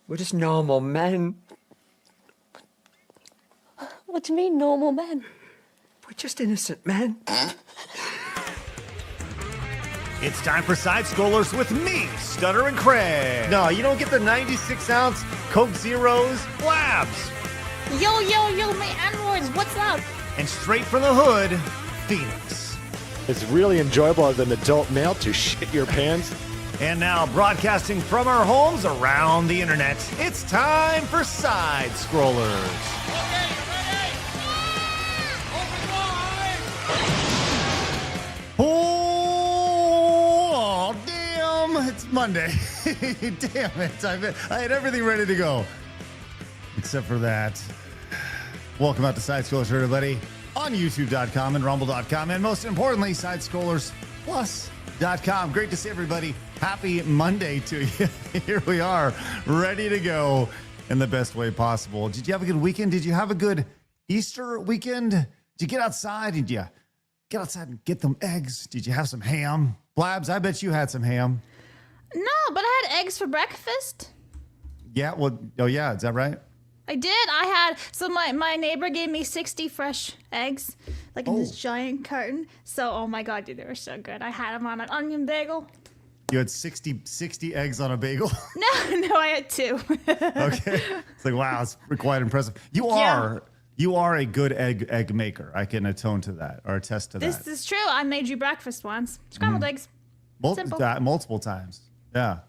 We're just normal men. What do you mean, normal men? We're just innocent men. It's time for Side Scrollers with me, Stutter and Craig. No, you don't get the 96-ounce Coke Zeros Blabs. Yo, my androids, what's up? And straight from the hood, Phoenix. It's really enjoyable as an adult male to shit your pants. And now, broadcasting from our homes around the internet, it's time for Side Scrollers. Okay, ready? Open wide! Oh, damn, it's Monday. Damn it, I had everything ready to go. Except for that. Welcome out to Side Scrollers, everybody, on YouTube.com and Rumble.com, and most importantly, SideScrollersPlus.com. Great to see everybody. Happy Monday to you. Here we are, ready to go in the best way possible. Did you have a good weekend? Did you have a good Easter weekend? Did you get outside? Did you get outside and get them eggs? Did you have some ham? Blabs, I bet you had some ham. No, but I had eggs for breakfast. Yeah, well, oh yeah, is that right? I did. So my neighbor gave me 60 fresh eggs, like in this giant carton. So, oh my God, dude, they were so good. I had them on an onion bagel. You had 60 eggs on a bagel? No, I had 2. Okay. It's like, wow, it's quite impressive. You are a good egg maker. I can atone to that or attest to that. This is true. I made you breakfast once. Scrambled eggs. Multiple times. Yeah.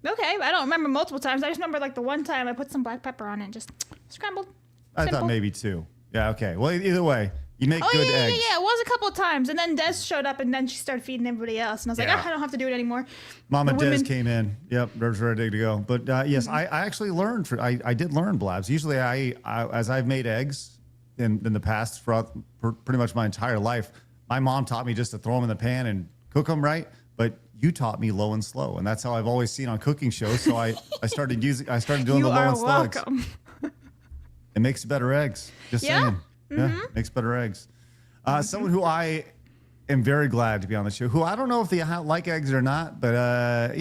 Okay, I don't remember multiple times. I just remember like the one time I put some black pepper on it and just scrambled. I thought maybe 2. Yeah, okay. Well, either way, you make good eggs. Yeah. It was a couple of times. And then Des showed up and then she started feeding everybody else. And I was like, I don't have to do it anymore. Mama Des came in. Yep, was ready to go. But yes, I actually learned. I did learn Blabs. Usually I as I've made eggs in the past for pretty much my entire life, my mom taught me just to throw them in the pan and cook them right. But you taught me low and slow, and that's how I've always seen on cooking shows. So I started doing the low and slow eggs. It makes better eggs. Just saying. Yeah, makes better eggs. Someone who I am very glad to be on the show, who I don't know if they like eggs or not, but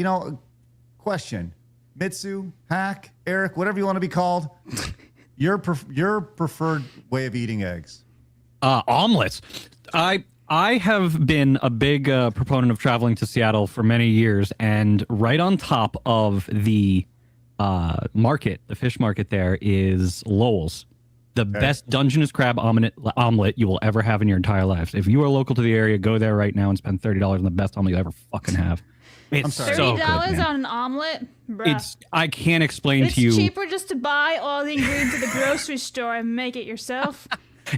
question: Mitsu, Hack, Eric, whatever you want to be called, your preferred way of eating eggs? Omelets. I have been a big proponent of traveling to Seattle for many years, and right on top of the market, the fish market there, is Lowell's, the best Dungeness crab omelet you will ever have in your entire life. If you are local to the area, go there right now and spend $30 on the best omelet you'll ever fucking have. It's $30 so good, on an omelet? Bruh. I can't explain to you. It's cheaper just to buy all the ingredients at the grocery store and make it yourself.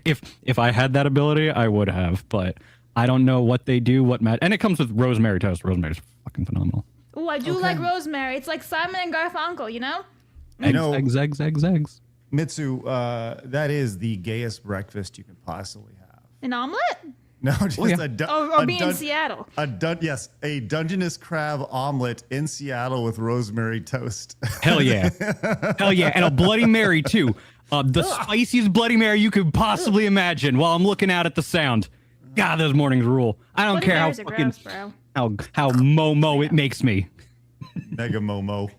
If I had that ability, I would have, but I don't know what they do, and it comes with rosemary toast. Rosemary's fucking phenomenal. Oh, I do like rosemary. It's like Simon and Garfunkel, you know? Eggs. Mitsu, that is the gayest breakfast you can possibly have. An omelet? No, just or being in Seattle. A Dungeness crab omelet in Seattle with rosemary toast. Hell yeah. Hell yeah. And a Bloody Mary, too. The spiciest Bloody Mary you could possibly imagine while I'm looking out at the sound. God, those mornings rule. I don't care how fucking how momo it makes me. Mega momo.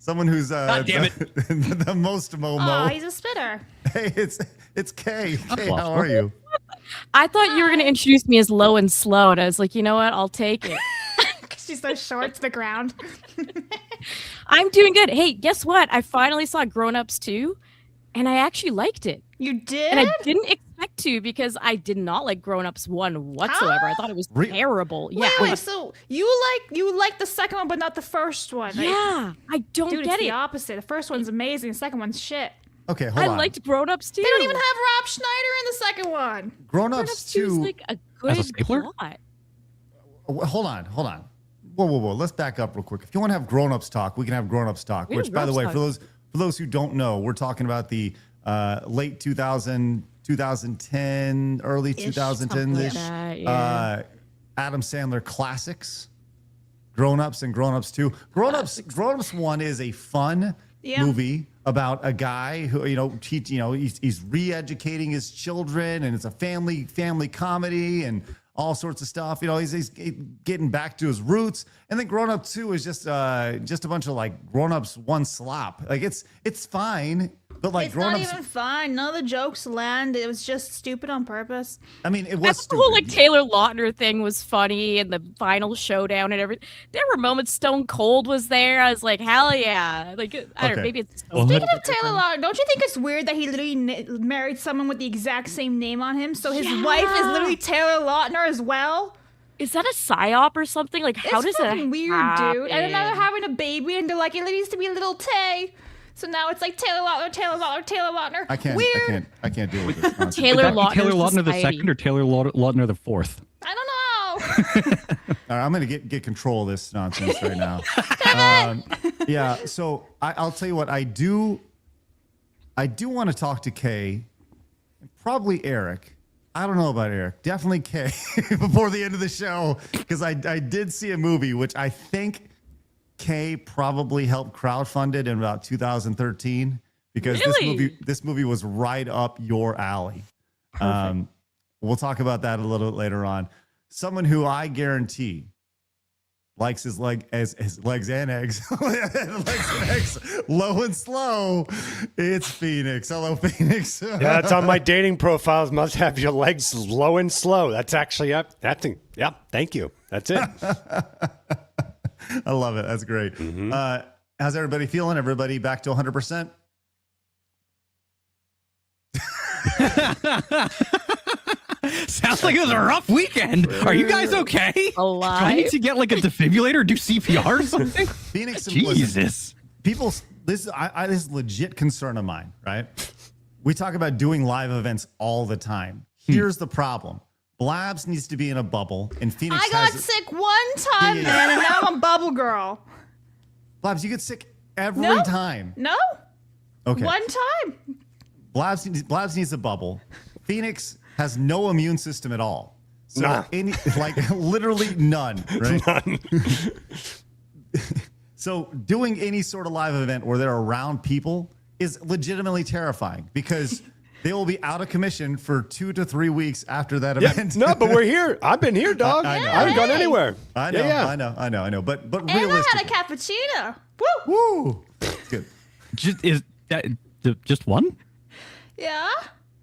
Someone who's God damn it. the most momo. Oh, he's a spitter. Hey, it's Kay. Hey, how are you? I thought you were going to introduce me as low and slow, and I was like, you know what? I'll take it. She's so short to the ground. I'm doing good. Hey, guess what? I finally saw Grown Ups 2, and I actually liked it. You did? And I didn't expect to because I did not like Grown Ups 1 whatsoever. I thought it was terrible. Wait, so you like the second one, but not the first one? Yeah, I don't Dude, get it's it. the opposite. The first one's amazing. The second one's shit. Okay, hold on. I liked Grown Ups 2. They don't even have Rob Schneider in the second one. Grown Ups 2 is like a good plot. Hold on. Whoa. Let's back up real quick. If you want to have Grown Ups talk, we can have Grown Ups talk. Which, by the way, for those who don't know, we're talking about the late 2010, early 2010-ish Adam Sandler classics, Grown Ups and Grown Ups 2. Grown Ups 1 is a fun movie about a guy who he's re-educating his children, and it's a family comedy, and all sorts of stuff. You know, he's getting back to his roots. And then Grown Up 2 is just a bunch of like Grown Ups one slop. Like it's fine. But like It's Grown not Ups, even fun. None of the jokes land. It was just stupid on purpose. I mean, it I was thought the whole like stupid. Taylor Lautner thing was funny, and the final showdown and everything. There were moments Stone Cold was there. I was like, hell yeah! Like I don't know, Okay. maybe it's Speaking of Taylor Lautner, don't you think it's weird that he literally married someone with the exact same name on him? So his wife is literally Taylor Lautner as well. Is that a psyop or something? Like how It's does that fucking weird, dude. And then now they're having a baby, and they're like, it needs to be a little Tay. So now it's like Taylor Lautner, Taylor Lautner, Taylor Lautner. I can't deal with this nonsense. Taylor Would that be Taylor Lautner Lautner the Society. second or Taylor Lautner the fourth? I don't know. All right, I'm going to get control of this nonsense right now. Yeah, so I'll tell you what, I do want to talk to Kay, and probably Eric. I don't know about Eric. Definitely Kay before the end of the show, because I did see a movie, which I think Kay probably helped crowdfund it in about 2013, because Really? this movie was right up your alley. We'll talk about that a little bit later on. Someone who I guarantee likes his legs and eggs, legs and eggs, low and slow. It's Phoenix. Hello, Phoenix. Yeah, that's on my dating profiles. Must have your legs low and slow. That's actually up. Thank you. That's it. I love it. That's great. How's everybody feeling? Everybody back to 100%? Sounds like it was a rough weekend. Are you guys okay? Do I need Alive? to get like a defibrillator or do CPR or something? Phoenix, listen, Jesus. people, this is legit concern of mine, right? We talk about doing live events all the time. Here's the problem. Blabs needs to be in a bubble, and Phoenix I got has sick one time, Yeah. man, and now I'm a bubble girl. Blabs, you get sick every No. time. No? Okay. One time. Blabs needs a bubble. Phoenix has no immune system at all. So Nah. literally none, right? None. So doing any sort of live event where they're around people is legitimately terrifying, because they will be out of commission for 2 to 3 weeks after that Yeah, event. no, but we're here. I've been here, dog. I know. I haven't gone Hey. anywhere. I know, Yeah. I know. But And I had realistically, a cappuccino. Woo! woo, good. Is that just one? Yeah.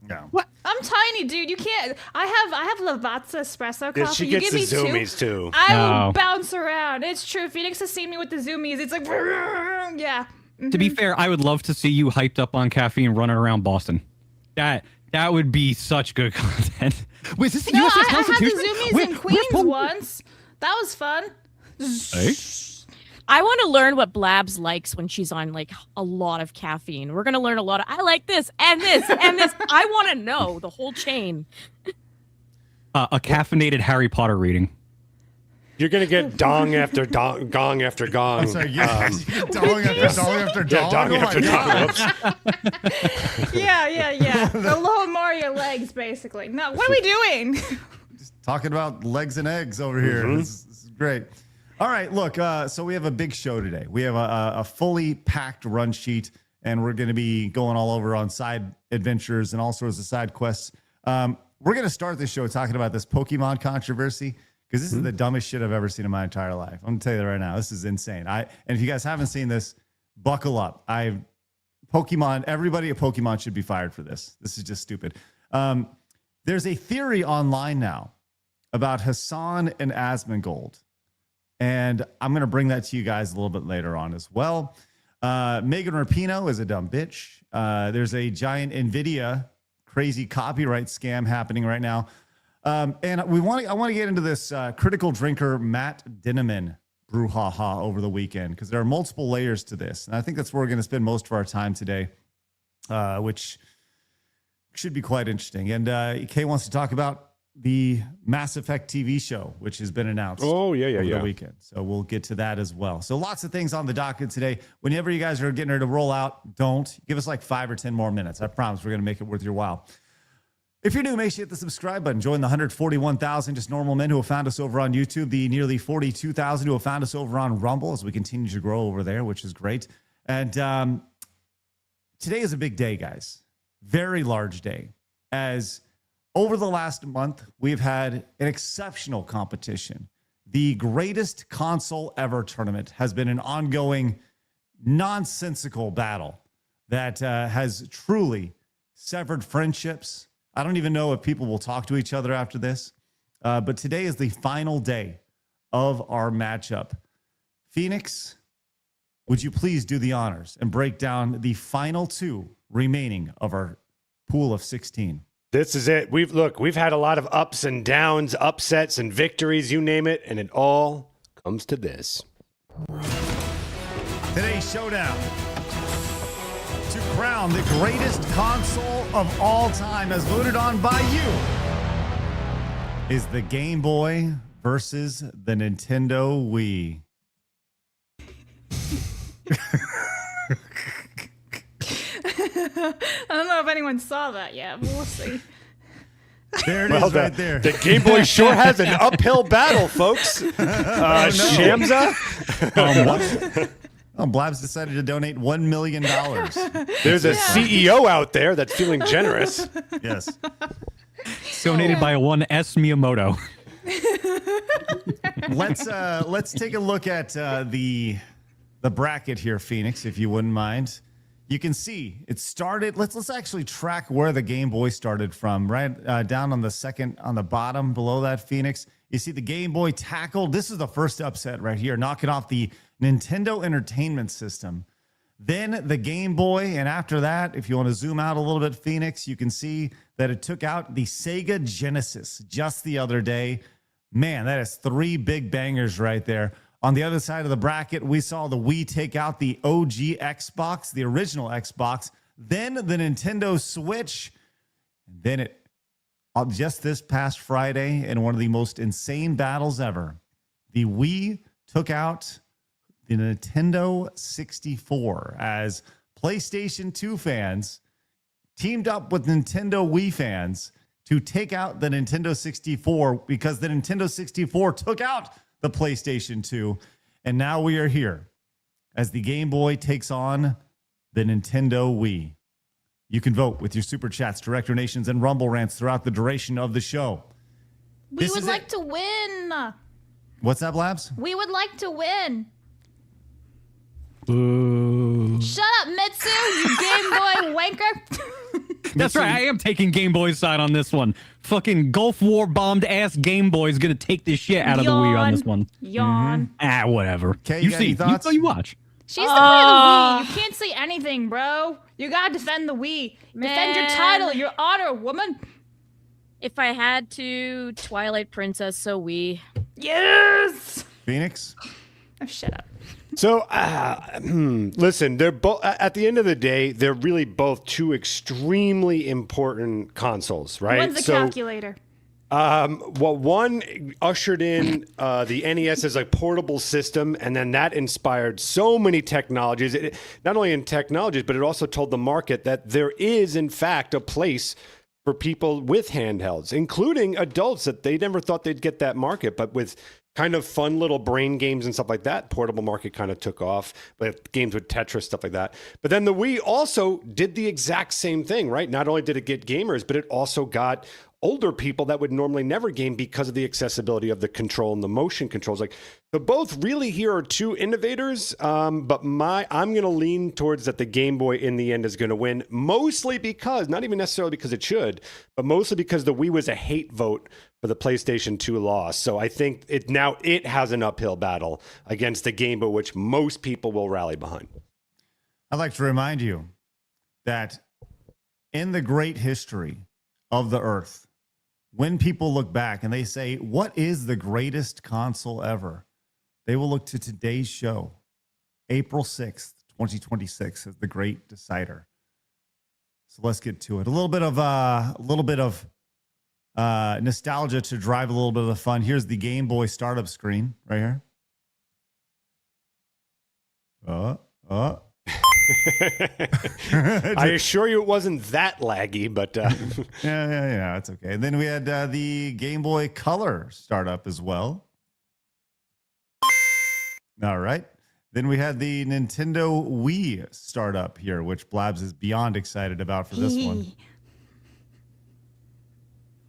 No. I'm tiny, dude. You can't. I have Lavazza espresso coffee. Yeah, she you gets give the me zoomies too. I Oh. will bounce around. It's true. Phoenix has seen me with the zoomies. It's like, yeah. To be fair, I would love to see you hyped up on caffeine running around Boston. That would be such good content. Wait, is this the No, USS I had Constitution? the zoomies Wait, in where's Queens Paul- once. That was fun. Hey? I want to learn what Blabs likes when she's on like a lot of caffeine. We're gonna learn a lot of. I like this and this and this. I want to know the whole chain. A caffeinated Harry Potter reading. You're gonna get dong after dong, gong after gong. I'm sorry, dong after dong after dong. Yeah, dong Oh my after God. dong. Whoops. Yeah. The low Mario legs, basically. No, what are we doing? Talking about legs and eggs over here. This is great. All right, look, so we have a big show today. We have a fully packed run sheet, and we're going to be going all over on side adventures and all sorts of side quests. We're going to start this show talking about this Pokemon controversy, because this is the dumbest shit I've ever seen in my entire life. I'm going to tell you that right now. This is insane. And if you guys haven't seen this, buckle up. Everybody at Pokemon should be fired for this. This is just stupid. There's a theory online now about Hasan and Asmongold. And I'm going to bring that to you guys a little bit later on as well. Megan Rapinoe is a dumb bitch. There's a giant NVIDIA crazy copyright scam happening right now. And I want to get into this critical drinker Matt Dinneman brouhaha over the weekend, because there are multiple layers to this. And I think that's where we're going to spend most of our time today, which should be quite interesting. And Kay wants to talk about the Mass Effect TV show, which has been announced Oh, yeah. over the weekend. So we'll get to that as well. So lots of things on the docket today. Whenever you guys are getting ready to roll out, don't give us like 5 or 10 more minutes. I promise we're going to make it worth your while. If you're new, make sure you hit the subscribe button. Join the 141,000 just normal men who have found us over on YouTube, the nearly 42,000 who have found us over on Rumble as we continue to grow over there, which is great. And today is a big day, guys. Very large day, as Over the last month, we've had an exceptional competition. The greatest console ever tournament has been an ongoing, nonsensical battle that has truly severed friendships. I don't even know if people will talk to each other after this, but today is the final day of our matchup. Phoenix, would you please do the honors and break down the final two remaining of our pool of 16? This is it. We've had a lot of ups and downs, upsets and victories, you name it, and it all comes to this. Today's showdown to crown the greatest console of all time, as voted on by you, is the Game Boy versus the Nintendo Wii. I don't know if anyone saw that yet, but we'll see. There it is, right there. The Game Boy sure has an uphill battle, folks. Shamsa? Blabs decided to donate $1 million. There's a CEO out there that's feeling generous. Yes. Donated by one S. Miyamoto. Let's take a look at the bracket here, Phoenix, if you wouldn't mind. You can see it started. Let's actually track where the Game Boy started from. Right down on the bottom below that, Phoenix. You see the Game Boy tackled. This is the first upset right here, knocking off the Nintendo Entertainment System. Then the Game Boy, and after that, if you want to zoom out a little bit, Phoenix, you can see that it took out the Sega Genesis just the other day. Man, that is three big bangers right there. On the other side of the bracket, we saw the Wii take out the OG Xbox, the original Xbox, then the Nintendo Switch, and then just this past Friday, in one of the most insane battles ever, the Wii took out the Nintendo 64 as PlayStation 2 fans teamed up with Nintendo Wii fans to take out the Nintendo 64 because the Nintendo 64 took out the PlayStation 2. And now we are here as the Game Boy takes on the Nintendo Wii. You can vote with your super chats, direct donations, and Rumble rants throughout the duration of the show. We would like to win. What's that, Blabs? We would like to win. Boo. Shut up, Mitsu, you Game Boy wanker. That's right. I am taking Game Boy's side on this one. Fucking Gulf War bombed ass Game Boy is gonna take this shit out of the Wii on this one. Yawn. Whatever. Okay, you got any thoughts? You watch. She used to play the Wii. You can't say anything, bro. You gotta defend the Wii. Defend your Man. title, your honor, woman. If I had to, Twilight Princess, so we. Yes. Phoenix? Oh, shut up. So, listen, they're both, at the end of the day, they're really both two extremely important consoles, right? One's a calculator. Well, one ushered in the NES as a portable system, and then that inspired so many technologies. Not only in technologies, but it also told the market that there is, in fact, a place for people with handhelds, including adults that they never thought they'd get that market, but with kind of fun little brain games and stuff like that, portable market kind of took off, but games with Tetris, stuff like that. But then the Wii also did the exact same thing, right? Not only did it get gamers, but it also got older people that would normally never game because of the accessibility of the control and the motion controls. Like, so both really here are two innovators, but I'm going to lean towards that the Game Boy in the end is going to win, mostly because, not even necessarily because it should, but mostly because the Wii was a hate vote for the PlayStation 2 loss. So I think it has an uphill battle against the Game Boy, which most people will rally behind. I'd like to remind you that in the great history of the Earth, when people look back and they say, what is the greatest console ever? They will look to today's show, April 6th, 2026, as the great decider. So let's get to it. A little bit of nostalgia to drive a little bit of the fun. Here's the Game Boy startup screen right here. I assure you it wasn't that laggy, but Yeah, it's okay. And then we had the Game Boy Color startup as well. All right. Then we had the Nintendo Wii startup here, which Blabs is beyond excited about for this one.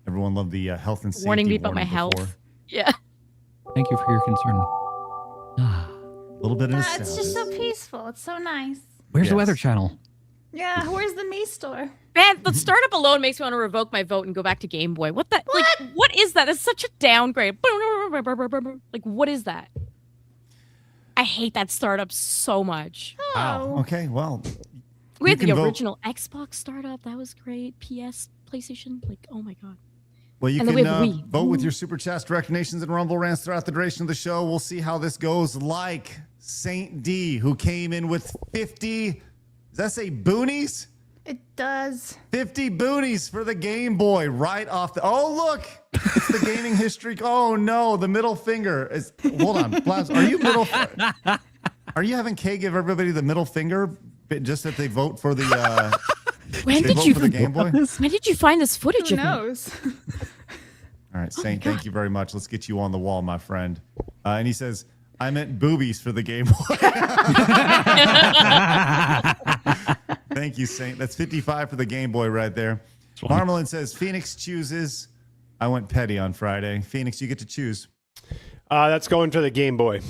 Everyone loved the health and safety Warning me about my before. health. Yeah. Thank you for your concern. A little bit of It's just so peaceful. It's so nice. Where's the Yes. Weather Channel? Yeah, where's the me store? Man, the startup alone makes me want to revoke my vote and go back to Game Boy. What the? Like, what is that? That's such a downgrade. Like, what is that? I hate that startup so much. Wow. Okay, well, We You had the can vote. original Xbox startup. That was great. PS, PlayStation. Like, oh my God. well, you And then can we have Wii. vote with your super chats, direct donations, and rumble rants throughout the duration of the show. We'll see how this goes. Like Saint D, who came in with 50. Does that say boonies? It does. 50 boonies for the Game Boy right off the. Oh, look. It's the gaming history. Oh, no. The middle finger is. Hold on. Blabs, are you middle. Are you having Kay give everybody the middle finger just that they vote for the. When they did vote you? for the Game Boy? When did you find this footage Who of me? knows? All right, Saint, thank you very much. Let's get you on the wall, my friend. And he says, I meant boobies for the Game Boy. Thank you, Saint. That's 55 for the Game Boy right there. Marmalin says, Phoenix chooses. I went petty on Friday. Phoenix, you get to choose. That's going for the Game Boy.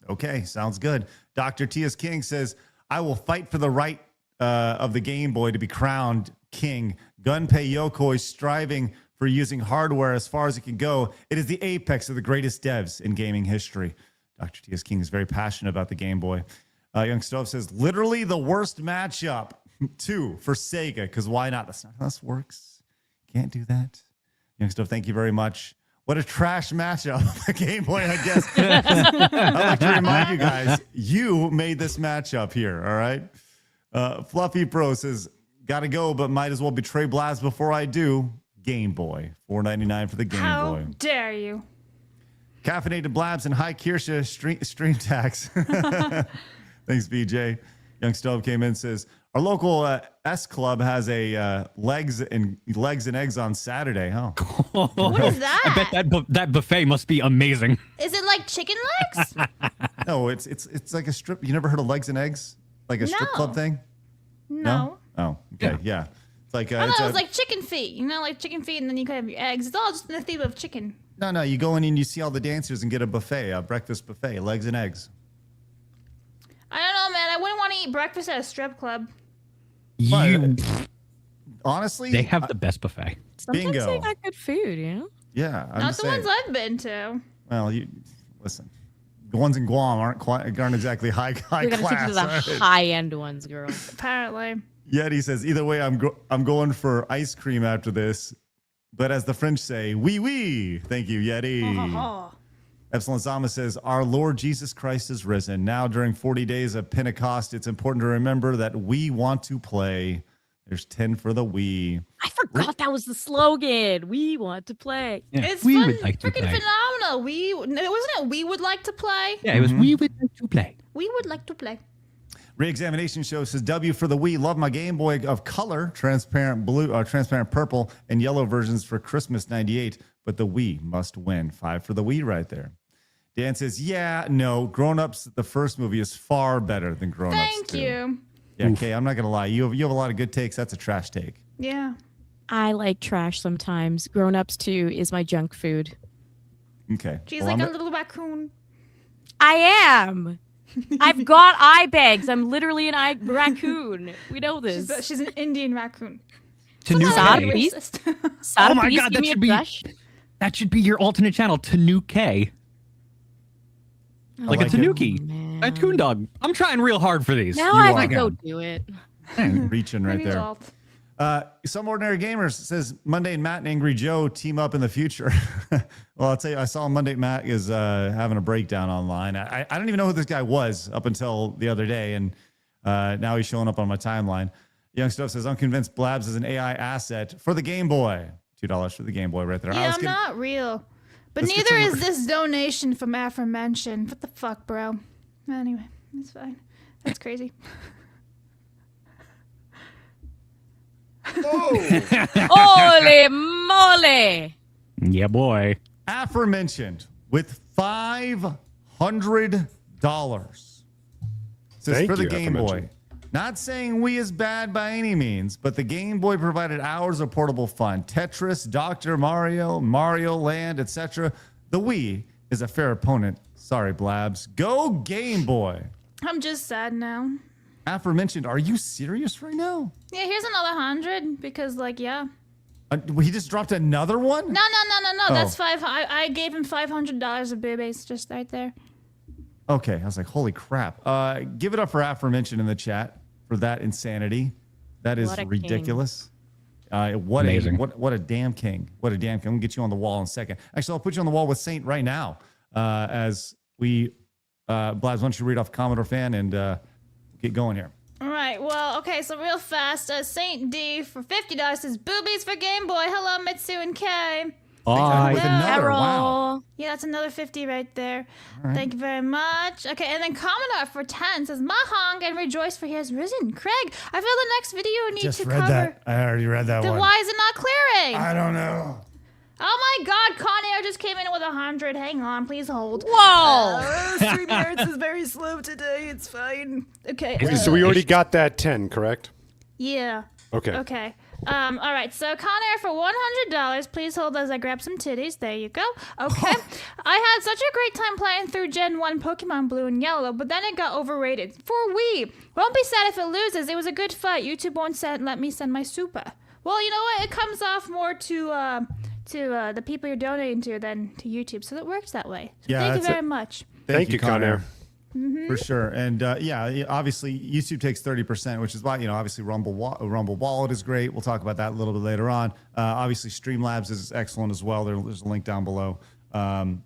Okay, sounds good. Dr. T.S. King says, I will fight for the right of the Game Boy to be crowned king. Gunpei Yokoi striving for using hardware as far as it can go. It is the apex of the greatest devs in gaming history. Dr. T.S. King is very passionate about the Game Boy. Young Stove says, literally the worst matchup. 2 for Sega, because why not? That's not how this works. Can't do that. Young Stove, thank you very much. What a trash matchup. The Game Boy, I guess. I'd like to remind you guys, you made this matchup here, all right? Fluffy Pro says, gotta go, but might as well betray Blast before I do. Game Boy, $4.99 for the Game How Boy. dare you? Caffeinated Blabs and High Kirsche stream tax. Thanks, BJ. Young Stove came in and says, our local S Club has a legs and eggs on Saturday. Oh, What is that? I bet that buffet must be amazing. Is it like chicken legs? no, it's like a strip. You never heard of legs and eggs? Like a strip No. club thing? No. Oh, okay, yeah. It's like I it's thought it a- was like chicken feet. You know, like chicken feet, and then you could have your eggs. It's all just in the theme of chicken. no. You go in and you see all the dancers and get a buffet, a breakfast buffet, legs and eggs. I don't know, man. I wouldn't want to eat breakfast at a strip club. You, Honestly, they have the best buffet. Sometimes Bingo. they got good food, you know? yeah. I'm Not just the saying. ones I've been to. Well, you listen. The ones in Guam aren't exactly high We gotta stick class. to the all right? high-end ones, girl. Apparently. Yeti says, either way, I'm going for ice cream after this. But as the French say, oui, oui. Thank you, Yeti. Oh. Epsilon Zama says, our Lord Jesus Christ is risen. Now, during 40 days of Pentecost, it's important to remember that we want to play. There's 10 for the Wii. I forgot that was the slogan. We want to play. Yeah, It's we fun, would like to freaking play. phenomenal. Wasn't it we would like to play? Yeah, it was we would like to play. We would like to play. Re-examination show says, W for the Wii. Love my Game Boy of color, transparent blue, transparent purple, and yellow versions for Christmas '98. But the Wii must win. 5 for the Wii right there. Dan says, yeah, no, Grown Ups, the first movie is far better than Grown Ups. Thank you. Yeah, okay, I'm not going to lie. You have a lot of good takes. That's a trash take. Yeah. I like trash sometimes. Grown Ups too is my junk food. Okay. She's Well, like I'm a little raccoon. I am. I've got eye bags. I'm literally an raccoon. We know this. She's an Indian raccoon. Tanuki. Racist. Sada, Oh my please God, give that me a should be brush. that should be your alternate channel, Tanuki. Like like a it. Tanuki. Man. A coon dog. I'm trying real hard for these. Now You I are. have to go do it. reaching right there. Result. Some Ordinary Gamers says Monday and Matt and Angry Joe team up in the future. Well, I'll tell you, I saw Monday Matt is having a breakdown online. I don't even know who this guy was up until the other day, and now he's showing up on my timeline. Young Stuff says, I'm convinced Blabs is an AI asset for the Game Boy. $2 for the Game Boy right there. Yeah, I'm not real. But let's get neither some- is this donation from aforementioned. What the fuck, bro? Anyway, it's fine. That's crazy. Holy moly! Yeah, boy. Aforementioned with $500. Says Thank for the you, Game Boy. aforementioned. Not saying Wii is bad by any means, but the Game Boy provided hours of portable fun. Tetris, Dr. Mario, Mario Land, etc. The Wii is a fair opponent. Sorry, Blabs. Go Game Boy. I'm just sad now. Aforementioned, are you serious right now? Yeah, here's another 100 because, like, yeah. He just dropped another one? No. Oh. That's I gave him $500 of boobies just right there. Okay, I was like, holy crap. Give it up for aforementioned in the chat for that insanity. That is What a ridiculous. Amazing. What a damn king. What a damn king. I'm going to get you on the wall in a second. Actually, I'll put you on the wall with Saint right now as we, Blabs, why don't you read off Commodore Fan and get going here. All right, well, okay, so real fast, Saint D for $50 says boobies for Game Boy. Hello, Mitsu and Kay. With another, wow. Errol. Yeah, that's another 50 right there. Thank you very much. Okay, and then Commodore for 10 says Mahong and rejoice for he has risen. Craig, I feel the next video needs Just to read cover. that. I already read that Then one. why is it not clearing? I don't know. Oh my God, Con Air just came in with 100. Hang on, please hold. Whoa. StreamYards is very slow today. It's fine. Okay. So we already got that 10, correct? Yeah. Okay. Okay. All right. So Con Air for $100. Please hold as I grab some titties. There you go. Okay. I had such a great time playing through Gen 1 Pokemon Blue and Yellow, but then it got overrated. For Wii. Won't be sad if it loses. It was a good fight. YouTube won't let me send my super. Well, you know what? It comes off more to the people you're donating to than to YouTube, so it works that way. So Yeah, thank you that's very it. much. Thank you, Con Air. For sure. And yeah, obviously YouTube takes 30%, which is why, obviously Rumble Wallet is great. We'll talk about that a little bit later on. Obviously Streamlabs is excellent as well. There's a link down below. And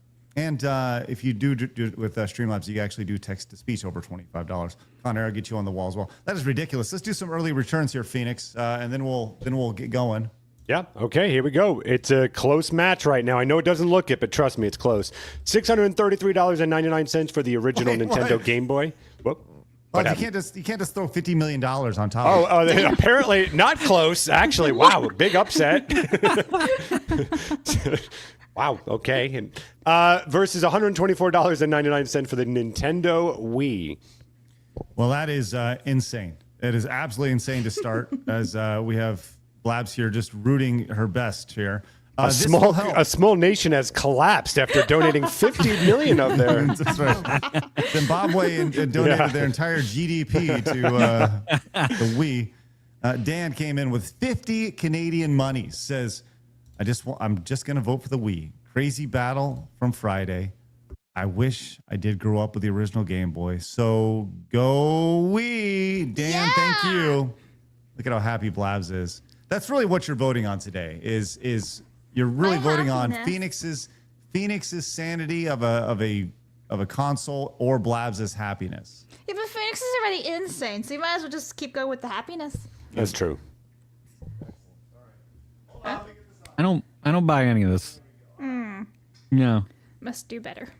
if you do it with Streamlabs, you actually do text to speech over $25. Con Air, I'll get you on the wall as well. That is ridiculous. Let's do some early returns here, Phoenix, and then we'll get going. Yeah. Okay. Here we go. It's a close match right now. I know it doesn't look it, but trust me, it's close. $633.99 for the original Wait, Nintendo what? Game Boy. Whoop. But What you happened? can't just throw $50 million on top. Oh, apparently not close. Actually, wow, big upset. Wow. Okay. And, versus $124.99 for the Nintendo Wii. Well, that is insane. It is absolutely insane to start as we have Blabs here just rooting her best here. A small nation has collapsed after donating 50 million of their. That's right. Zimbabwe and donated their entire GDP to the Wii. Dan came in with 50 Canadian monies. Says, I'm just going to vote for the Wii. Crazy battle from Friday. I wish I did grow up with the original Game Boy. So go Wii. Dan, thank you. Look at how happy Blabs is. That's really what you're voting on today. Is you're really My voting happiness. on Phoenix's sanity of a console or Blabs' happiness. Yeah, but Phoenix is already insane, so you might as well just keep going with the happiness. That's true. I don't buy any of this. No. Must do better.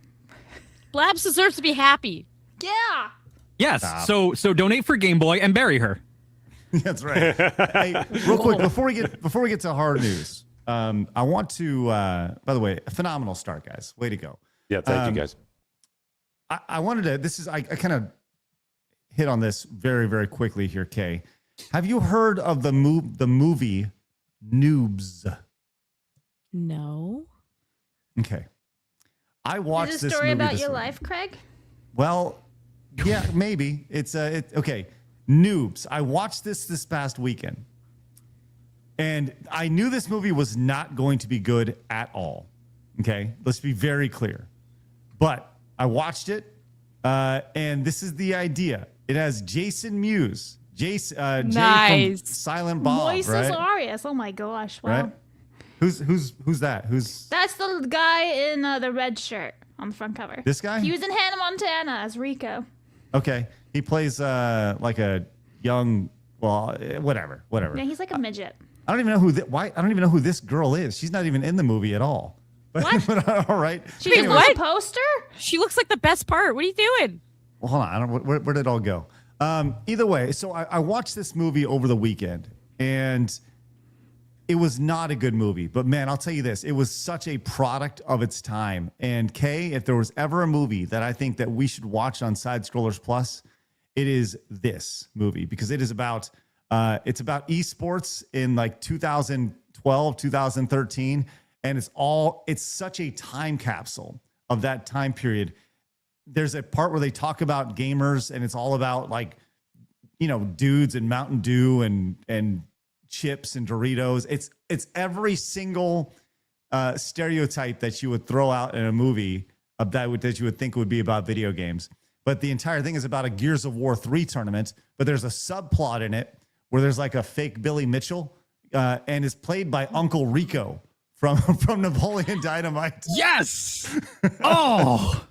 Blabs deserves to be happy. Yeah. Yes. So donate for Game Boy and bury her. That's right. Hey, real quick before we get to hard news, I want to. By the way, a phenomenal start, guys. Way to go. Yeah, thank you guys. I wanted to. This is I kind of hit on this very very quickly here. Kay, have you heard of the movie Noobz? No. Okay, I watched Is it a this story movie about this your week. life, Craig? Well, yeah, maybe it's okay. Noobz. I watched this past weekend, and I knew this movie was not going to be good at all. Okay, let's be very clear. But I watched it, and this is the idea. It has Jason Mewes, Jay from Nice. Silent Bob, Moises right? Arias. Oh my gosh! Wow. Right? Who's that? Who's That's the guy in the red shirt on the front cover. this guy? He was in Hannah Montana as Rico. Okay, he plays like a young, whatever. Yeah, he's like a midget. I don't even know I don't even know who this girl is. She's not even in the movie at all. What? But, all right. She just what? on the poster? She looks like the best part. What are you doing? Well, hold on. I don't. Where did it all go? Either way, so I watched this movie over the weekend, and it was not a good movie. But man, I'll tell you this: it was such a product of its time. And Kay, if there was ever a movie that I think that we should watch on Side Scrollers Plus, it is this movie because it is about it's about esports in like 2012, 2013, and it's such a time capsule of that time period. There's a part where they talk about gamers, and it's all about like, you know, dudes and Mountain Dew and chips and Doritos. It's every single stereotype that you would throw out in a movie that you would think would be about video games. But the entire thing is about a Gears of War 3 tournament. But there's a subplot in it where there's like a fake Billy Mitchell, and is played by Uncle Rico from Napoleon Dynamite. Yes. Oh.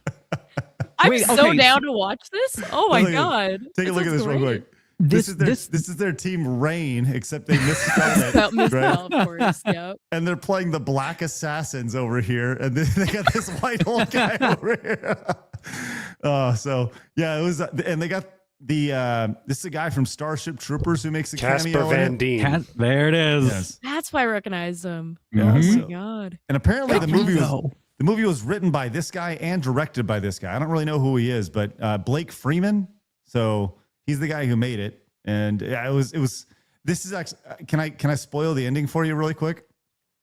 I'm Wait, so okay, down to watch this. Oh my god! Take a look at this real quick. This is their team Rain, except they misspelled it. Right? Misspelled, of course. Yep. And they're playing the Black Assassins over here, and they got this white old guy over here. So yeah, it was, and they got this is a guy from Starship Troopers who makes a Casper cameo. Van Dien. There it is. Yes. That's why I recognize him. Yeah, Oh so- my god! And apparently the movie was Rico. the movie was written by this guy and directed by this guy. I don't really know who he is, but Blake Freeman. So he's the guy who made it. And yeah, it was. This is actually. Can I spoil the ending for you really quick?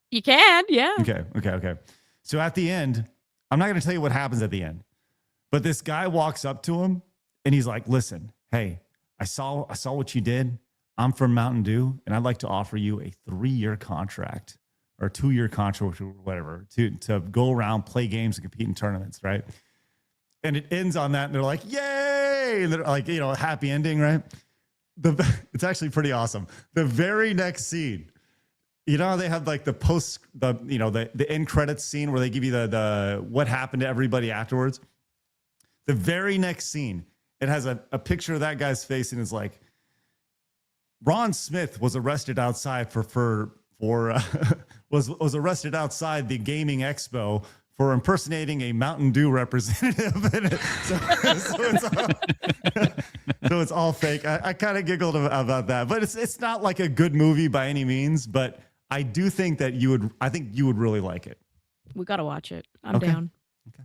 You can, yeah. Okay. So at the end, I'm not going to tell you what happens at the end, but this guy walks up to him and he's like, "Listen, hey, I saw what you did. I'm from Mountain Dew, and I'd like to offer you a 3-year contract or 2-year contract or whatever to go around, play games, and compete in tournaments, right?" And it ends on that, and they're like, "Yay!" And they're like, you know, happy ending, right? It's actually pretty awesome. The very next scene, you know how they have like the end credits scene where they give you the what happened to everybody afterwards. The very next scene, it has a picture of that guy's face, and it's like, Ron Smith was arrested outside was arrested outside the gaming expo for impersonating a Mountain Dew representative. So it's all fake. I kind of giggled about that, but it's not like a good movie by any means. But I do think that you would really like it. We gotta watch it. I'm Okay. down.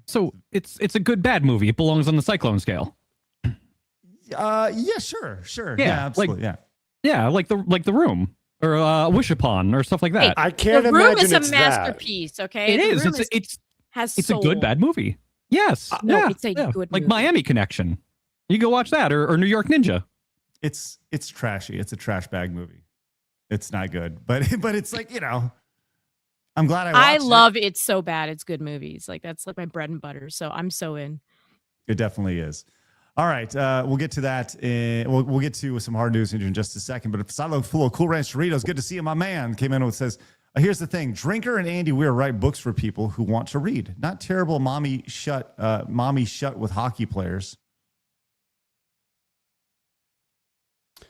So it's a good bad movie. It belongs on the Cyclone scale. Yeah, sure. Yeah, absolutely. Yeah, like the Room or Wish Upon or stuff like that. I can't The Room imagine is a it's that. masterpiece. Okay, It The is. Room It's soul. a good bad movie. Yes. No, it's a good like movie. Miami Connection. You go watch that or New York Ninja. It's trashy. It's a trash bag movie. It's not good, but it's like, you know, I'm glad I watched I it. love It's So Bad It's Good movies. Like that's like my bread and butter. So I'm so in. It definitely is. All right, we'll get to that. We'll get to some hard news in just a second. But Silo full of Cool Ranch Doritos. Good to see you, my man. Came in and says, "Here's the thing: Drinker and Andy Weir write books for people who want to read, not terrible mommy shut with hockey players."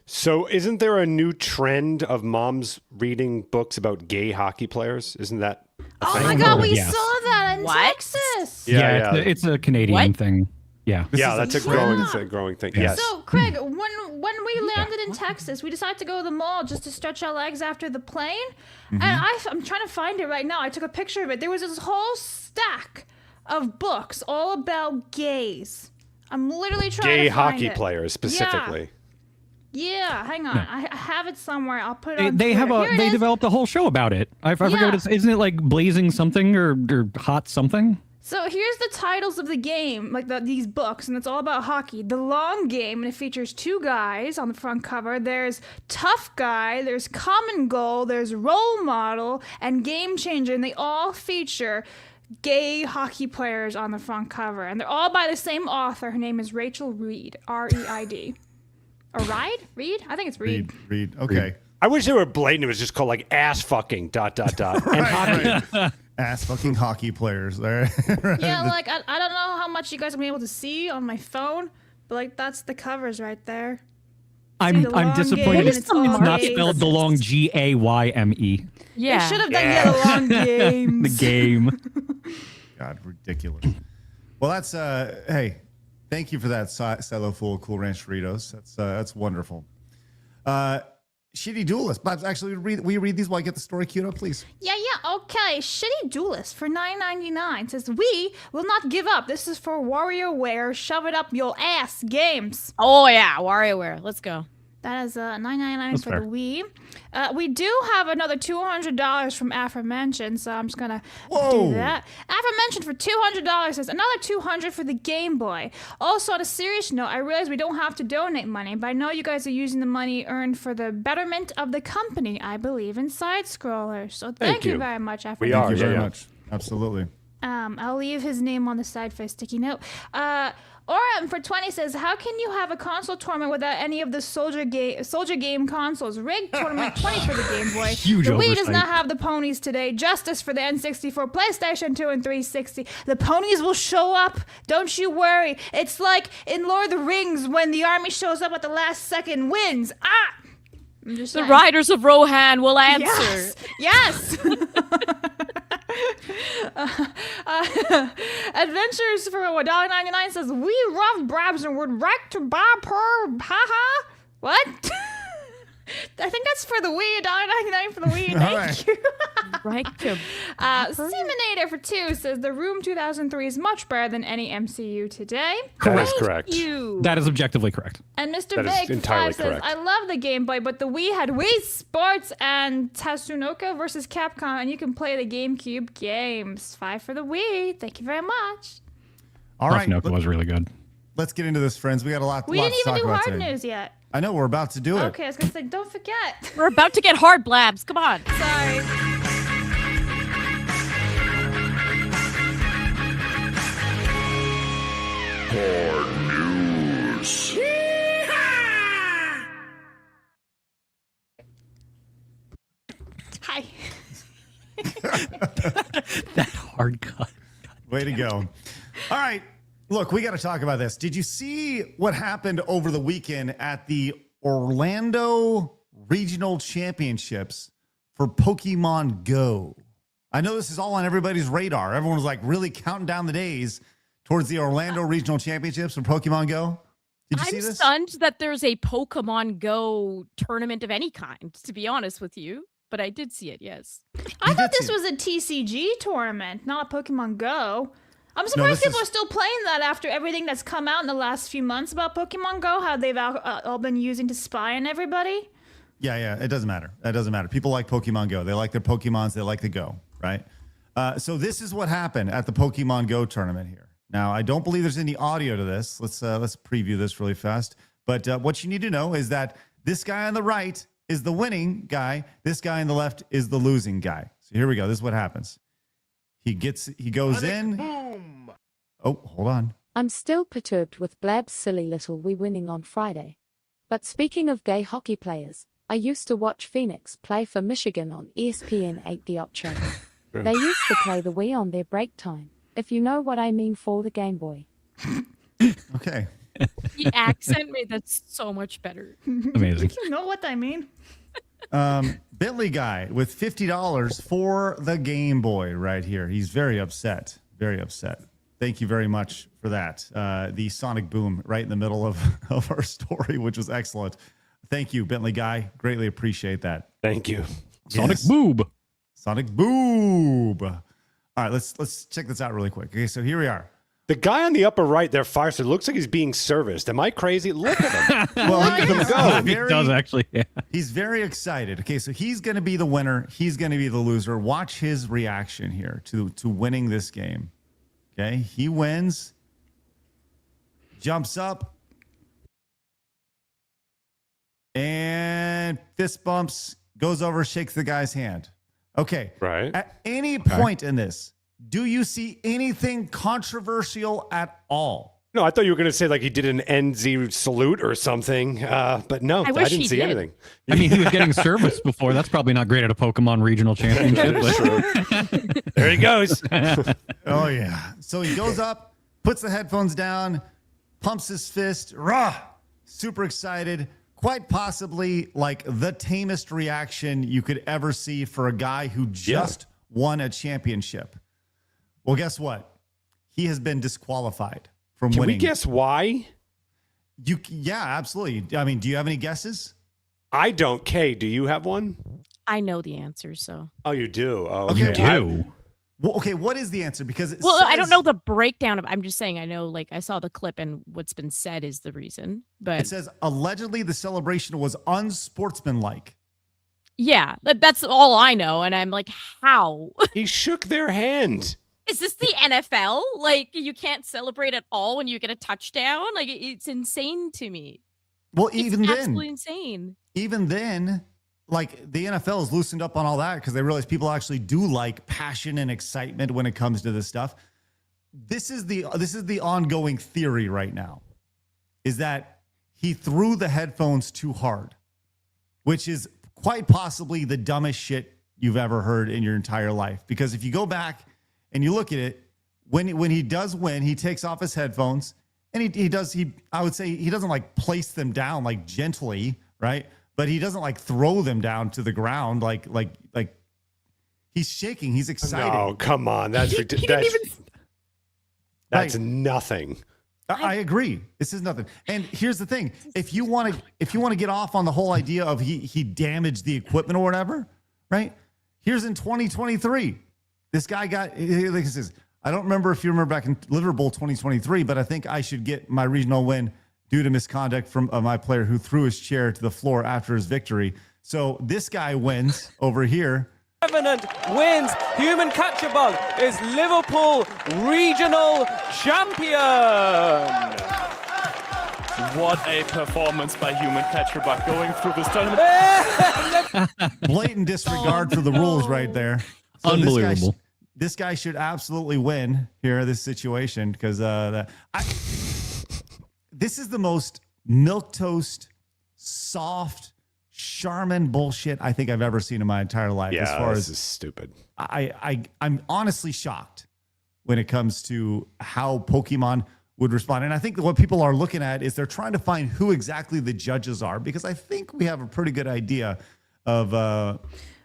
So isn't there a new trend of moms reading books about gay hockey players? Isn't that a Oh thing? my god, we Yes. saw that in What? Texas. Yeah. It's a Canadian What? thing. Yeah. Yeah, that's a growing Yeah. growing thing. Yeah. Yes. So, Craig, when we landed in Texas, we decided to go to the mall just to stretch our legs after the plane. And I'm trying to find it right now. I took a picture of it. There was this whole stack of books all about gays. I'm literally trying Gay to find hockey it. players specifically. Yeah, hang on. I have it somewhere. I'll put it on They have Twitter. Here it they is. developed a whole show about it. I forget Yeah. what it's. Isn't it like Blazing something or Hot something? So here's the titles of the game, like these books, and it's all about hockey. The Long Game, and it features 2 guys on the front cover. There's Tough Guy, there's Common Goal, there's Role Model, and Game Changer, and they all feature gay hockey players on the front cover. And they're all by the same author. Her name is Rachel Reed, R-E-I-D. Or Reed? I think it's Reed. Read. Okay. I wish they were blatant. It was just called like ass fucking ... and hockey. Ass fucking hockey players there. Yeah, like, I don't know how much you guys will be able to see on my phone, but, like, that's the covers right there. I'm The Long disappointed Game, it's it's all not gays. spelled the long G-A-Y-M-E. Yeah. They should have done the Long Games. The game. God, ridiculous. Well, that's hey, thank you for that, Silo full of Cool Ranch Doritos. That's wonderful. Shitty Duelist. But actually, will you read these while I get the story queued up, please? Yeah, okay. Shitty Duelist for $9.99 says, we will not give up. This is for WarioWare. Shove it up your ass games. Oh yeah, WarioWare. Let's go. That is $9.99 That's for fair. the Wii. We do have another $200 from Aforementioned, so I'm just gonna do that. Aforementioned for $200 says another $200 for the Game Boy. Also, on a serious note, I realize we don't have to donate money, but I know you guys are using the money earned for the betterment of the company. I believe in side scrollers. So thank you you. very much, We Aforementioned. are. Thank you very yeah. much. Absolutely. I'll leave his name on the side for a sticky note. Orem for 20 says, how can you have a console tournament without any of the Soldier Game consoles? Rigged tournament 20 for the Game Boy. Huge the Wii does oversight. not have the ponies today. Justice for the N64, PlayStation 2, and 360. The ponies will show up. Don't you worry. It's like in Lord of the Rings when the army shows up at the last second wins. I'm just The saying. Riders of Rohan will answer. Yes. Adventures for $1.99 says, we love Brabs and would like to buy per. Haha. What? I think that's for the Wii. $1.99 for the Wii. Thank right. you. Right to Seminator for 2 says, the Room 2003 is much better than any MCU today. That is correct. you. That is objectively correct. And Mr. That is Big for entirely 5 says, correct. I love the Game Boy, but the Wii had Wii Sports and Tatsunoko versus Capcom, and you can play the GameCube games. 5 for the Wii. Thank you very much. All right. Tatsunoko was really good. Let's get into this, friends. We got a lot, We lot didn't to even talk do about hard today. news yet. I know we're about to do it. Okay, I was going to say, don't forget. We're about to get hard, Blabs. Come on. Sorry. Hi. That hard cut. Way to go. All right. Look, we got to talk about this. Did you see what happened over the weekend at the Orlando Regional Championships for Pokemon Go? I know this is all on everybody's radar. Everyone was like really counting down the days towards the Orlando Regional Championships for Pokemon Go. Did you see I'm this? stunned that there's a Pokemon Go tournament of any kind, to be honest with you. But I did see it, yes. I You thought did this see- was a TCG tournament, not a Pokemon Go. I'm surprised this people is- are still playing that after everything that's come out in the last few months about Pokemon Go, how they've all been using to spy on everybody. Yeah. It doesn't matter. That doesn't matter. People like Pokemon Go. They like their Pokemons. They like the Go, right? So this is what happened at the Pokemon Go tournament here. Now, I don't believe there's any audio to this. Let's preview this really fast. But what you need to know is that this guy on the right is the winning guy. This guy on the left is the losing guy. So here we go. This is what happens. He goes in. Boom. Oh, hold on. I'm still perturbed with Blab's silly little we winning on Friday. But speaking of gay hockey players, I used to watch Phoenix play for Michigan on ESPN 8 The Ocho. They used to play the Wii on their break time, if you know what I mean, for the Game Boy. Okay. The accent made that so much better. Amazing. You know what I mean? Bentley guy with $50 for the Game Boy right here. He's very upset. Very upset. Thank you very much for that. The sonic boom right in the middle of our story, which was excellent. Thank you, Bentley guy. Greatly appreciate that. Thank you. Sonic Yes. boob. Sonic boob. All right, let's check this out really quick. Okay, so here we are. The guy on the upper right there, Firestead, looks like he's being serviced. Am I crazy? Look at him. Well, Look at him go. He does actually. Yeah. He's very excited. Okay, so he's going to be the winner. He's going to be the loser. Watch his reaction here to winning this game. Okay, he wins, jumps up, and fist bumps, goes over, shakes the guy's hand. Okay, Right. At any point in this, do you see anything controversial at all? No, I thought you were going to say like he did an NZ salute or something, but no, I, wish didn't he see did. anything. I mean, he was getting service before. That's probably not great at a Pokemon regional championship. But There he goes. Oh, yeah. So he goes up, puts the headphones down, pumps his fist, rah, super excited. Quite possibly like the tamest reaction you could ever see for a guy who just won a championship. Well, guess what? He has been disqualified from Can winning. we guess why? Yeah, absolutely. I mean, do you have any guesses? I don't. Kay, do you have one? I know the answer, so. Oh, you do? Oh, Okay. okay. You do. Well, okay, what is the answer? Because it Well, I don't says- know the breakdown of. I'm just saying. I know, like, I saw the clip, and what's been said is the reason. But It says allegedly the celebration was unsportsmanlike. yeah, that's all I know. And I'm like, how He shook their hand. is this the NFL? Like, you can't celebrate at all when you get a touchdown. Like, it's insane to me. Well, It's absolutely insane. even then, like the NFL has loosened up on all that because they realize people actually do like passion and excitement when it comes to this stuff. This is the ongoing theory right now, is that he threw the headphones too hard, which is quite possibly the dumbest shit you've ever heard in your entire life. Because if you go back and you look at it, when he does win, he takes off his headphones and I would say he doesn't like place them down like gently, right? But he doesn't like throw them down to the ground like he's shaking. He's excited. No, come on. That's He didn't even. That's Right. nothing. I agree. This is nothing. And here's the thing: if you want to get off on the whole idea of he damaged the equipment or whatever, right? Here's in 2023, this guy got. Like it says, I don't remember if you remember back in Liverpool 2023, but I think I should get my regional win due to misconduct from my player who threw his chair to the floor after his victory. So this guy wins over here. Revenant wins. Human Catcher Bug is Liverpool Regional Champion. What a performance by Human Catcher Bug going through this tournament. Blatant disregard for the rules right there. So Unbelievable. This guy should absolutely win here, this situation, because this is the most milquetoast, soft, Charmin bullshit I think I've ever seen in my entire life. Yeah, as far this as is stupid. I'm honestly shocked when it comes to how Pokemon would respond. And I think that what people are looking at is they're trying to find who exactly the judges are, because I think we have a pretty good idea of I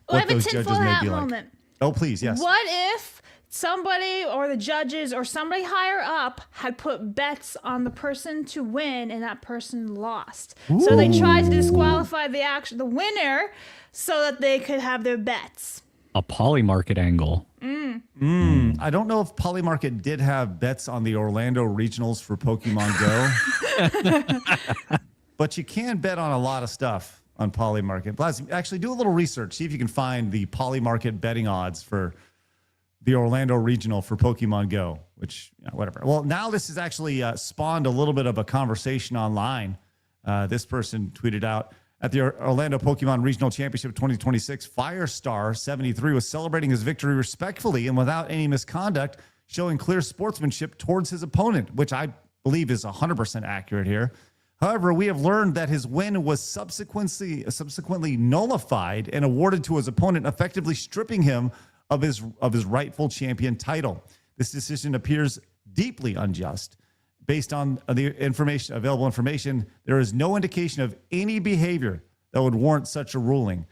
what have a those judges tinfoil may hat be like. moment. Oh, please, yes. What if somebody or the judges or somebody higher up had put bets on the person to win and that person lost? So they tried to disqualify the winner so that they could have their bets. A polymarket angle. I don't know if Polymarket did have bets on the Orlando regionals for Pokemon Go, but you can bet on a lot of stuff on Polymarket. Blaz, actually do a little research. See if you can find the Polymarket betting odds for the Orlando regional for Pokemon Go, which, whatever. Well, now this has actually spawned a little bit of a conversation online. This person tweeted out, at the Orlando Pokemon Regional Championship 2026, Firestar73 was celebrating his victory respectfully and without any misconduct, showing clear sportsmanship towards his opponent, which I believe is 100% accurate here. However, we have learned that his win was subsequently nullified and awarded to his opponent, effectively stripping him of his rightful champion title. This decision appears deeply unjust. Based on the available information, there is no indication of any behavior that would warrant such a ruling.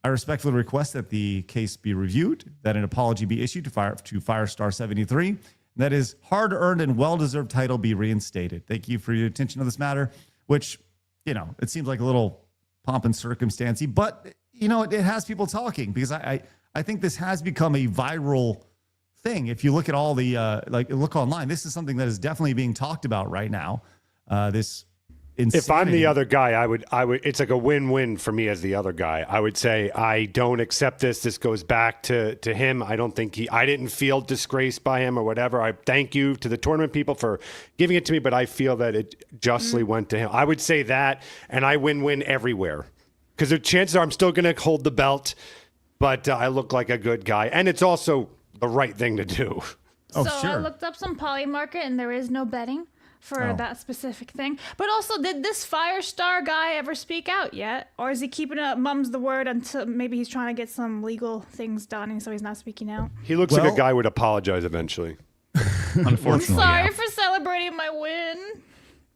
I respectfully request that the case be reviewed, that an apology be issued to Firestar 73, and that his hard-earned and well-deserved title be reinstated. Thank you for your attention to this matter, which, it seems like a little pomp and circumstancy, but, it has people talking, because I think this has become a viral thing. If you look at all the look online, this is something that is definitely being talked about right now. This insanity. If I'm the other guy, I would. It's like a win-win for me as the other guy. I would say I don't accept this. This goes back to him. I don't think I didn't feel disgraced by him or whatever. I thank you to the tournament people for giving it to me, but I feel that it justly went to him. I would say that, and I win-win everywhere, because the chances are I'm still going to hold the belt, but I look like a good guy, and it's also the right thing to do. Oh, So sure. I looked up some Polymarket and there is no betting for that specific thing. But also, did this Firestar guy ever speak out yet? Or is he keeping up mum's the word until maybe he's trying to get some legal things done and so he's not speaking out? He looks like Well- a guy would apologize eventually. Unfortunately, Sorry yeah. for celebrating my win.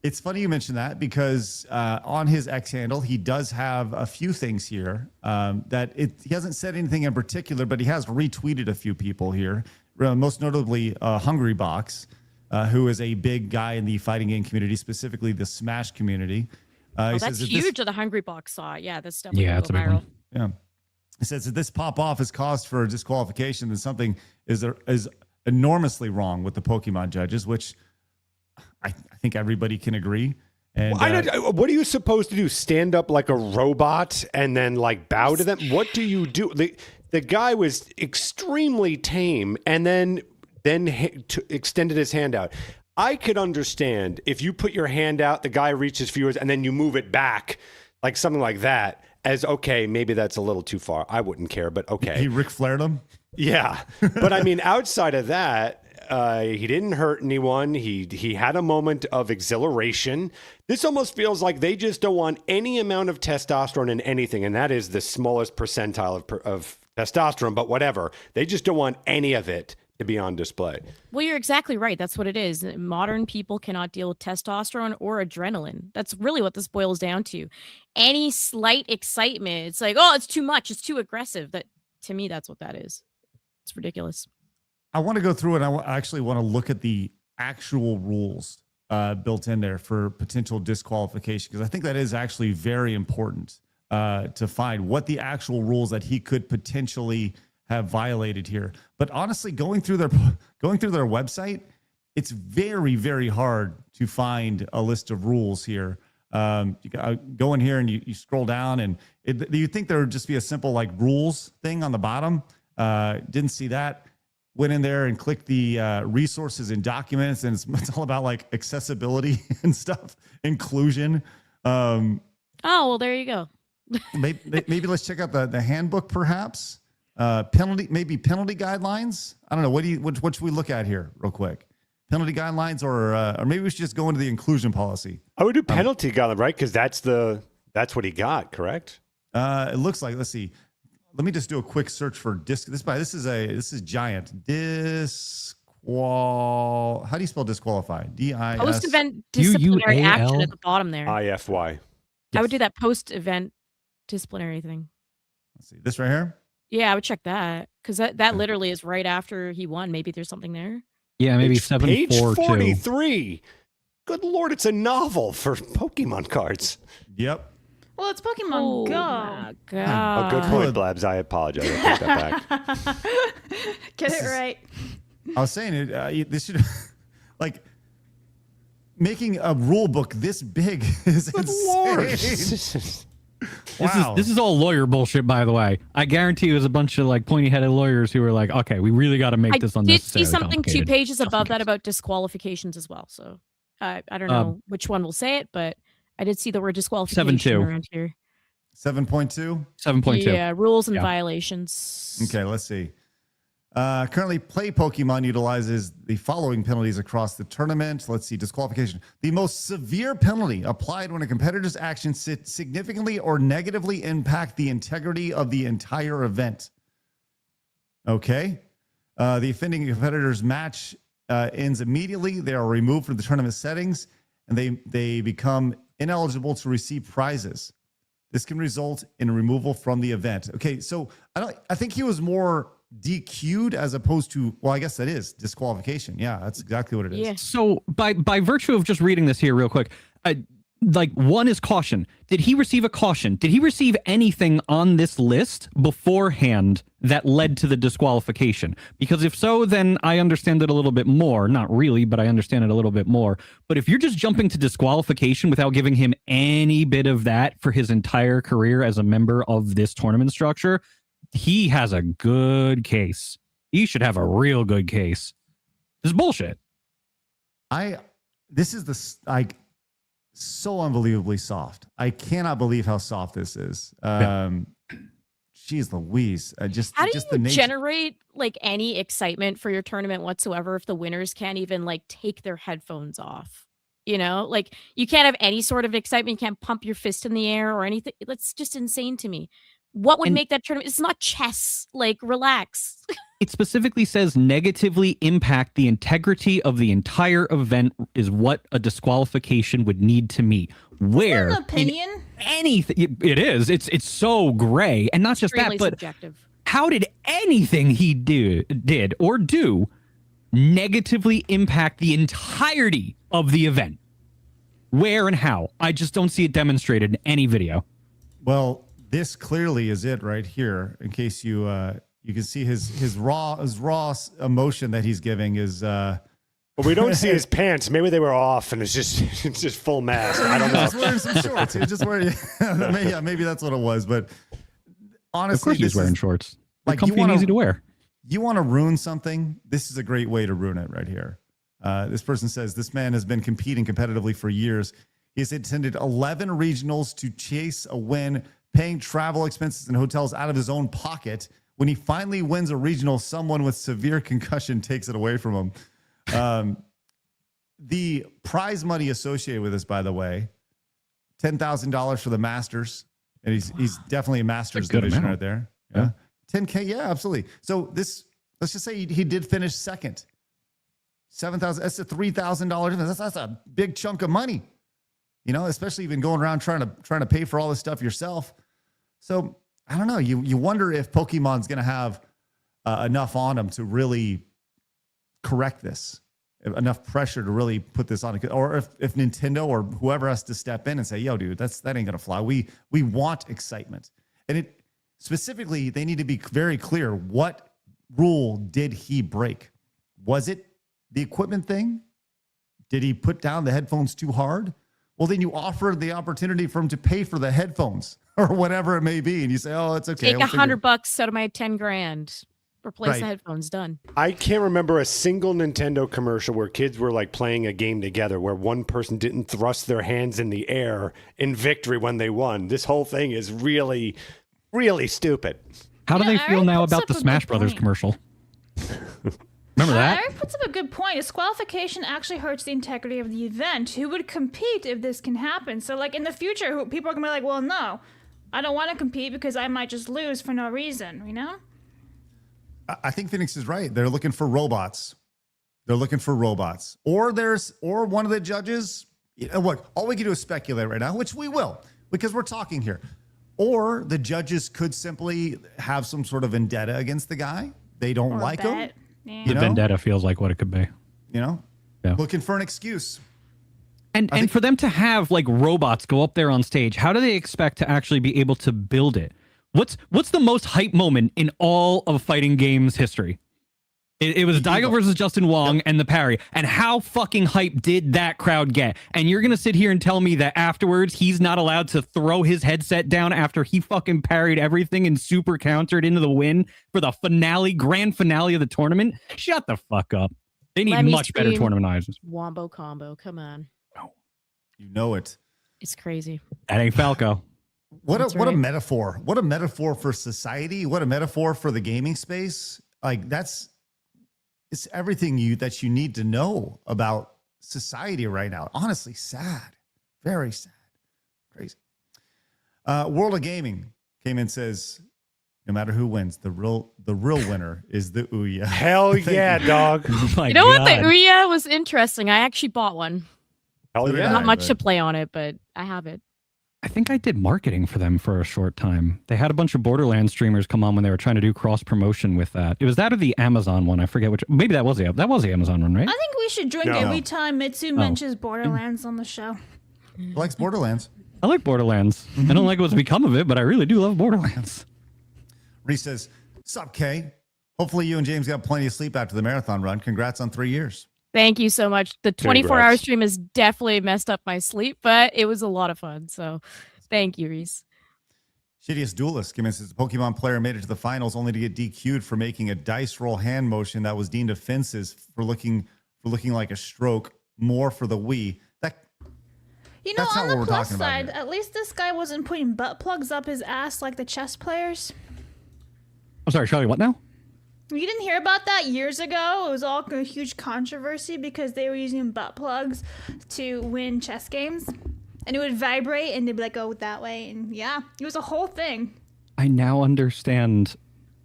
It's funny you mentioned that, because on his X handle, he does have a few things here he hasn't said anything in particular, but he has retweeted a few people here, most notably Hungry Box, who is a big guy in the fighting game community, specifically the Smash community. Oh, He that's says that huge of the Hungry Box saw. Yeah, that's definitely Yeah, gonna it's a go big viral. one. Yeah. It says that this pop off is caused for disqualification, then something is enormously wrong with the Pokemon judges, which I think everybody can agree. And What are you supposed to do? Stand up like a robot and then like bow to them? What do you do? The guy was extremely tame and then extended his hand out. I could understand if you put your hand out, the guy reaches for yours, and then you move it back, like something like that. As okay, maybe that's a little too far. I wouldn't care, but okay. he Ric Flaired him. Yeah, but I mean, outside of that, he didn't hurt anyone. He had a moment of exhilaration. This almost feels like they just don't want any amount of testosterone in anything, and that is the smallest percentile of testosterone. But whatever, they just don't want any of it to be on display. Well, you're exactly right. That's what it is. Modern people cannot deal with testosterone or adrenaline. That's really what this boils down to. Any slight excitement, it's like, oh, it's too much. It's too aggressive. That to me, that's what that is. It's ridiculous. I want to go through and I actually want to look at the actual rules built in there for potential disqualification, because I think that is actually very important to find what the actual rules that he could potentially have violated here. But honestly, going through their website, it's very, very hard to find a list of rules here. You go in here and you scroll down, and you think there would just be a simple like rules thing on the bottom. Didn't see that. Went in there and clicked the resources and documents, and it's all about like accessibility and stuff, inclusion. Oh, well, there you go. maybe let's check out the handbook, perhaps. Penalty guidelines. I don't know. What should we look at here real quick? Penalty guidelines, or maybe we should just go into the inclusion policy. I would do penalty guideline, right? Because that's what he got, correct? It looks like, let's see. Let me just do a quick search for this is giant. How do you spell disqualify? D-I-S. Post-event disciplinary action at the bottom there. IFY. I would do that post-event disciplinary thing. Let's see. This right here? Yeah, I would check that, because that literally is right after he won. Maybe there's something there. Yeah, maybe Page 742. 43. Good Lord, it's a novel for Pokemon cards. Yep. Well, it's Pokemon Oh Go. my Oh, god. good point, Blabs. I apologize. I take that back. Get it right. I was saying it. This should like making a rule book this big is Good Lord. insane. Wow. This is all lawyer bullshit, by the way. I guarantee it was a bunch of like pointy-headed lawyers who were like, "Okay, we really got to make this I did unnecessary." see something 2 pages above that about disqualifications as well. So I don't know which one will say it, but I did see the word disqualification 7.2. around here. 7.2. 7.2. Yeah, rules and Yeah. violations. Okay, let's see. Currently, Play Pokemon utilizes the following penalties across the tournament. Let's see, disqualification. The most severe penalty applied when a competitor's actions significantly or negatively impact the integrity of the entire event. Okay. The offending competitor's match ends immediately. They are removed from the tournament settings, and they become ineligible to receive prizes. This can result in removal from the event. Okay, so I think he was more DQ'd as opposed to, well, I guess that is disqualification. Yeah, that's exactly what it is. Yeah. So by virtue of just reading this here real quick, like one is caution. Did he receive a caution? Did he receive anything on this list beforehand that led to the disqualification? Because if so, then I understand it a little bit more. Not really, but I understand it a little bit more. But if you're just jumping to disqualification without giving him any bit of that for his entire career as a member of this tournament structure, he has a good case. He should have a real good case. This is bullshit. This is so unbelievably soft. I cannot believe how soft this is. Jeez Louise. How do just you the nature. generate like any excitement for your tournament whatsoever if the winners can't even like take their headphones off? You know, like you can't have any sort of excitement. You can't pump your fist in the air or anything. That's just insane to me. What would make that tournament? It's not chess. Like, relax. It specifically says negatively impact the integrity of the entire event is what a disqualification would need to meet. Where An opinion. anything it is, it's so gray, and not just Extremely that, but subjective. how did anything he did or do negatively impact the entirety of the event? Where and how? I just don't see it demonstrated in any video. Well, this clearly is it right here. In case you you can see his raw emotion that he's giving is. Well, we don't see his pants. Maybe they were off, and it's just full mask. I don't know. He's just wearing some shorts. He's just wearing. Yeah, maybe that's what it was. But honestly, Of course he's wearing shorts. They're like, comfy and easy to wear. You want to ruin something? This is a great way to ruin it right here. This person says this man has been competing competitively for years. He's attended 11 regionals to chase a win, paying travel expenses and hotels out of his own pocket. When he finally wins a regional, someone with severe concussion takes it away from him. The prize money associated with this, by the way, $10,000 for the Masters. And he's definitely a Masters division right there. Yeah. 10K. Yeah, absolutely. So let's just say he did finish second. 7,000. That's a $3,000. That's a big chunk of money, especially even going around trying to pay for all this stuff yourself. So I don't know. You wonder if Pokemon's going to have enough on them to really correct this, enough pressure to really put this on, or if Nintendo or whoever has to step in and say, "Yo, dude, that ain't gonna fly." We want excitement, and it specifically they need to be very clear. What rule did he break? Was it the equipment thing? Did he put down the headphones too hard? Well, then you offer the opportunity for him to pay for the headphones or whatever it may be, and you say, "Oh, it's okay." Take $100 out of my 10 grand. Replace the headphones. Done. I can't remember a single Nintendo commercial where kids were like playing a game together where one person didn't thrust their hands in the air in victory when they won. This whole thing is really, really stupid. How do they feel now about the Smash Brothers commercial? Remember that? Eric puts up a good point. Disqualification actually hurts the integrity of the event. Who would compete if this can happen? So, like, in the future, people are going to be like, well, no, I don't want to compete because I might just lose for no reason, I think Phoenix is right. They're looking for robots. Or one of the judges. What? All we can do is speculate right now, which we will, because we're talking here. Or the judges could simply have some sort of vendetta against the guy. They don't like him. Yeah. The vendetta feels like what it could be. Yeah. Looking for an excuse. And for them to have like robots go up there on stage, how do they expect to actually be able to build it? What's the most hype moment in all of fighting games history? It was Daigo versus Justin Wong and the parry. And how fucking hype did that crowd get? And you're going to sit here and tell me that afterwards he's not allowed to throw his headset down after he fucking parried everything and super countered into the win for the grand finale of the tournament? Shut the fuck up. They need much better tournament items. Wombo combo. Come on. You know it. It's crazy. That ain't Falco. What a metaphor. What a metaphor for society. What a metaphor for the gaming space. Like it's everything that you need to know about society right now. Honestly, sad. Very sad. Crazy. World of Gaming came in and says, no matter who wins, the real winner is the Ouya. Hell yeah, dog. You know what? The Ouya was interesting. I actually bought one. Hell yeah. Not much to play on it, but I have it. I think I did marketing for them for a short time. They had a bunch of Borderlands streamers come on when they were trying to do cross promotion with that. It was that or the Amazon one. I forget which. Maybe that was the Amazon one, right? I think we should drink every time Mitsu mentions Borderlands on the show. He likes Borderlands. I like Borderlands. I don't like what's become of it, but I really do love Borderlands. Reese says, "Sup, Kay? Hopefully you and James got plenty of sleep after the marathon run. Congrats on 3 years." Thank you so much. The 24-hour stream has definitely messed up my sleep, but it was a lot of fun. So thank you, Reese. Shittiest Duelist came in and says, the Pokemon player made it to the finals only to get DQ'd for making a dice roll hand motion that was deemed offensive for looking like a stroke, more for the Wii. That's on not what we're the plus talking about side, here. at least this guy wasn't putting butt plugs up his ass like the chess players. I'm sorry, Charlie, what now? You didn't hear about that years ago? It was all a huge controversy because they were using butt plugs to win chess games. And it would vibrate and they'd be like, oh, that way. And yeah, it was a whole thing. I now understand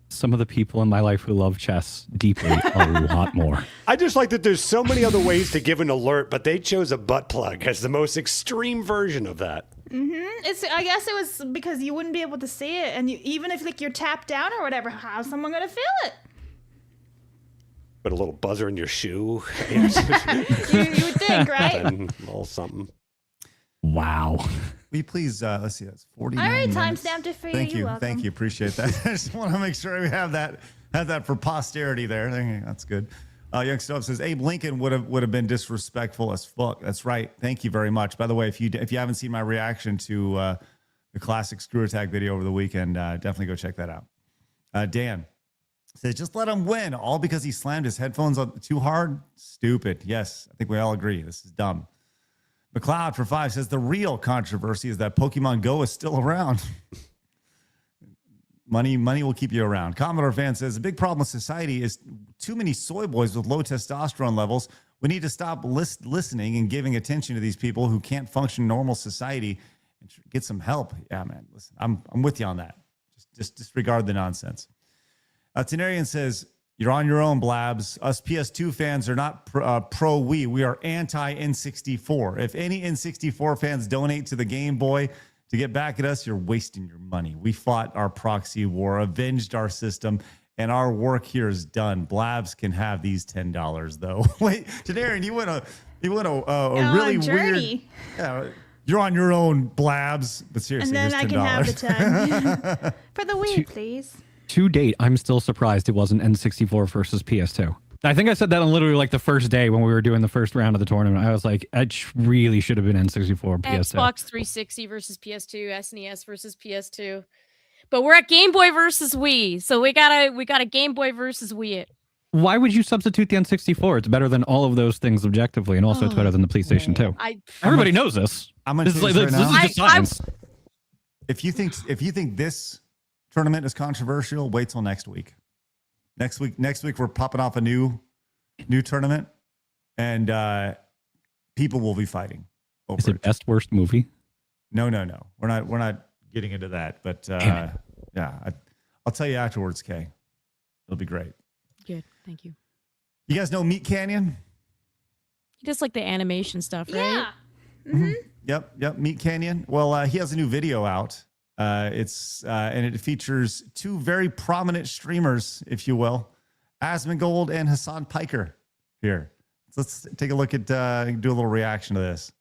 some of the people in my life who love chess deeply a lot more. I just like that there's so many other ways to give an alert, but they chose a butt plug as the most extreme version of that. I guess it was because you wouldn't be able to see it. And even if you're tapped down or whatever, how's someone going to feel it? Put a little buzzer in your shoe. You would think, right? And a little something. Wow. Will you please, let's see, that's 49 I already minutes. timestamped it for you. Thank You're you. welcome. Thank you. Appreciate that. I just want to make sure we have that for posterity there. That's good. Young Stuff says Abe Lincoln would have been disrespectful as fuck. That's right. Thank you very much. By the way, if you haven't seen my reaction to the classic Screw Attack video over the weekend, definitely go check that out. Dan says, just let him win, all because he slammed his headphones on too hard. Stupid. Yes, I think we all agree. This is dumb. McLeod for 5 says, the real controversy is that Pokemon Go is still around. Money will keep you around. Commodore fan says, the big problem with society is too many soy boys with low testosterone levels. We need to stop listening and giving attention to these people who can't function in normal society and get some help. Yeah, man, listen, I'm with you on that. Just disregard the nonsense. Tenarian says, you're on your own, Blabs. Us PS2 fans are not pro Wii. We are anti N64. If any N64 fans donate to the Game Boy to get back at us, you're wasting your money. We fought our proxy war, avenged our system, and our work here is done. Blabs can have these $10 though. Wait, Tenarian, you went a really journey. weird. Yeah, you're on your own, Blabs. But seriously, And then I here's can have $10. the 10. For the Wii, please. To date, I'm still surprised it wasn't N64 versus PS2. I think I said that on literally like the first day when we were doing the first round of the tournament. I was like, it really should have been N64 PS2. Xbox 360 versus PS2, SNES versus PS2. But we're at Game Boy versus Wii, so we got a Game Boy versus Wii it. Why would you substitute the N64? It's better than all of those things objectively, and also it's better than the PlayStation 2. Everybody knows this. I'm gonna This is, say like, this right this now. is just science. If you think this tournament is controversial, wait till next week. Next week we're popping off a new tournament, and people will be fighting over Is it best worst movie? No. We're not getting into that. But yeah, I'll tell you afterwards, Kay. It'll be great. Good, thank you. You guys know Meat Canyon? He does like the animation stuff, right? Yeah. Mm-hmm. Yep. Meat Canyon. Well, he has a new video out. And it features two very prominent streamers, if you will, Asmongold and Hasan Piker here. So let's take a look at, do a little reaction to this.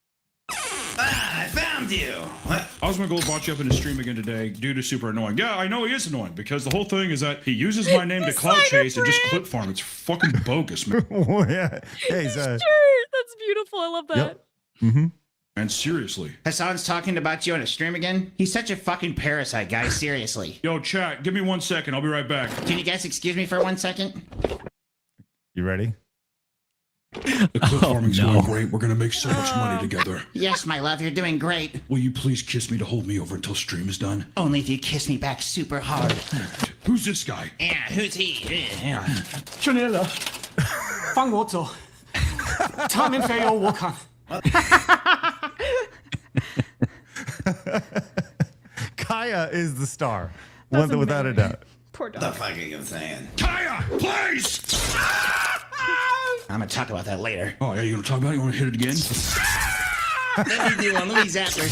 I found you. What? Asmongold brought you up in his stream again today. Dude is super annoying. Yeah, I know he is annoying because the whole thing is that he uses my name to clout chase and just clip farm. It's fucking bogus, man. Yeah, he's Sure, that's beautiful. I love that. Yep. Mm-hmm. And seriously. Hasan's talking about you on a stream again? He's such a fucking parasite, guys. Seriously. Yo, chat, give me 1 second. I'll be right back. Can you guys excuse me for 1 second? You ready? The clip farming's going great. We're going to make so much money together. Yes, my love, you're doing great. Will you please kiss me to hold me over until stream is done? Only if you kiss me back super hard. Who's this guy? Yeah, who's he? Yeah. 兄弟了，放我走，他们非要我看。Kaya is the star, That's without a amazing. doubt. Poor The dog. fuck are you saying? Kaya, please! I'm gonna talk about that later. Oh, yeah, you going to talk about it? You want to hit it again? Let me do one. Let me zapper.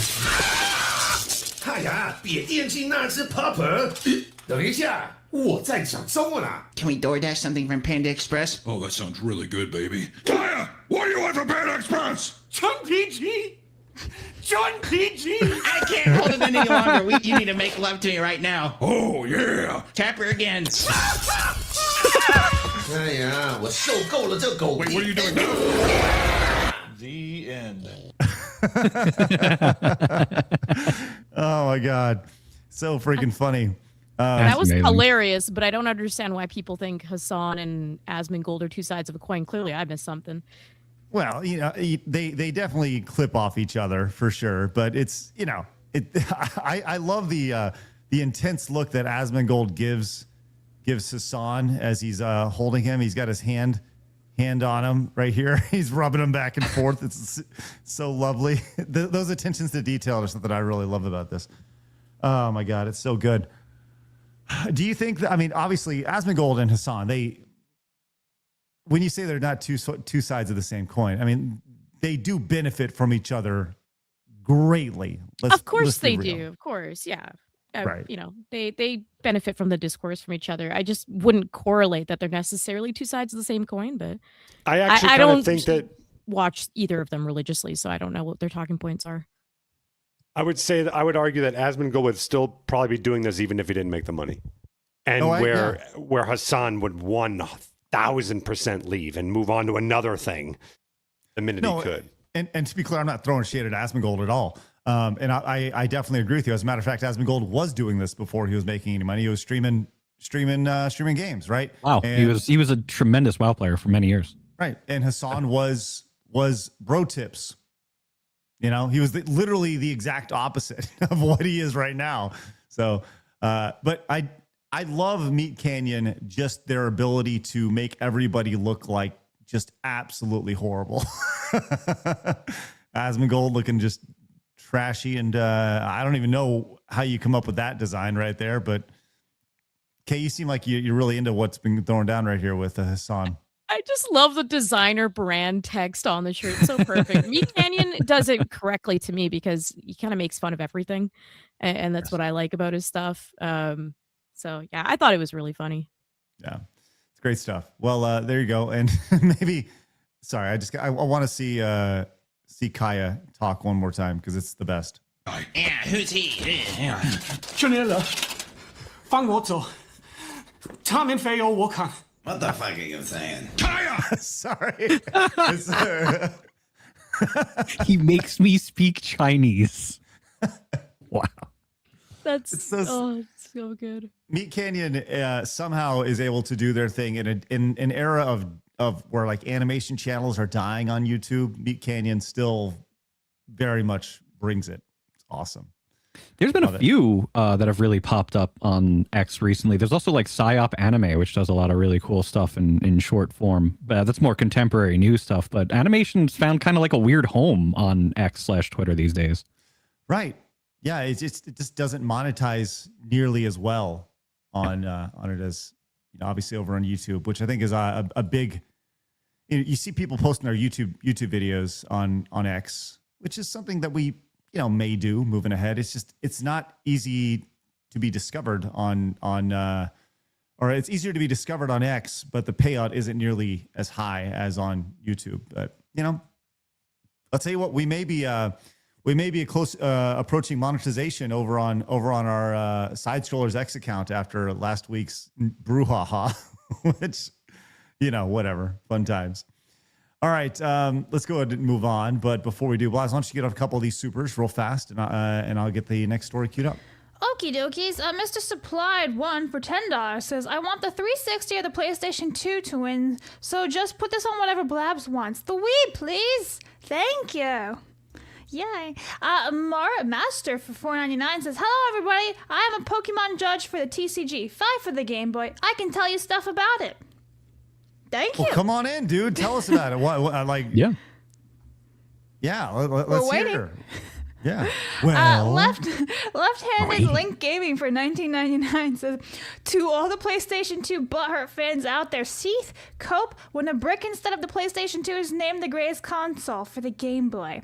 哎呀，别惦记那只 Pupper。等一下，我在讲中文啊。 Can we DoorDash something from Panda Express? Oh, that sounds really good, baby. Kaya, what do you want from Panda Express? 陈皮鸡，陈皮鸡。 I can't hold it any longer. You need to make love to me right now. Oh, yeah. Tap her again. 哎呀，我受够了这狗 Wait, what are you doing now? The end. Oh my God, so freaking funny. That was amazing. hilarious, but I don't understand why people think Hasan and Asmongold are two sides of a coin. Clearly, I missed something. Well, you know, they definitely clip off each other for sure, but it's, you know, I love the intense look that Asmongold gives Hasan as he's holding him. He's got his hand on him right here. He's rubbing him back and forth. It's so lovely. Those attentions to detail are something I really love about this. Oh my God, it's so good. Do you think that, I mean, obviously Asmongold and Hasan, when you say they're not two sides of the same coin, I mean, they do benefit from each other greatly. Of course let's be they real. do. Of course, yeah. Right. You know, they benefit from the discourse from each other. I just wouldn't correlate that they're necessarily two sides of the same coin, but I actually I kind don't of think that watch either of them religiously, so I don't know what their talking points are. I would say that I would argue that Asmongold would still probably be doing this even if he didn't make the money, and where Hasan would 1,000% leave and move on to another thing the minute he could. And to be clear, I'm not throwing shade at Asmongold at all. And I definitely agree with you. As a matter of fact, Asmongold was doing this before he was making any money. He was streaming games, right? Wow, and, he was a tremendous WoW player for many years. Right, and Hasan was bro tips. You know, he was literally the exact opposite of what he is right now. So, but I love Meat Canyon, just their ability to make everybody look like just absolutely horrible. Asmongold looking just trashy, and I don't even know how you come up with that design right there. But Kay, you seem like you're really into what's been thrown down right here with Hasan. I just love the designer brand text on the shirt. It's so perfect. Meat Canyon does it correctly to me because he kind of makes fun of everything. And that's what I like about his stuff. So yeah, I thought it was really funny. Yeah, it's great stuff. Well, there you go. And maybe, sorry, I want to see Kaya talk one more time because it's the best. Yeah, who's he? 就那了，放我走，他们非由我扛。 What the fuck are you saying? Sorry. He makes me speak Chinese. Wow. It's so good. Meat Canyon somehow is able to do their thing in an era of where like animation channels are dying on YouTube. Meat Canyon still very much brings it. It's awesome. There's been a few that have really popped up on X recently. There's also like Psyop Anime, which does a lot of really cool stuff in short form. That's more contemporary news stuff, but animation's found kind of like a weird home on X/Twitter these days. Right. Yeah, it just doesn't monetize nearly as well on it as, you know, obviously over on YouTube, which I think is a big. You see people posting their YouTube videos on X, which is something that we may do moving ahead. It's not easy to be discovered or it's easier to be discovered on X, but the payout isn't nearly as high as on YouTube. But I'll tell you what, we may be close approaching monetization over on our Side Strollers X account after last week's brouhaha, which whatever, fun times. All right, let's go ahead and move on. But before we do, Blas, why don't you get off a couple of these supers real fast, and I'll get the next story queued up. Okie dokies. Mr. Supplied one for $10 says, I want the 360 or the PlayStation 2 to win, so just put this on whatever Blabs wants. The Wii, please. Thank you. Yay. Master for $4.99 says, hello, everybody. I am a Pokemon judge for the TCG, 5 for the Game Boy. I can tell you stuff about it. Thank you. Well, come on in, dude. Tell us about it. Yeah. Yeah, let's hear. Yeah. Well, left-handed Link Gaming for $19.99 says, to all the PlayStation 2 butthurt fans out there, Seath, cope when a brick instead of the PlayStation 2 is named the greatest console for the Game Boy.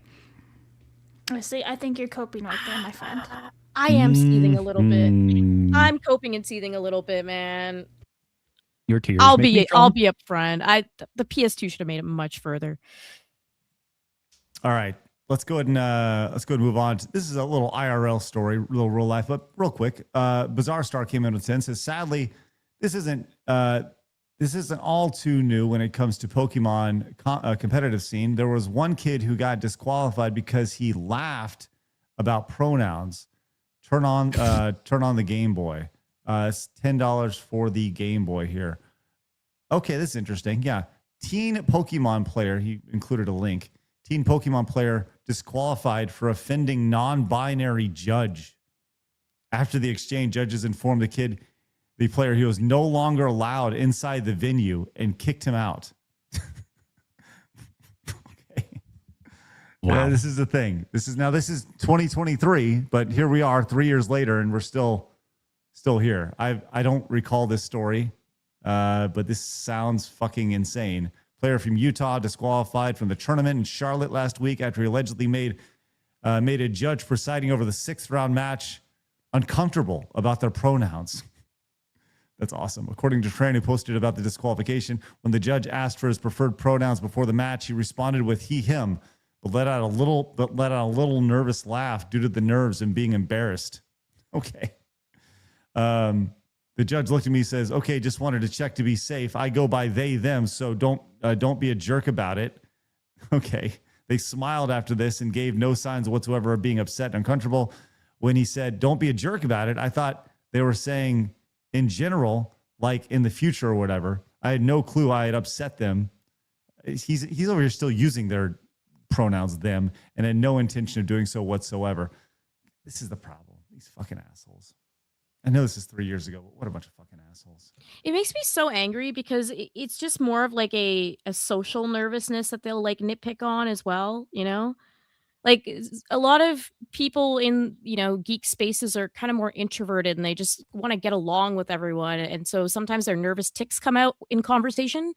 See, I think you're coping right there, my friend. I am seething a little bit. I'm coping and seething a little bit, man. Your tears. I'll be upfront. The PS2 should have made it much further. All right, let's go ahead and move on. This is a little IRL story, little real life, but real quick. Bizarre Star came in with 10, says, sadly, this isn't all too new when it comes to Pokemon competitive scene. There was one kid who got disqualified because he laughed about pronouns. Turn on the Game Boy. It's $10 for the Game Boy here. Okay, this is interesting. Yeah. Teen Pokemon player, he included a link. Teen Pokemon player disqualified for offending non-binary judge. After the exchange, judges informed the player he was no longer allowed inside the venue and kicked him out. Okay. Wow. This is the thing. This is 2023, but here we are 3 years later and we're still here. I don't recall this story, but this sounds fucking insane. Player from Utah disqualified from the tournament in Charlotte last week after he allegedly made a judge presiding over the 6th round match uncomfortable about their pronouns. That's awesome. According to Tran, who posted about the disqualification, when the judge asked for his preferred pronouns before the match, he responded with he, him, but let out a little nervous laugh due to the nerves and being embarrassed. Okay. The judge looked at me and says, okay, just wanted to check to be safe. I go by they, them, so don't be a jerk about it. Okay. They smiled after this and gave no signs whatsoever of being upset and uncomfortable. When he said, don't be a jerk about it, I thought they were saying in general, like in the future or whatever. I had no clue I had upset them. He's over here still using their pronouns, them, and had no intention of doing so whatsoever. This is the problem. These fucking assholes. I know this is 3 years ago, but what a bunch of fucking assholes. It makes me so angry because it's just more of like a social nervousness that they'll like nitpick on as well, you know? Like a lot of people in, geek spaces are kind of more introverted and they just want to get along with everyone. And so sometimes their nervous tics come out in conversation.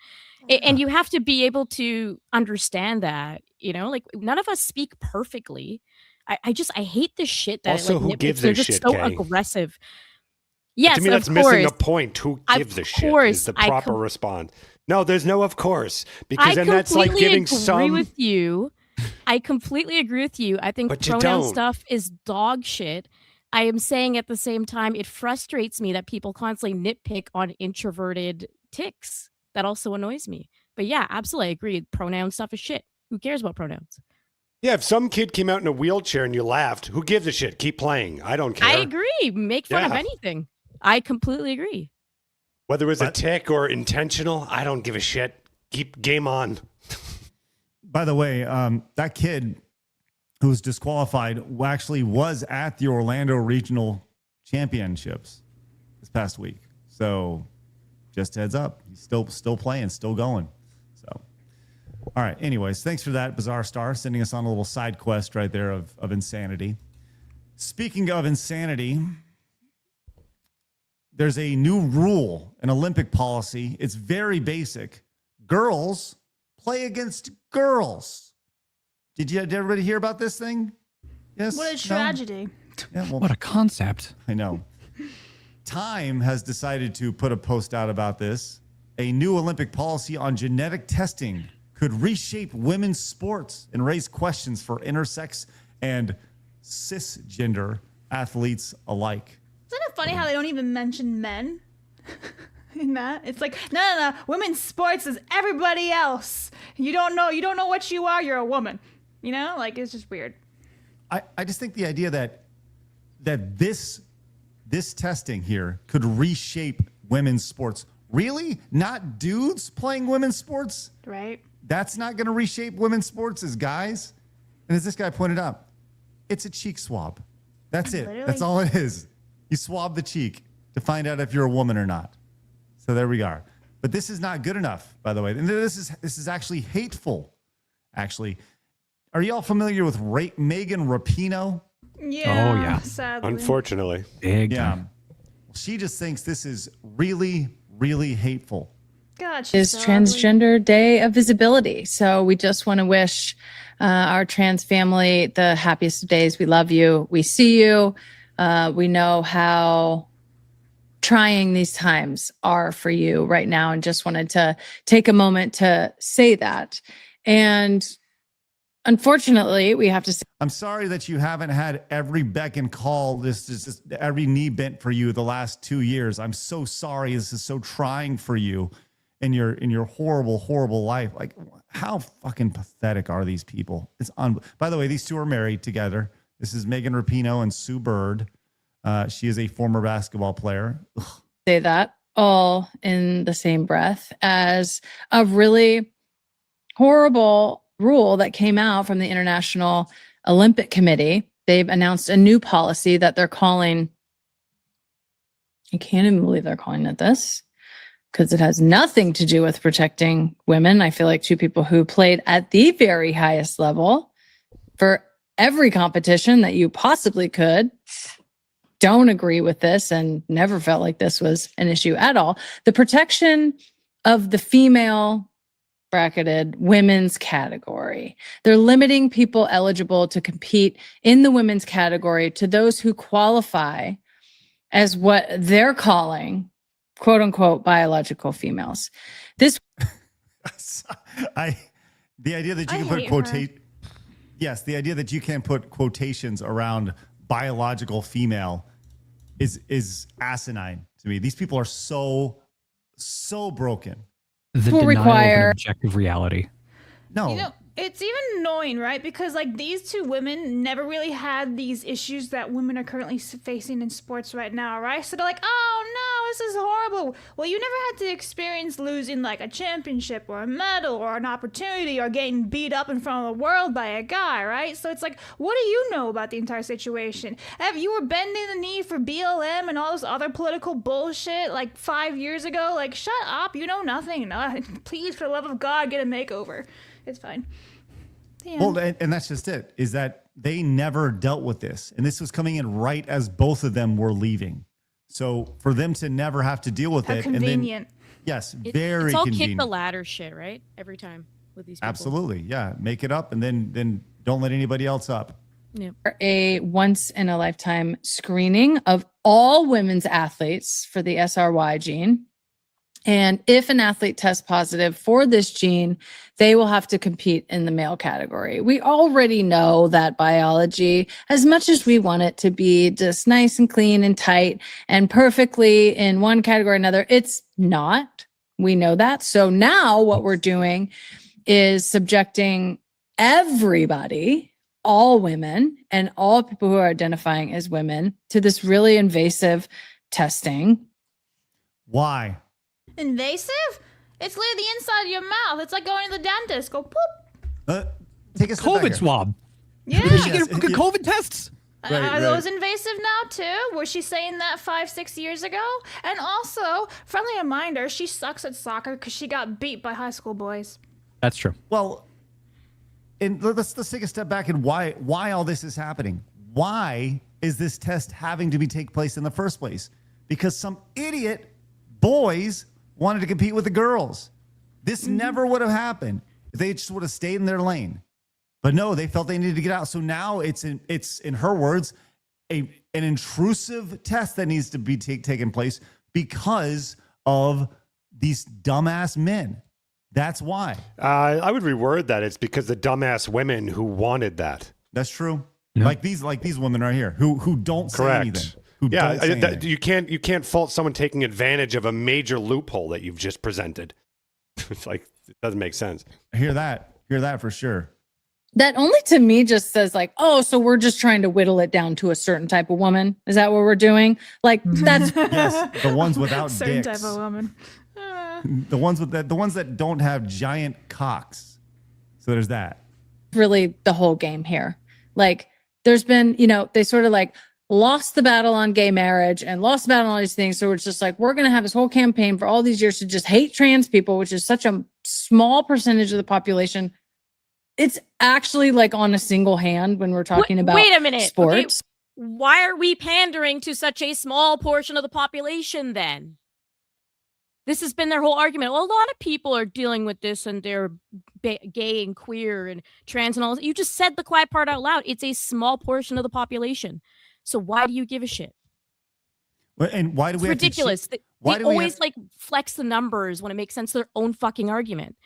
And you have to be able to understand that, like none of us speak perfectly. I hate this shit that Also, like, who nitpicks. gives They're a just shit, so Kay? aggressive. Yes, to me, that's of missing course. the point. Who gives a shit course, is the I proper response. No, there's no of course. Because I then that's like completely giving agree with you. I completely agree with you. I think But you pronoun don't. stuff is dog shit. I am saying at the same time, it frustrates me that people constantly nitpick on introverted tics. That also annoys me. But yeah, absolutely, I agree. Pronoun stuff is shit. Who cares about pronouns? Yeah, if some kid came out in a wheelchair and you laughed, who gives a shit? Keep playing. I don't care. I agree. Make fun of Yeah. anything. I completely agree. Whether it's a tick or intentional, I don't give a shit. Keep game on. By the way, that kid who was disqualified actually was at the Orlando Regional Championships this past week. So just heads up, he's still playing, still going. So, all right. Anyways, thanks for that, Bizarre Star, sending us on a little side quest right there of insanity. Speaking of insanity, there's a new rule, an Olympic policy. It's very basic. Girls play against girls. Did everybody hear about this thing? Yes. What a tragedy. Yeah, well, What a concept. I know. Time has decided to put a post out about this. A new Olympic policy on genetic testing could reshape women's sports and raise questions for intersex and cisgender athletes alike. Isn't it funny how they don't even mention men in that? It's like, no. Women's sports is everybody else. You don't know what you are. You're a woman. Like it's just weird. I just think the idea that this testing here could reshape women's sports. Really? Not dudes playing women's sports? Right. That's not going to reshape women's sports as guys? And as this guy pointed out, it's a cheek swab. That's it. Literally. That's all it is. You swab the cheek to find out if you're a woman or not. So there we are. But this is not good enough, by the way. And this is actually hateful. Actually, are you all familiar with Megan Rapinoe? Yeah. Oh, yeah. Sadly. Unfortunately. Big Yeah. time. She just thinks this is really, really hateful. God, Is Transgender Day of Visibility. So we just want to wish our trans family the happiest of days. We love you. We see you. We know how trying these times are for you right now, and just wanted to take a moment to say that. And unfortunately, we have to say, I'm sorry that you haven't had every beck and call, this is just every knee bent for you the last 2 years. I'm so sorry. This is so trying for you in your horrible, horrible life. Like, how fucking pathetic are these people? By the way, these two are married together. This is Megan Rapinoe and Sue Bird. She is a former basketball player. Ugh. say that all in the same breath as a really horrible rule that came out from the International Olympic Committee. They've announced a new policy that they're calling, I can't even believe they're calling it this, because it has nothing to do with protecting women. I feel like two people who played at the very highest level for every competition that you possibly could don't agree with this and never felt like this was an issue at all. The protection of the female bracketed women's category. They're limiting people eligible to compete in the women's category to those who qualify as what they're calling, quote unquote, biological females. This The idea that you I can put hate quotate. yes, the idea that you can't put quotations around biological female is asinine to me. These people are so broken. The Will denial require- of an objective reality. No. You know, it's even annoying, right? Because like these two women never really had these issues that women are currently facing in sports right now, right? So they're like, oh no, this is horrible. Well, you never had to experience losing like a championship or a medal or an opportunity or getting beat up in front of the world by a guy, right? So it's like, what do you know about the entire situation? If you were bending the knee for BLM and all this other political bullshit like 5 years ago, like shut up, you know nothing. Please, for the love of God, get a makeover. It's fine. Damn. Well, and that's just it, is that they never dealt with this. And this was coming in right as both of them were leaving. So for them to never have to deal with How it. convenient. And then, yes, It's very all convenient. kick the ladder shit, right? Every time with these people. Absolutely. Yeah. Make it up and then don't let anybody else up. Yeah. A once in a lifetime screening of all women's athletes for the SRY gene. And if an athlete tests positive for this gene, they will have to compete in the male category. We already know that biology, as much as we want it to be just nice and clean and tight and perfectly in one category or another, it's not. We know that. So now what we're doing is subjecting everybody, all women and all people who are identifying as women, to this really invasive testing. Why? Invasive? It's literally the inside of your mouth. It's like going to the dentist. Go poop. Take a step back COVID here. swab. Yeah. Did she get COVID tests? Are those invasive now too? Was she saying that 5-6 years ago? And also, friendly reminder, she sucks at soccer because she got beat by high school boys. That's true. Well, and let's take a step back and why all this is happening. Why is this test having to take place in the first place? Because some idiot boys wanted to compete with the girls. This never would have happened if they just would have stayed in their lane. But no, they felt they needed to get out. So now it's in her words, an intrusive test that needs to be taking place because of these dumbass men. That's why. I would reword that. It's because the dumbass women who wanted that. That's true. Yeah. Like these women right here who don't say anything. Who don't say anything. You can't fault someone taking advantage of a major loophole that you've just presented. It's like it doesn't make sense. I hear that for sure. That only to me just says like, oh, so we're just trying to whittle it down to a certain type of woman. Is that what we're doing? Like that's Yes, the ones without Certain dicks. type of woman. The ones that don't have giant cocks. So there's that. really the whole game here. Like there's been, they sort of like lost the battle on gay marriage and lost the battle on all these things. So it's just like, we're going to have this whole campaign for all these years to just hate trans people, which is such a small percentage of the population. It's actually like on a single hand when we're talking about wait a minute. sports. Okay, why are we pandering to such a small portion of the population then? This has been their whole argument. Well, a lot of people are dealing with this and they're gay and queer and trans and all this. You just said the quiet part out loud. It's a small portion of the population. So why do you give a shit? And why do we It's ridiculous. They always like flex the numbers when it makes sense to their own fucking argument.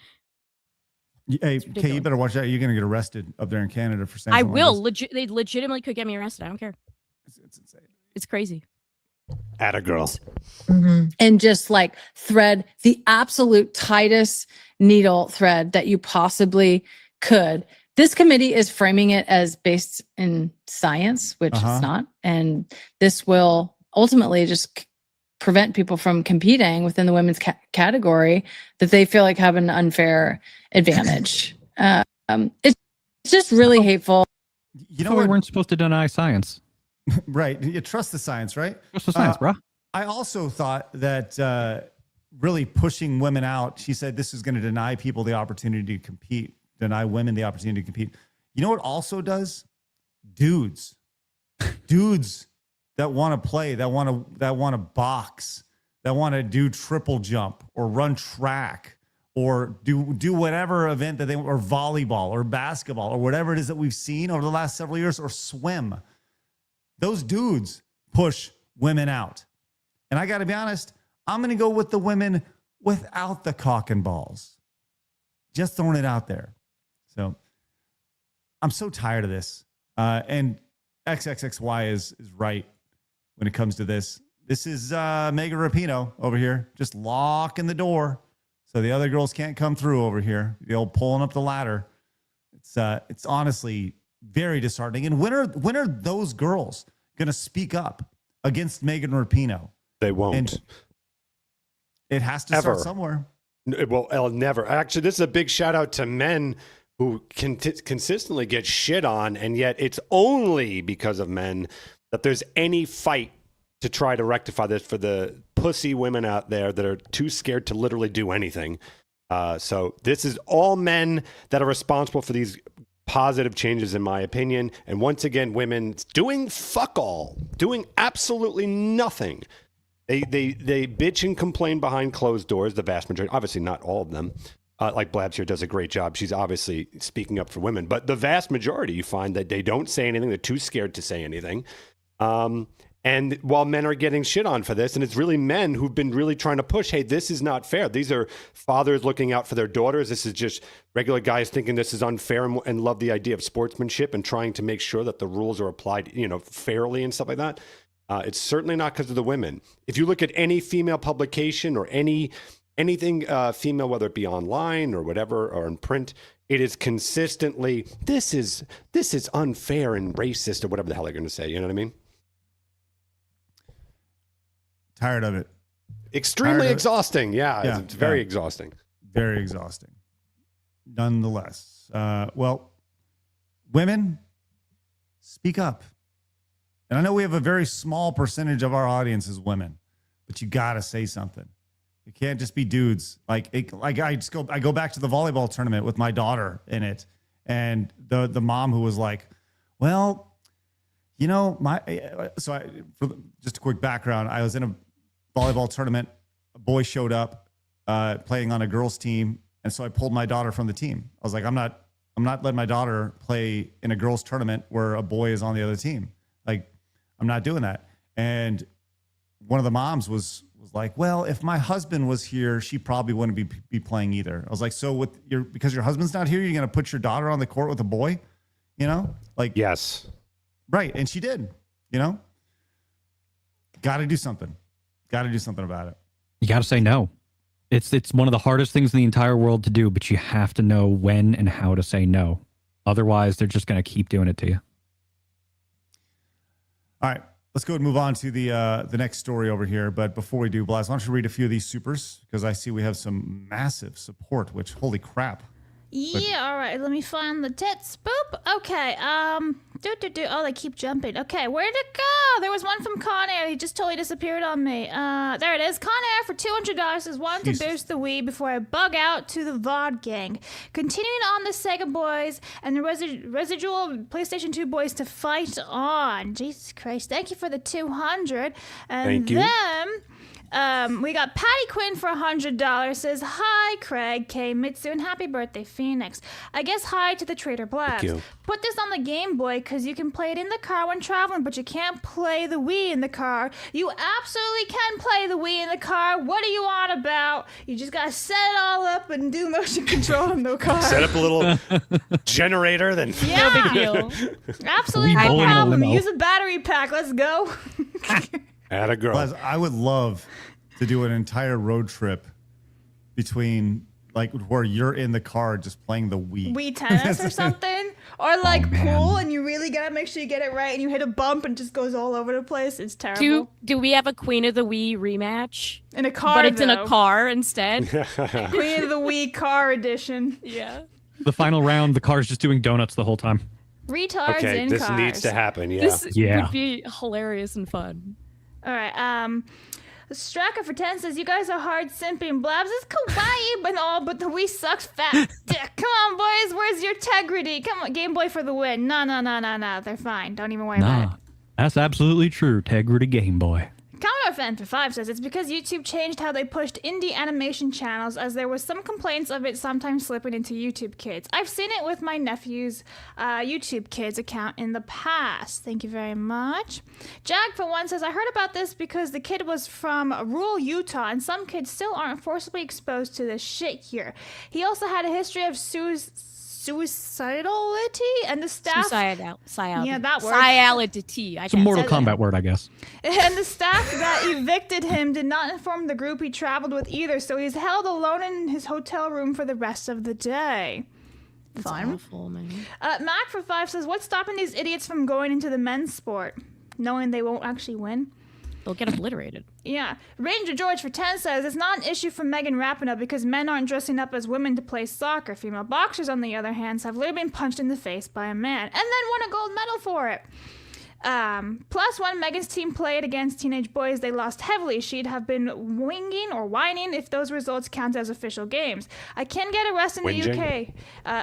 Hey, Kay, you better watch out. You're going to get arrested up there in Canada for saying I something will. like this. They legitimately could get me arrested. I don't care. It's insane. It's crazy. Atta girl. Mm-hmm. And just like thread the absolute tightest needle thread that you possibly could. This committee is framing it as based in science, which it's not. And this will ultimately just prevent people from competing within the women's category that they feel like have an unfair advantage. It's just really hateful. You know we what? weren't supposed to deny science. Right. You trust the science, right? Trust the science, bro. I also thought that really pushing women out, she said this is going to deny people the opportunity to compete, deny women the opportunity to compete. You know what also does? Dudes that want to play, that want to box, that want to do triple jump or run track or do whatever event that they or volleyball or basketball or whatever it is that we've seen over the last several years, or swim. Those dudes push women out. And I got to be honest, I'm going to go with the women without the cock and balls. Just throwing it out there. So I'm so tired of this. And XXXY is right when it comes to this. This is Megan Rapinoe over here, just locking the door so the other girls can't come through over here. The old pulling up the ladder. It's honestly very disheartening. And when are those girls going to speak up against Megan Rapinoe? They won't. And it has to start somewhere. Well, never. Actually, this is a big shout out to men who consistently get shit on, and yet it's only because of men that there's any fight to try to rectify this for the pussy women out there that are too scared to literally do anything. So this is all men that are responsible for these positive changes, in my opinion. And once again, women doing fuck all, doing absolutely nothing. They bitch and complain behind closed doors, the vast majority, obviously not all of them. Like Blabs here does a great job. She's obviously speaking up for women. But the vast majority, you find that they don't say anything. They're too scared to say anything. And while men are getting shit on for this, and it's really men who've been really trying to push, hey, this is not fair. These are fathers looking out for their daughters. This is just regular guys thinking this is unfair and love the idea of sportsmanship and trying to make sure that the rules are applied, fairly and stuff like that. It's certainly not because of the women. If you look at any female publication or anything female, whether it be online or whatever, or in print, it is consistently, this is unfair and racist or whatever the hell they're going to say. You know what I mean? Tired of it. Extremely exhausting. Yeah, it's very exhausting. Very exhausting. Nonetheless. Well, women, speak up. And I know we have a very small percentage of our audience is women, but you got to say something. It can't just be dudes. I go back to the volleyball tournament with my daughter in it, and the mom who was like, well, just a quick background. I was in a volleyball tournament. A boy showed up playing on a girls' team, and so I pulled my daughter from the team. I was like, I'm not letting my daughter play in a girls' tournament where a boy is on the other team. Like, I'm not doing that. And one of the moms was like, well, if my husband was here, she probably wouldn't be playing either. I was like, so because your husband's not here, you're going to put your daughter on the court with a boy? Yes. Right. And she did, got to do something. Got to do something about it. You got to say no. It's one of the hardest things in the entire world to do, but you have to know when and how to say no. Otherwise, they're just going to keep doing it to you. All right, let's go and move on to the next story over here. But before we do, Blas, why don't you read a few of these supers? Because I see we have some massive support, which, holy crap. Yeah, all right, let me find the tits. Boop. Okay, oh, they keep jumping. Okay, where'd it go? There was one from Con Air. He just totally disappeared on me. There it is. Con Air for $200 says, wanted to boost the Wii before I bug out to the VOD gang. Continuing on the Sega boys and the residual PlayStation 2 boys to fight on. Jesus Christ. Thank you for the 200. And thank you. We got Patty Quinn for $100. Says, hi, Craig, K, Mitsu, and happy birthday, Phoenix. I guess hi to the Trader Blabs. Thank you. Put this on the Game Boy because you can play it in the car when traveling, but you can't play the Wii in the car. You absolutely can play the Wii in the car. What are you on about? You just got to set it all up and do motion control in the car. Set up a little generator, then. Yeah. No big deal. Absolutely no problem. Use a battery pack. Let's go. Atta girl. Blas, I would love to do an entire road trip between where you're in the car just playing the Wii tennis or something, or pool, and you really gotta make sure you get it right, and you hit a bump and it just goes all over the place. It's terrible. Do we have a Queen of the Wii rematch in a car? But it's in a car instead. Queen of the Wii car edition. Yeah. The final round, the car's just doing donuts the whole time. Retards okay, in this cars. needs to happen. Yeah. This would be hilarious and fun. All right. Straka for 10 says, you guys are hard simping. Blabs is kawaii but all, but the Wii sucks fat dick. Come on, boys. Where's your integrity? Come on, Game Boy for the win. No. They're fine. Don't even worry about it. That's absolutely true. Tegrity Game Boy. Commodore Fan for 5 says it's because YouTube changed how they pushed indie animation channels, as there was some complaints of it sometimes slipping into YouTube Kids. I've seen it with my nephew's YouTube Kids account in the past. Thank you very much. Jag for 1 says, I heard about this because the kid was from rural Utah and some kids still aren't forcibly exposed to this shit here. He also had a history of suicidality, and the staff. Suicidality. Yeah, that word. Suicidality. It's a Mortal Kombat word, I guess. And the staff that evicted him did not inform the group he traveled with either, so he's held alone in his hotel room for the rest of the day. That's Fun. awful, man. Mac for 5 says, what's stopping these idiots from going into the men's sport, knowing they won't actually win? They'll get obliterated. Yeah. Ranger George for 10 says, it's not an issue for Megan Rapinoe because men aren't dressing up as women to play soccer. Female boxers, on the other hand, have literally been punched in the face by a man and then won a gold medal for it. Plus, when Megan's team played against teenage boys, they lost heavily. She'd have been winging or whining if those results count as official games. I can get arrested in the UK.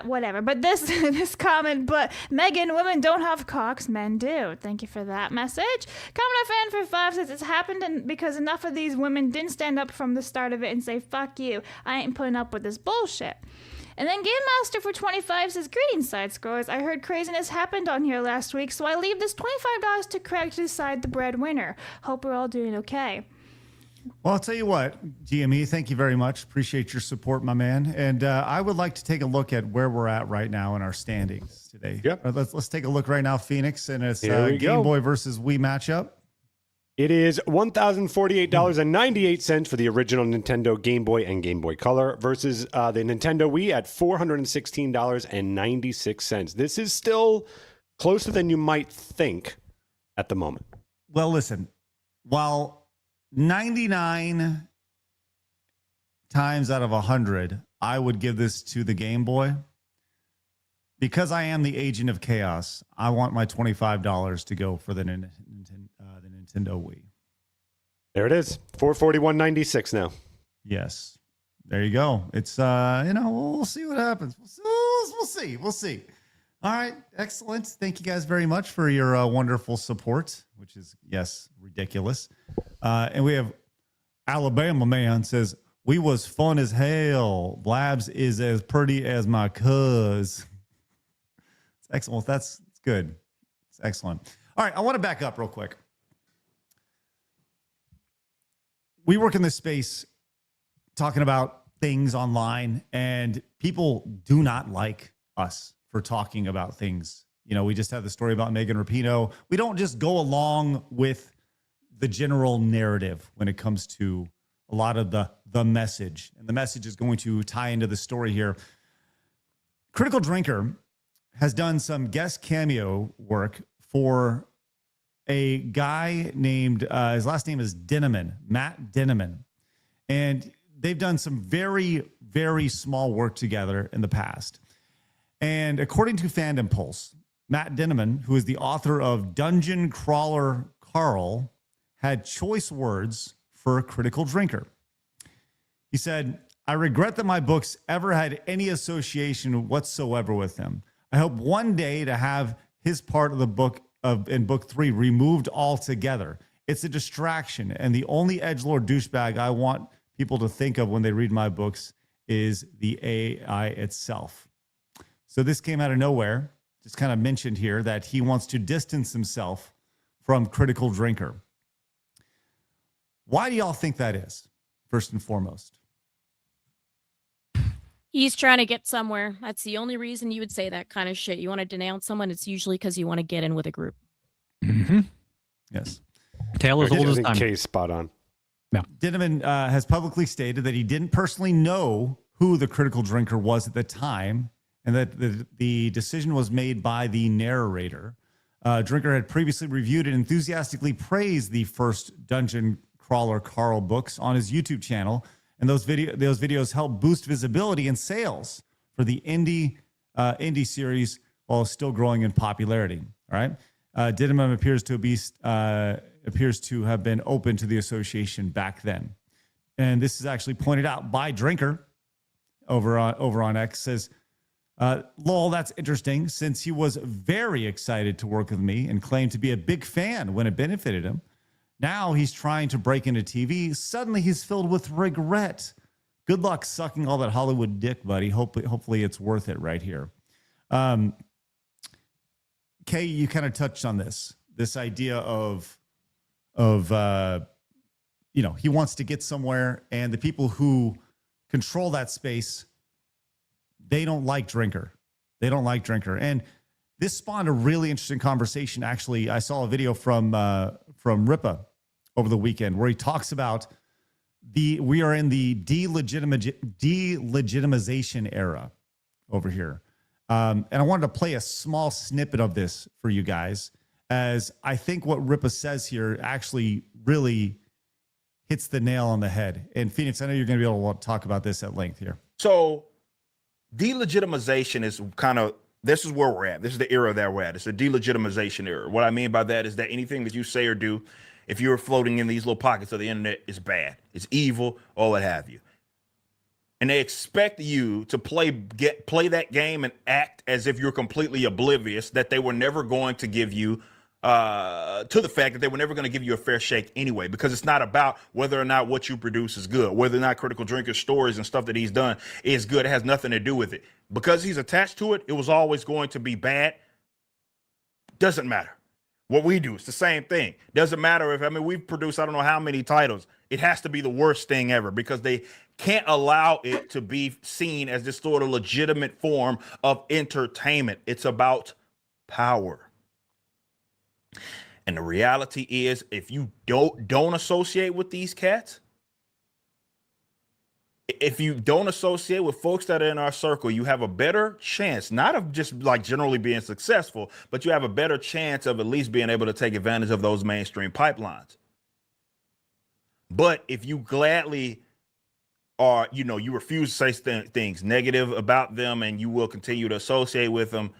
Whatever. But this comment, but Megan, women don't have cocks, men do. Thank you for that message. Comment fan for 5 says it's happened because enough of these women didn't stand up from the start of it and say, fuck you, I ain't putting up with this bullshit. And then Game Master for 25 says, greetings, side scores. I heard craziness happened on here last week, so I leave this $25 to Craig to decide the breadwinner. Hope we're all doing okay. Well, I'll tell you what, GME, thank you very much. Appreciate your support, my man. And I would like to take a look at where we're at right now in our standings today. Yep. Let's take a look right now, Phoenix, and it's Game Boy versus Wii matchup. It is $1,048.98 for the original Nintendo Game Boy and Game Boy Color versus the Nintendo Wii at $416.96. This is still closer than you might think at the moment. Well, listen, while 99 times out of 100, I would give this to the Game Boy. Because I am the agent of chaos, I want my $25 to go for the Nintendo Wii. There it is, $441.96 now. Yes, there you go. It's we'll see what happens. We'll see. All right, excellent. Thank you guys very much for your wonderful support, which is ridiculous. And we have Alabama Man says we was fun as hell. Blabs is as pretty as my cuz. It's excellent. That's good. It's excellent. All right, I want to back up real quick. We work in this space talking about things online, and people do not like us for talking about things. You know, we just had the story about Megan Rapinoe. We don't just go along with the general narrative when it comes to a lot of the message. And the message is going to tie into the story here. Critical Drinker has done some guest cameo work for a guy named, his last name is Dinneman, Matt Dinneman. And they've done some very, very small work together in the past. And according to Fandom Pulse, Matt Dinneman, who is the author of Dungeon Crawler Carl, had choice words for Critical Drinker. He said, I regret that my books ever had any association whatsoever with him. I hope one day to have his part of the book in book 3 removed altogether. It's a distraction, and the only edgelord douchebag I want people to think of when they read my books is the AI itself. So this came out of nowhere. Just kind of mentioned here that he wants to distance himself from Critical Drinker. Why do y'all think that is, first and foremost? He's trying to get somewhere. That's the only reason you would say that kind of shit. You want to denounce someone, it's usually because you want to get in with a group. Mm-hmm. Yes. Tale as old as time. Case spot on. No. Dinneman has publicly stated that he didn't personally know who the Critical Drinker was at the time, and that the decision was made by the narrator. Drinker had previously reviewed and enthusiastically praised the first Dungeon Crawler Carl books on his YouTube channel. And those videos help boost visibility and sales for the indie series while still growing in popularity. All right, Dinneman appears to have been open to the association back then, and this is actually pointed out by Drinker over on X. Says, "Lol, that's interesting. Since he was very excited to work with me and claimed to be a big fan when it benefited him. Now he's trying to break into TV. Suddenly he's filled with regret. Good luck sucking all that Hollywood dick, buddy. Hopefully it's worth it right here." Kay, you kind of touched on this idea of he wants to get somewhere, and the people who control that space, they don't like Drinker. They don't like Drinker. And this spawned a really interesting conversation. Actually, I saw a video from Ripa over the weekend where he talks about we are in the delegitimization era over here. And I wanted to play a small snippet of this for you guys, as I think what Ripa says here actually really hits the nail on the head. And Phoenix, I know you're going to be able to talk about this at length here. So delegitimization is this is where we're at. This is the era that we're at. It's the delegitimization era. What I mean by that is that anything that you say or do, if you're floating in these little pockets of the internet, is bad. It's evil, or what have you. And they expect you to play that game and act as if you're completely oblivious that they were never going to give you to the fact that they were never going to give you a fair shake anyway, because it's not about whether or not what you produce is good, whether or not Critical Drinker's stories and stuff that he's done is good. It has nothing to do with it. Because he's attached to it, it was always going to be bad. Doesn't matter. What we do, it's the same thing. Doesn't matter if, we've produced I don't know how many titles. It has to be the worst thing ever because they can't allow it to be seen as this sort of legitimate form of entertainment. It's about power. And the reality is, if you don't associate with these cats, if you don't associate with folks that are in our circle, you have a better chance, not of just like generally being successful, but you have a better chance of at least being able to take advantage of those mainstream pipelines. But if you gladly are, you refuse to say things negative about them and you will continue to associate with them,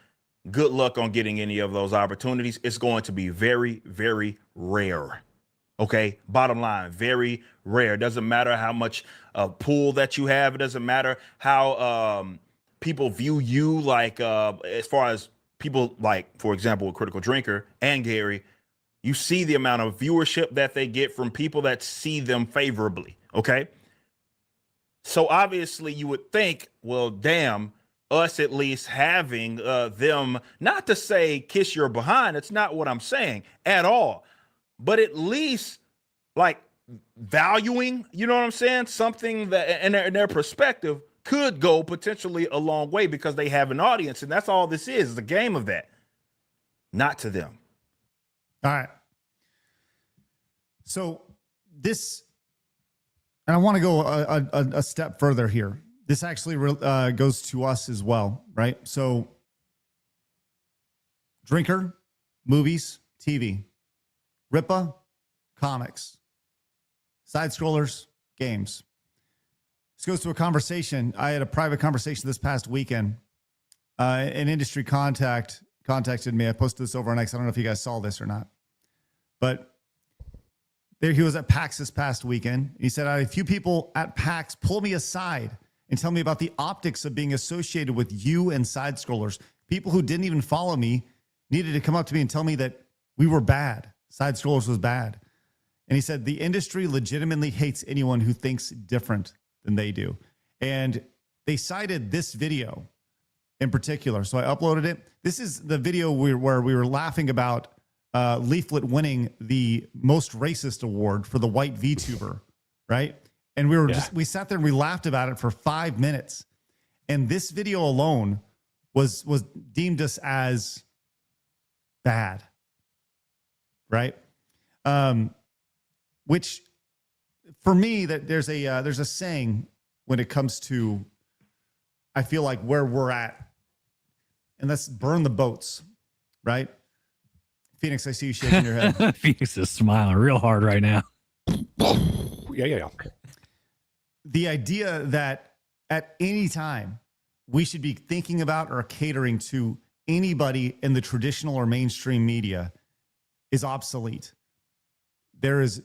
good luck on getting any of those opportunities. It's going to be very, very rare. Okay. Bottom line, very rare. It doesn't matter how much pool that you have. It doesn't matter how people view you, like as far as people like, for example, with Critical Drinker and Gary, you see the amount of viewership that they get from people that see them favorably. Okay. So obviously you would think, well, damn, us at least having them, not to say kiss your behind. It's not what I'm saying at all. But at least like valuing, you know what I'm saying? Something that in their perspective could go potentially a long way because they have an audience. And that's all this is a game of that. Not to them. All right. So this, and I want to go a step further here. This actually goes to us as well, right? So Drinker, movies, TV. Ripa, comics. Side scrollers, games. This goes to a conversation. I had a private conversation this past weekend. An industry contacted me. I posted this over on X. I don't know if you guys saw this or not. But there he was at PAX this past weekend. He said, I had a few people at PAX pull me aside and tell me about the optics of being associated with you and side scrollers. People who didn't even follow me needed to come up to me and tell me that we were bad. Side scrollers was bad. And he said, the industry legitimately hates anyone who thinks different than they do. And they cited this video in particular. So I uploaded it. This is the video where we were laughing about Leaflet winning the most racist award for the white VTuber, right? And we sat there and we laughed about it for 5 minutes. And this video alone was deemed us as bad, right? Which for me, that there's a saying when it comes to, I feel like where we're at, and that's burn the boats, right? Phoenix, I see you shaking your head. Phoenix is smiling real hard right now. Yeah. The idea that at any time we should be thinking about or catering to anybody in the traditional or mainstream media is obsolete. There is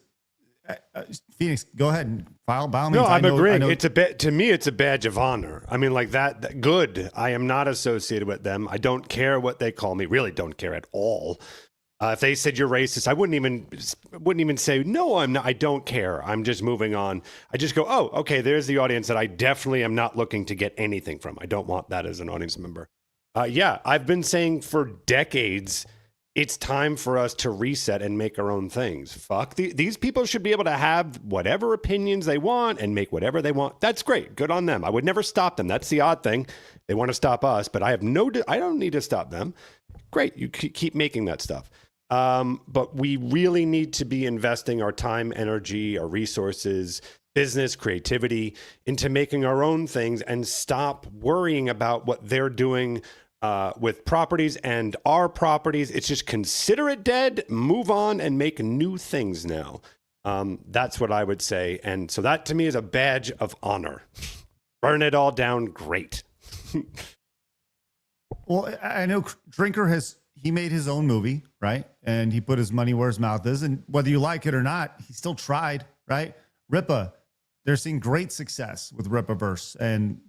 Phoenix, go ahead and file by all means. No, I'm agreeing. It's to me, it's a badge of honor. I mean, like that good. I am not associated with them. I don't care what they call me. Really don't care at all. If they said you're racist, I wouldn't even say, no, I'm not. I don't care. I'm just moving on. I just go, oh, okay, there's the audience that I definitely am not looking to get anything from. I don't want that as an audience member. Yeah, I've been saying for decades it's time for us to reset and make our own things. Fuck, these people should be able to have whatever opinions they want and make whatever they want. That's great. Good on them. I would never stop them. That's the odd thing. They want to stop us, but I don't need to stop them. Great. You keep making that stuff. But we really need to be investing our time, energy, our resources, business, creativity into making our own things and stop worrying about what they're doing with properties and our properties. It's just consider it dead, move on, and make new things now. That's what I would say. And so that to me is a badge of honor. Burn it all down. Great. Well, I know Drinker he made his own movie, right? And he put his money where his mouth is. And whether you like it or not, he still tried, right? Rippa, they're seeing great success with Rippaverse, and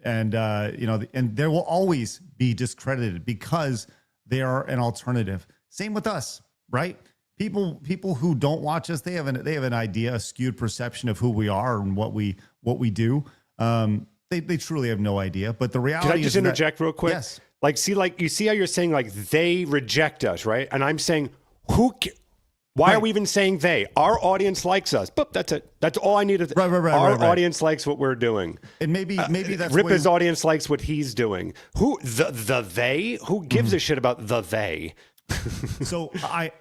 there will always be discredited because they are an alternative. Same with us, right? People who don't watch us, they have an idea, a skewed perception of who we are and what we do. They truly have no idea. But the reality is, can I just interject real quick? Yes. You see how you're saying they reject us, right? And I'm saying why are we even saying they? Our audience likes us. But that's it. That's all I needed. Our audience likes what we're doing. And maybe that's Rippa's audience likes what he's doing. Who the they? Who gives a shit about the they? So I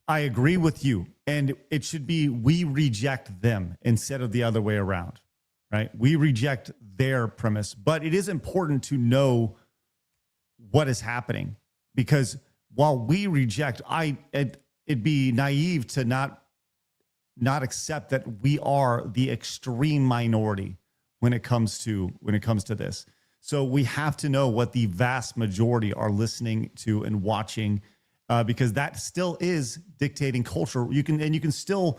agree with you. And it should be we reject them instead of the other way around, right? We reject their premise. But it is important to know what is happening, because while we reject, it'd be naive to not accept that we are the extreme minority when it comes to this. So we have to know what the vast majority are listening to and watching, because that still is dictating culture. You can still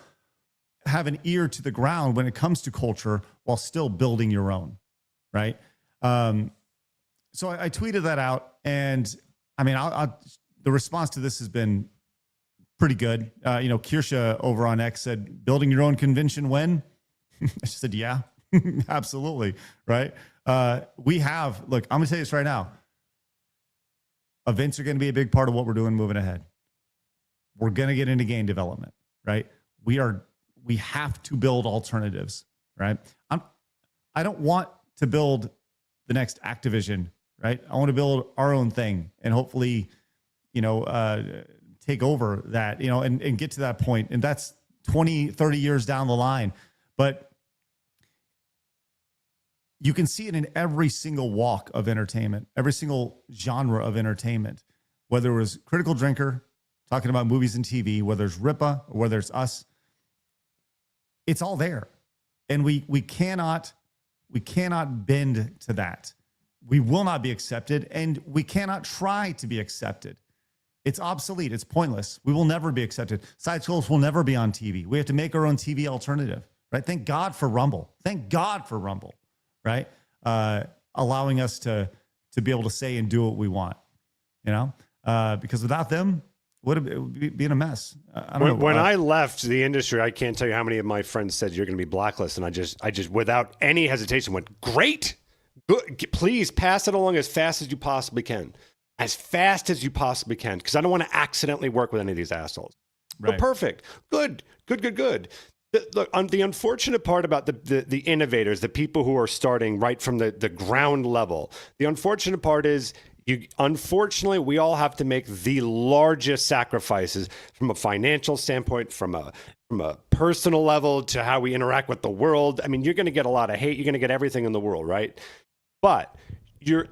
have an ear to the ground when it comes to culture while still building your own, right? So I tweeted that out, and I mean, the response to this has been pretty good. Kirsha over on X said, building your own convention when? I just said, yeah, absolutely. Right. I'm going to tell you this right now. Events are going to be a big part of what we're doing moving ahead. We're going to get into game development, right? We have to build alternatives, right? I don't want to build the next Activision, right? I want to build our own thing and hopefully, take over that, and get to that point. And that's 20, 30 years down the line. But you can see it in every single walk of entertainment, every single genre of entertainment, whether it was Critical Drinker talking about movies and TV, whether it's Rippa or whether it's us, it's all there. And we cannot bend to that. We will not be accepted, and we cannot try to be accepted. It's obsolete. It's pointless. We will never be accepted. Side scrolls will never be on TV. We have to make our own TV alternative, right? Thank God for Rumble. Thank God for Rumble, right? Allowing us to be able to say and do what we want, because without them, it would be in a mess. When I left the industry, I can't tell you how many of my friends said you're going to be blacklisted, and I just without any hesitation went, great, good, please pass it along as fast as you possibly can. As fast as you possibly can, because I don't want to accidentally work with any of these assholes. Right. But perfect. Good. The unfortunate part about the innovators, the people who are starting right from the ground level, the unfortunate part is unfortunately, we all have to make the largest sacrifices from a financial standpoint, from a personal level to how we interact with the world. I mean, you're going to get a lot of hate. You're going to get everything in the world, right? But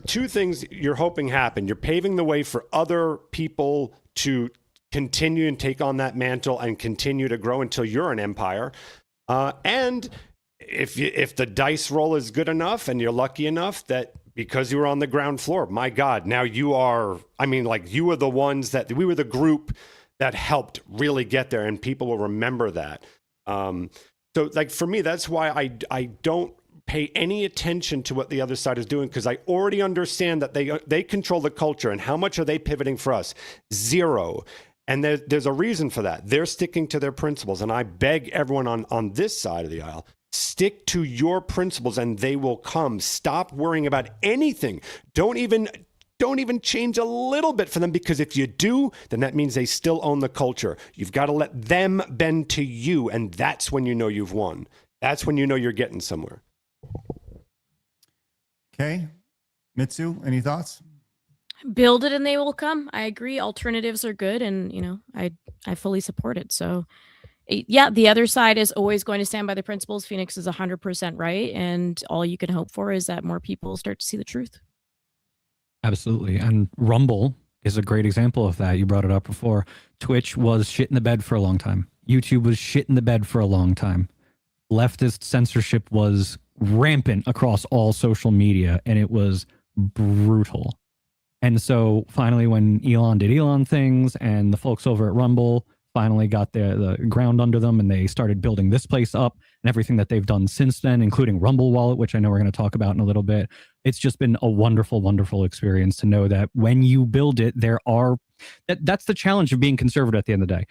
two things you're hoping happen. You're paving the way for other people to continue and take on that mantle and continue to grow until you're an empire. And if the dice roll is good enough and you're lucky enough that because you were on the ground floor, my God, now you are, you were the ones we were the group that helped really get there, and people will remember that. So for me, that's why I don't pay any attention to what the other side is doing, because I already understand that they control the culture. And how much are they pivoting for us? Zero. And there's a reason for that. They're sticking to their principles. And I beg everyone on this side of the aisle, stick to your principles and they will come. Stop worrying about anything. Don't don't even change a little bit for them, because if you do, then that means they still own the culture. You've got to let them bend to you, and that's when you know you've won. That's when you know you're getting somewhere. Okay. Mitsu, any thoughts? Build it and they will come. I agree. Alternatives are good, and I fully support it. So yeah, the other side is always going to stand by the principles. Phoenix is 100% right, and all you can hope for is that more people start to see the truth. Absolutely. And Rumble is a great example of that. You brought it up before. Twitch was shit in the bed for a long time. YouTube was shit in the bed for a long time. Leftist censorship was rampant across all social media, and it was brutal. And so finally, when Elon did Elon things and the folks over at Rumble finally got the ground under them and they started building this place up and everything that they've done since then, including Rumble Wallet, which I know we're going to talk about in a little bit. It's just been a wonderful, wonderful experience to know that when you build it, that's the challenge of being conservative at the end of the day.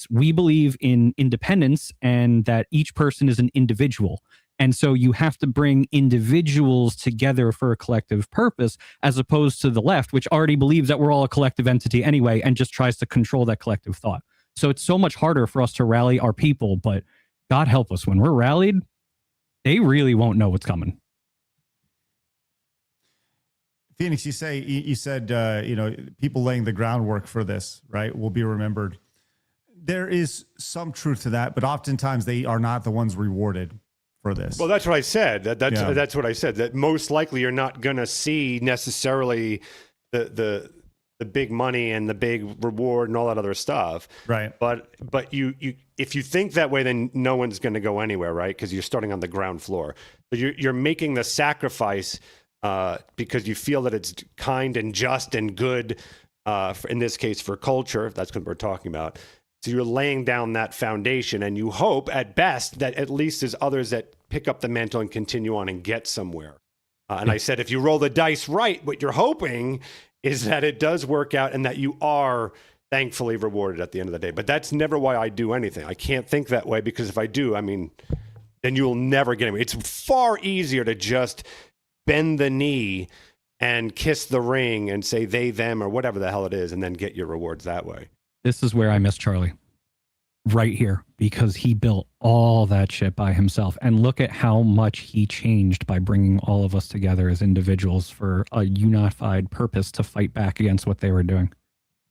We believe in independence and that each person is an individual. And so you have to bring individuals together for a collective purpose, as opposed to the left, which already believes that we're all a collective entity anyway and just tries to control that collective thought. So it's so much harder for us to rally our people. But God help us, when we're rallied, they really won't know what's coming. Phoenix, you said people laying the groundwork for this, right, will be remembered. There is some truth to that, but oftentimes they are not the ones rewarded for this. Well, that's what I said. That's what I said. That most likely you're not going to see necessarily the big money and the big reward and all that other stuff. Right. But you if you think that way, then no one's going to go anywhere, right? Because you're starting on the ground floor. So you're making the sacrifice because you feel that it's kind and just and good. In this case, for culture, that's what we're talking about. So you're laying down that foundation, and you hope at best that at least there's others that pick up the mantle and continue on and get somewhere. And I said, if you roll the dice right, what you're hoping is that it does work out and that you are thankfully rewarded at the end of the day. But that's never why I do anything. I can't think that way, because if I do, then you'll never get anywhere. It's far easier to just bend the knee and kiss the ring and say they, them, or whatever the hell it is, and then get your rewards that way. This is where I miss Charlie. Right here, because he built all that shit by himself. And look at how much he changed by bringing all of us together as individuals for a unified purpose to fight back against what they were doing.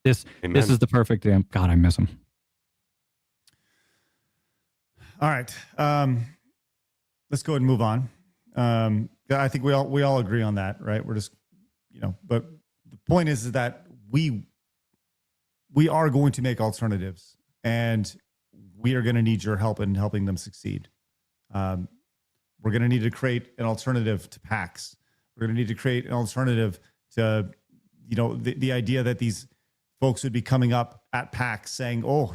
This is the perfect God, I miss him. All right. Let's go ahead and move on. I think we all agree on that, right? We're just, but the point is that we are going to make alternatives, and we are going to need your help in helping them succeed. We're going to need to create an alternative to PAX. We're going to need to create an alternative to, the idea that these folks would be coming up at PAX saying, "Oh,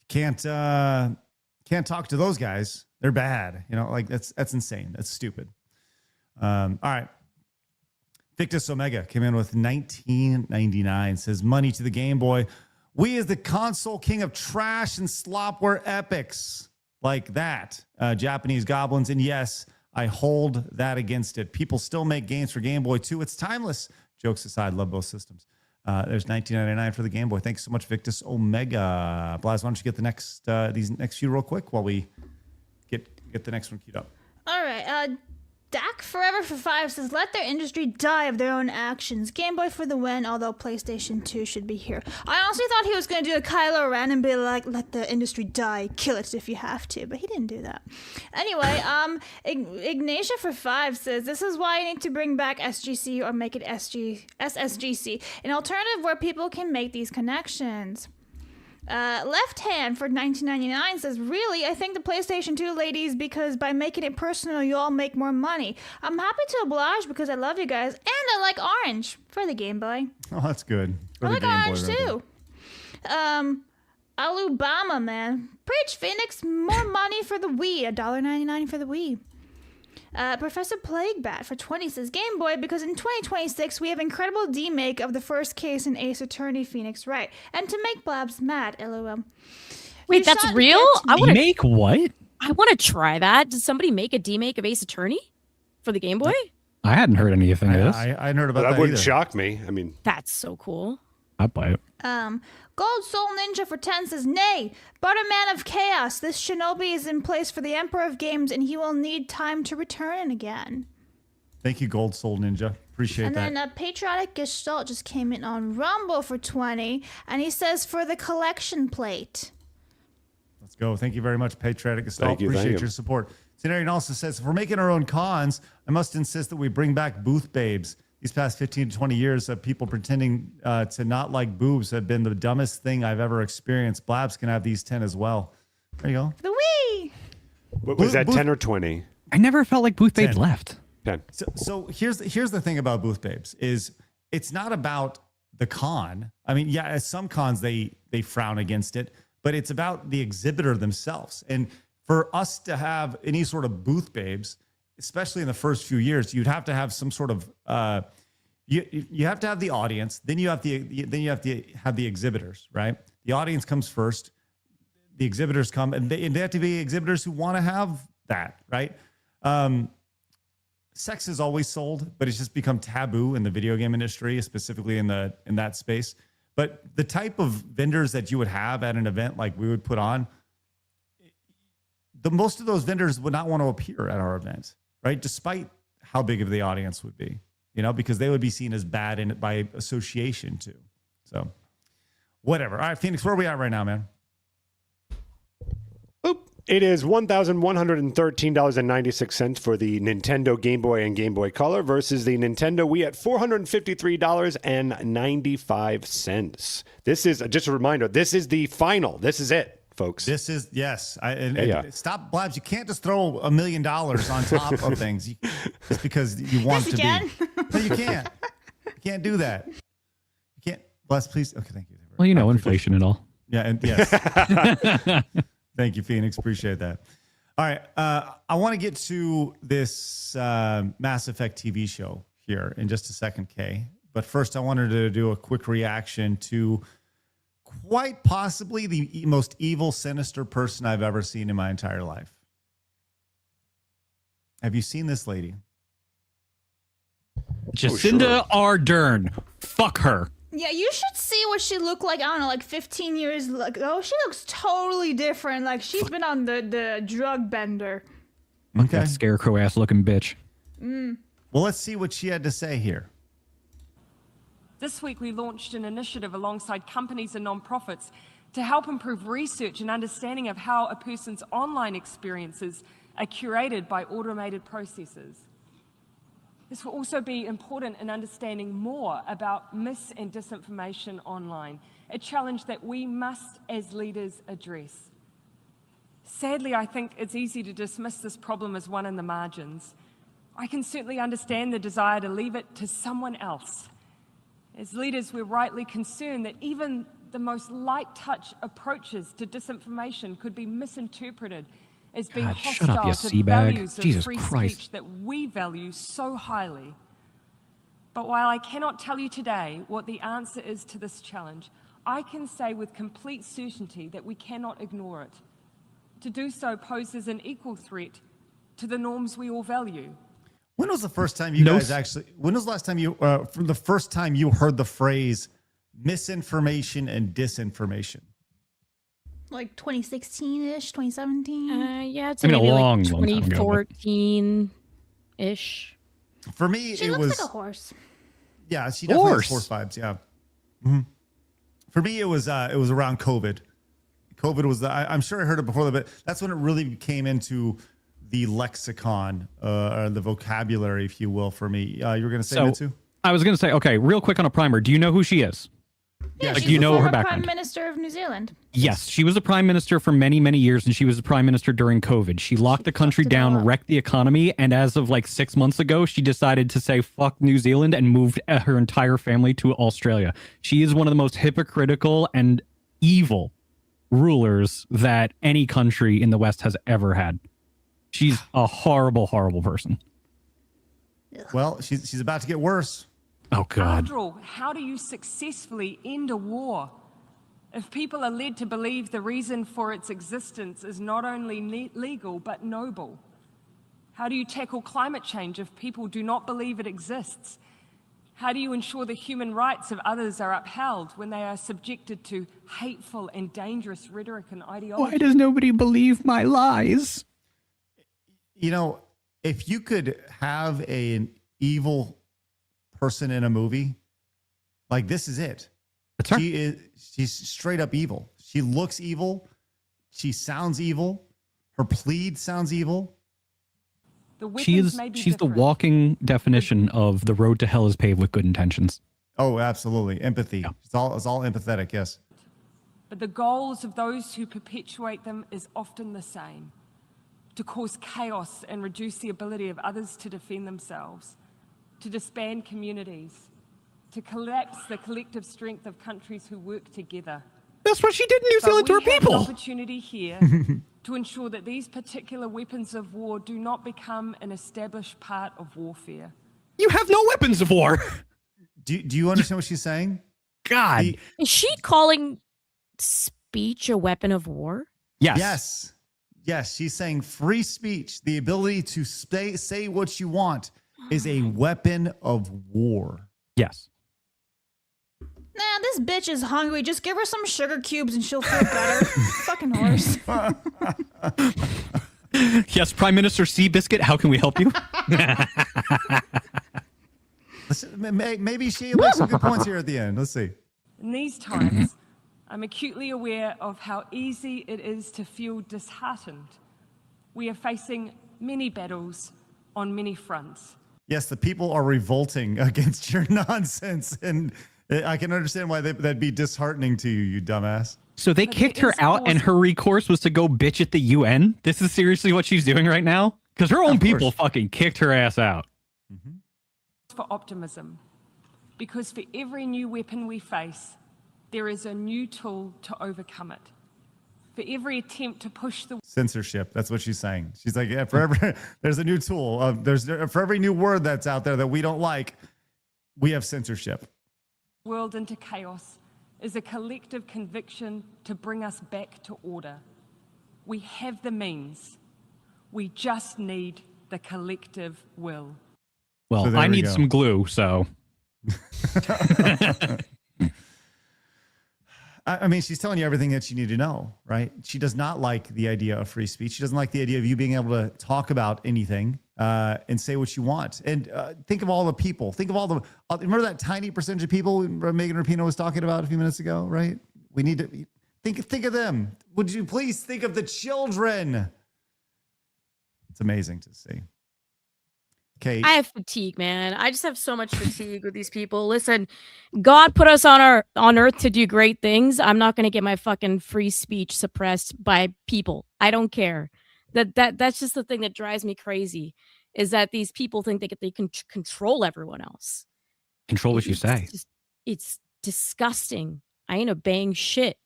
can't talk to those guys. They're bad." That's insane. That's stupid. All right. Victus Omega came in with $19.99. Says, money to the Game Boy. We as the console king of trash and slopware epics like that. Japanese goblins. And yes, I hold that against it. People still make games for Game Boy too. It's timeless. Jokes aside, love both systems. There's $19.99 for the Game Boy. Thanks so much, Victus Omega. Blaz, why don't you get the next these next few real quick while we get the next one queued up. All right. Dak Forever for 5 says, let their industry die of their own actions. Game Boy for the win, although PlayStation 2 should be here. I honestly thought he was going to do a Kylo Ren and be like, let the industry die, kill it if you have to, but he didn't do that. Anyway, Ignatia for 5 says, this is why I need to bring back SGC or make it SSGC, an alternative where people can make these connections. Left Hand for $19.99 says, really, I think the PlayStation 2 ladies, because by making it personal, you all make more money. I'm happy to oblige because I love you guys, and I like orange for the Game Boy. Oh, that's good. I like orange too. Alubama, man. Preach, Phoenix. More money for the Wii. $1.99 for the Wii. Professor Plaguebat for 20 says, Game Boy, because in 2026 we have incredible demake of the first case in Ace Attorney, Phoenix Wright, and to make Blabs mad, lol. Wait, that's real? Make what? I want to try that. Did somebody make a demake of Ace Attorney for the Game Boy? I hadn't heard anything of this. I hadn't heard about That that wouldn't either. shock me. I mean, That's so cool. I'd buy it. Gold Soul Ninja for 10 says, Nay, but a man of chaos. This shinobi is in place for the Emperor of Games, and he will need time to return again. Thank you, Gold Soul Ninja. Appreciate And that. then Patriotic Gestalt just came in on Rumble for 20, and he says, for the collection plate. Let's go. Thank you very much, Patriotic Gestalt. Thank you, Appreciate thank you. your support. Cenarian also says, if we're making our own cons, I must insist that we bring back booth babes. These past 15 to 20 years of people pretending to not like boobs have been the dumbest thing I've ever experienced. Blabs can have these 10 as well. There you go. The Wii! what was that, 10 or 20? I never felt like Booth Babes 10. left. 10. So here's the thing about booth babes is it's not about the con. I mean, yeah, at some cons they frown against it, but it's about the exhibitor themselves. And for us to have any sort of booth babes, especially in the first few years, you'd have to have some sort of you have to have the audience, then you have to have the exhibitors, right? The audience comes first, the exhibitors come, and they have to be exhibitors who want to have that, right? Sex is always sold, but it's just become taboo in the video game industry, specifically in that space. But the type of vendors that you would have at an event like we would put on, most of those vendors would not want to appear at our event, right? Despite how big of the audience would be, because they would be seen as bad by association too. So whatever. All right, Phoenix, where are we at right now, man? It is $1,113.96 for the Nintendo Game Boy and Game Boy Color versus the Nintendo Wii at $453.95. This is just a reminder. This is the final. This is it, folks. This is, yes. Yeah. Stop, Blabs. You can't just throw $1 million on top of things just because you want Yes, to you can. be. No, you can't. You can't do that. You can't. Blabs, please. Okay, thank you. Well, inflation and all. Yeah, and yes. Thank you, Phoenix. Appreciate that. All right. I want to get to this Mass Effect TV show here in just a second, Kay. But first, I wanted to do a quick reaction to quite possibly the most evil, sinister person I've ever seen in my entire life. Have you seen this lady? Jacinda Ardern. Fuck her. Yeah, you should see what she looked like, I don't know, like 15 years ago. She looks totally different. Like, she's been on the drug bender. Okay. That scarecrow ass looking bitch. Mm. Well, let's see what she had to say here. This week, we launched an initiative alongside companies and nonprofits to help improve research and understanding of how a person's online experiences are curated by automated processes. This will also be important in understanding more about mis- and disinformation online, a challenge that we must, as leaders, address. Sadly, I think it's easy to dismiss this problem as one in the margins. I can certainly understand the desire to leave it to someone else. As leaders, we're rightly concerned that even the most light-touch approaches to disinformation could be misinterpreted as being God, shut up, hostile you to the sea bag. values of Jesus free Christ. speech that we value so highly. But while I cannot tell you today what the answer is to this challenge, I can say with complete certainty that we cannot ignore it. To do so poses an equal threat to the norms we all value. When was the first time you guys actually? When was the last time you? From the first time you heard the phrase misinformation and disinformation? Like 2016-ish, 2017? Yeah, it's I mean, a maybe long, like long time ago, but- 2014-ish. For me, She it looks was like a horse. Yeah, she definitely has Horse. horse vibes. Yeah. Mhm. For me, it was around COVID. COVID was I'm sure I heard it before, but that's when it really came into the lexicon or the vocabulary, if you will, for me. You were going to say that too? I was going to say, okay, real quick on a primer. Do you know who she is? Yeah, Like, she's do you the know her former background? Prime Minister of New Zealand. Yes, she was a prime minister for many, many years, and she was a prime minister during COVID. She locked the country down, wrecked the economy, and as of like 6 months ago, she decided to say fuck New Zealand and moved her entire family to Australia. She is one of the most hypocritical and evil rulers that any country in the West has ever had. She's a horrible, horrible person. Well, she's about to get worse. Oh, God. After all, how do you successfully end a war if people are led to believe the reason for its existence is not only legal but noble? How do you tackle climate change if people do not believe it exists? How do you ensure the human rights of others are upheld when they are subjected to hateful and dangerous rhetoric and ideology? Why does nobody believe my lies? You know, if you could have an evil person in a movie, like this is it. That's her. She's straight up evil. She looks evil. She sounds evil. Her plead sounds evil. She's the walking definition of the road to hell is paved with good intentions. Oh, absolutely. Empathy. Yeah. It's all empathetic, yes. But the goals of those who perpetuate them is often the same: to cause chaos and reduce the ability of others to defend themselves, to disband communities, to collapse the collective strength of countries who work together. That's what she did in New Zealand to her We have people. an opportunity here to ensure that these particular weapons of war do not become an established part of warfare. You have no weapons of war. Do you understand what she's saying? God. Is she calling speech a weapon of war? Yes. Yes. She's saying free speech, the ability to say what you want, is a weapon of war. Yes. Nah, this bitch is hungry. Just give her some sugar cubes and she'll feel better. Fucking horse. Yes, Prime Minister Seabiscuit, how can we help you? Maybe she makes some good points here at the end. Let's see. In these times, I'm acutely aware of how easy it is to feel disheartened. We are facing many battles on many fronts. Yes, the people are revolting against your nonsense, and I can understand why that'd be disheartening to you, you dumbass. So they kicked her out and her recourse was to go bitch at the UN? This is seriously what she's doing right now? Because her own people fucking kicked her ass out. For optimism, because for every new weapon we face, there is a new tool to overcome it. For every attempt to push the Censorship. That's what she's saying. She's like, yeah, there's a new tool. For every new word that's out there that we don't like, we have censorship. world into chaos is a collective conviction to bring us back to order. We have the means. We just need the collective will. Well, So I there we need go. some glue, so. I mean, she's telling you everything that you need to know, right? She does not like the idea of free speech. She doesn't like the idea of you being able to talk about anything and say what you want. And think of all the people. Think of all the. Remember that tiny percentage of people Megan Rapinoe was talking about a few minutes ago, right? We need to think of them. Would you please think of the children? It's amazing to see. Okay. I have fatigue, man. I just have so much fatigue with these people. Listen, God put us on earth to do great things. I'm not gonna get my fucking free speech suppressed by people. I don't care. That's just the thing that drives me crazy, is that these people think they can control everyone else. Control what you say. It's disgusting. I ain't obeying shit.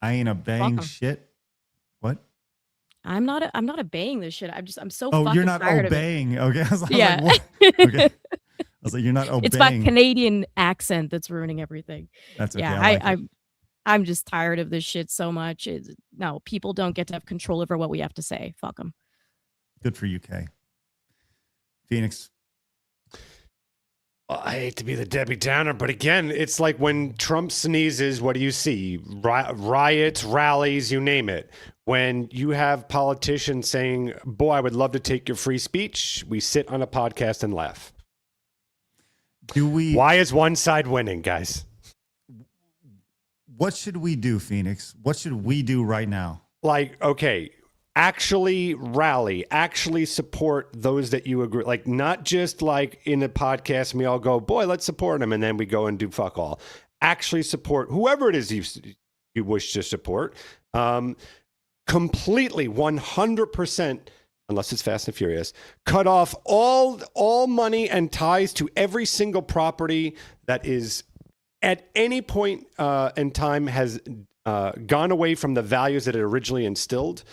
I ain't obeying Fuck 'em. shit. What? I'm not obeying this shit. I'm so Oh, fucking you're not tired obeying. Okay. I was like, Yeah. what? Okay. I was like, you're not obeying. It's my Canadian accent that's ruining everything. That's okay. Yeah, I like it. I'm just tired of this shit so much. No, people don't get to have control over what we have to say. Fuck them. Good for UK. Phoenix. I hate to be the Debbie Downer, but again, it's like when Trump sneezes, what do you see? Riots, rallies, you name it. When you have politicians saying, boy, I would love to take your free speech, we sit on a podcast and laugh. Why is one side winning, guys? What should we do, Phoenix? What should we do right now? Like, okay, actually rally, actually support those that you agree, like not just like in a podcast and we all go, boy, let's support them, and then we go and do fuck all. Actually support whoever it is you wish to support. Completely 100%, unless it's Fast and Furious, cut off all money and ties to every single property that is at any point in time has gone away from the values that it originally instilled.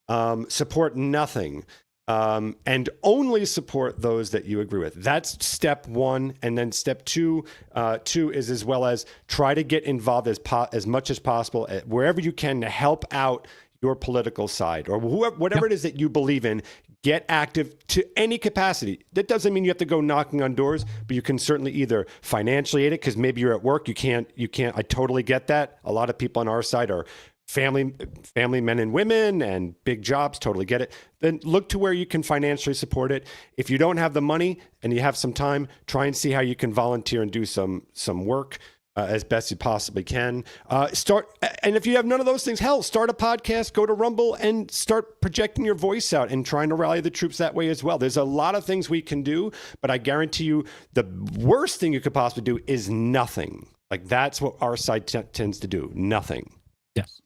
Support nothing, and only support those that you agree with. That's step one. And then step two is as well as try to get involved as much as possible wherever you can to help out your political side or whatever it is that you believe in. get active to any capacity. That doesn't mean you have to go knocking on doors, but you can certainly either financially aid it because maybe you're at work. You can't. I totally get that. A lot of people on our side are family men and women and big jobs. Totally get it. Then look to where you can financially support it. If you don't have the money and you have some time, try and see how you can volunteer and do some work. As best you possibly can. And if you have none of those things, hell, start a podcast, go to Rumble, and start projecting your voice out and trying to rally the troops that way as well. There's a lot of things we can do, but I guarantee you the worst thing you could possibly do is nothing. Like that's what our side tends to do. Nothing. Yes.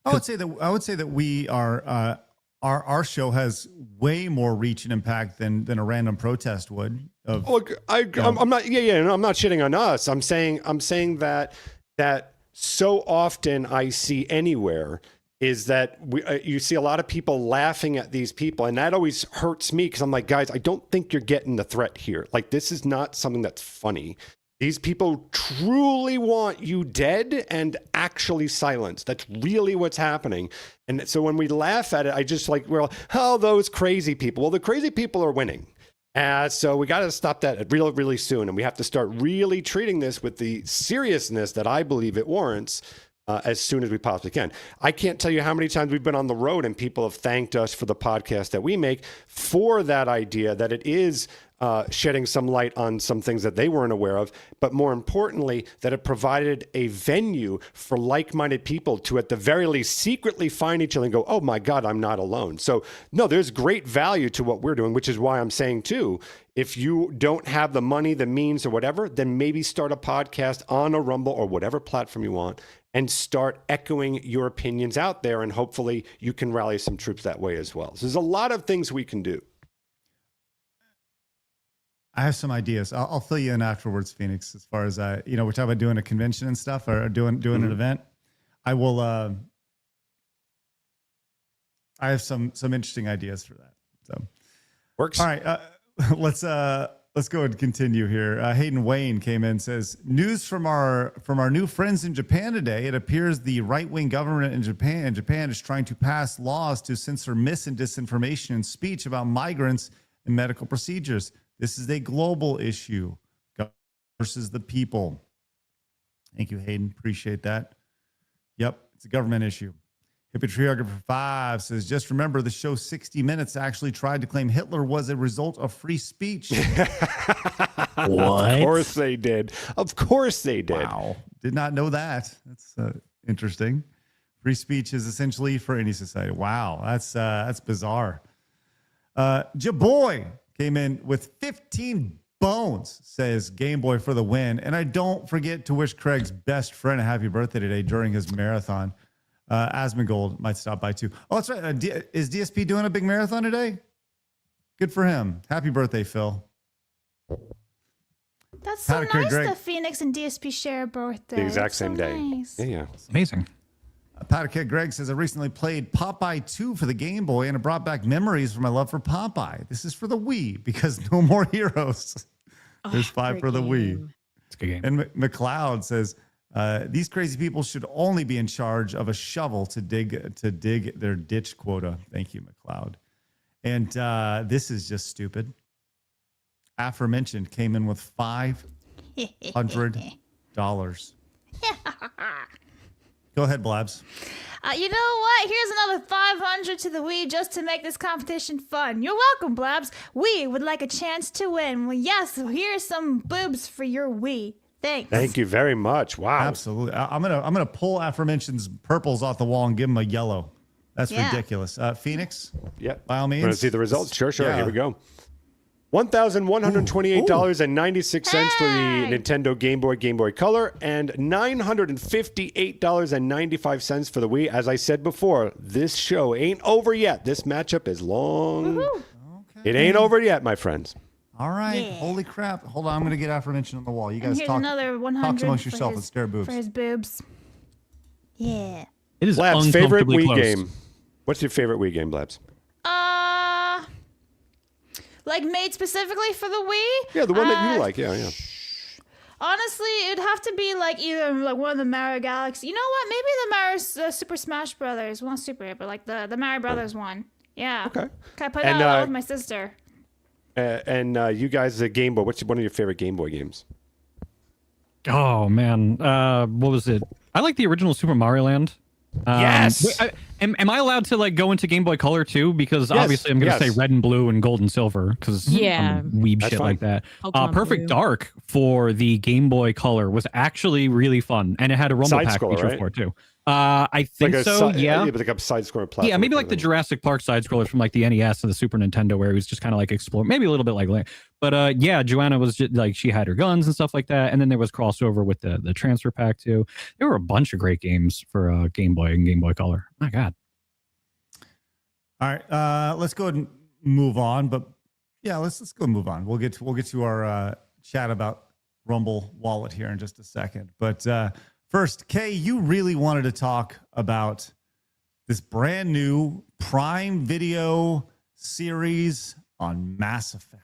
I would say that we are our show has way more reach and impact than a random protest would. I'm not shitting on us. I'm saying that so often I see anywhere is that you see a lot of people laughing at these people, and that always hurts me because I'm like, guys, I don't think you're getting the threat here. Like this is not something that's funny. These people truly want you dead and actually silenced. That's really what's happening. And so when we laugh at it, I just like, well, oh, those crazy people. Well, the crazy people are winning. So we got to stop that really, really soon. And we have to start really treating this with the seriousness that I believe it warrants as soon as we possibly can. I can't tell you how many times we've been on the road and people have thanked us for the podcast that we make for that idea that it is shedding some light on some things that they weren't aware of, but more importantly, that it provided a venue for like-minded people to, at the very least, secretly find each other and go, oh my God, I'm not alone. So no, there's great value to what we're doing, which is why I'm saying too, if you don't have the money, the means or whatever, then maybe start a podcast on a Rumble or whatever platform you want and start echoing your opinions out there. And hopefully you can rally some troops that way as well. So there's a lot of things we can do. I have some ideas. I'll fill you in afterwards, Phoenix, as far as we're talking about doing a convention and stuff or doing an event. I will, I have some interesting ideas for that. So works. All right. Let's go and continue here. Hayden Wayne came in and says, news from our new friends in Japan today. It appears the right-wing government in Japan is trying to pass laws to censor mis and disinformation and speech about migrants and medical procedures. This is a global issue versus the people. Thank you, Hayden. Appreciate that. Yep, it's a government issue. Hippotriographer 5 says, just remember the show 60 Minutes actually tried to claim Hitler was a result of free speech. What? Of course they did. Of course they did. Wow. Did not know that. That's interesting. Free speech is essentially for any society. Wow. That's bizarre. Jaboy came in with 15 bones, says Game Boy for the win. And I don't forget to wish Craig's best friend a happy birthday today during his marathon. Asmongold might stop by too. Oh, that's right. Is DSP doing a big marathon today? Good for him. Happy birthday, Phil. That's so nice that Phoenix and DSP share a birthday. The exact same so day. Nice. Yeah. Amazing. Pat Greg says, I recently played Popeye 2 for the Game Boy and it brought back memories from my love for Popeye. This is for the Wii because no more heroes. There's 5 for the Wii. It's a good game. And McLeod says, these crazy people should only be in charge of a shovel to dig their ditch quota. Thank you, McLeod. And this is just stupid. Aforementioned came in with $500. Go ahead, Blabs. You know what? Here's another 500 to the Wii just to make this competition fun. You're welcome, Blabs. We would like a chance to win. Well, yes, here's some boobs for your Wii. Thanks. Thank you very much. Wow. Absolutely. I'm gonna pull Aforementioned's purples off the wall and give them a yellow. That's ridiculous. Phoenix? Yeah. By all means. Want to see the results? Sure. Yeah. Here we go. $1,128.96 for the Nintendo Game Boy Color, and $958.95 for the Wii. As I said before, this show ain't over yet. This matchup is long. Okay. It ain't over yet, my friends. All right. Yeah. Holy crap. Hold on. I'm going to get Aforementioned on the wall. You guys And here's talk another 100 amongst for yourself his- and stare boobs. For his boobs. Yeah. It is Blabs, favorite uncomfortably Wii close. game. What's your favorite Wii game, Blabs? Like made specifically for the Wii? Yeah, the one that you like. Yeah. Honestly, it'd have to be like either like one of the Mario Galaxy. You know what? Maybe the Mario Super Smash Brothers. Well, not Super, but like the Mario Brothers one. Yeah. Okay. I played And, that a lot with my sister. And you guys, the Game Boy. What's one of your favorite Game Boy games? Oh man, what was it? I like the original Super Mario Land. Yes. Am I allowed to like go into Game Boy Color too? Because Yes, obviously I'm going to yes. say red and blue and gold and silver because Yeah. I'm a weeb That's shit fine. like that. Pokemon Perfect Blue. Dark for the Game Boy Color was actually really fun, and it had a Rumble Side Pack scroller, feature right? for it too. I think Like a so. yeah, but like a side-scrolling platform. Yeah, maybe like the Jurassic Park side scrollers from like the NES and the Super Nintendo, where it was just kind of like explore, maybe a little bit like. But yeah, Joanna was just, like she had her guns and stuff like that, and then there was crossover with the transfer pack too. There were a bunch of great games for Game Boy and Game Boy Color. My God. All right, let's go ahead and move on. But yeah, let's go and move on. We'll get to our chat about Rumble Wallet here in just a second. But first, Kay, you really wanted to talk about this brand new Prime Video series on Mass Effect.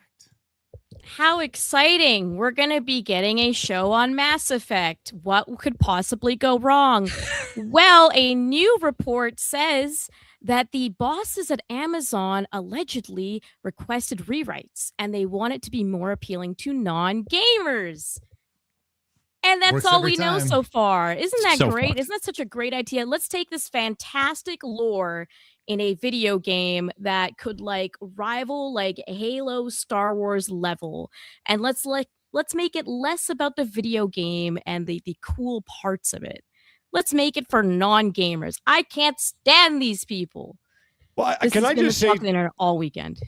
How exciting! We're going to be getting a show on Mass Effect. What could possibly go wrong? Well, a new report says that the bosses at Amazon allegedly requested rewrites and they want it to be more appealing to non-gamers. And that's Works all every we know time. so far. Isn't that So great? fucked. Isn't that such a great idea? Let's take this fantastic lore in a video game that could like rival like Halo Star Wars level. And let's make it less about the video game and the cool parts of it. Let's make it for non-gamers. I can't stand these people. Well, This can is I gonna just talk say? to the internet all weekend.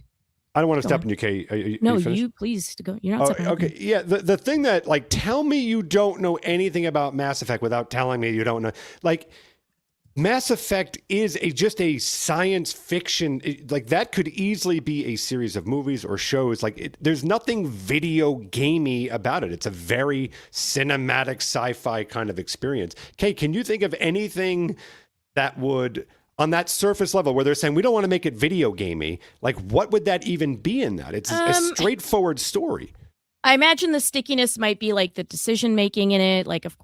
I don't want to Go step on. in your Kay. Are you No, finished? you please go. You're not Oh, stepping on okay. me. Yeah. The thing that like, tell me you don't know anything about Mass Effect without telling me you don't know. Like, Mass Effect is just a science fiction. Like that could easily be a series of movies or shows. Like there's nothing video gamey about it. It's a very cinematic sci-fi kind of experience. Kay, can you think of anything that would, on that surface level where they're saying we don't want to make it video gamey, like what would that even be in that? It's a straightforward story. I imagine the stickiness might be like the decision making in it. Like, of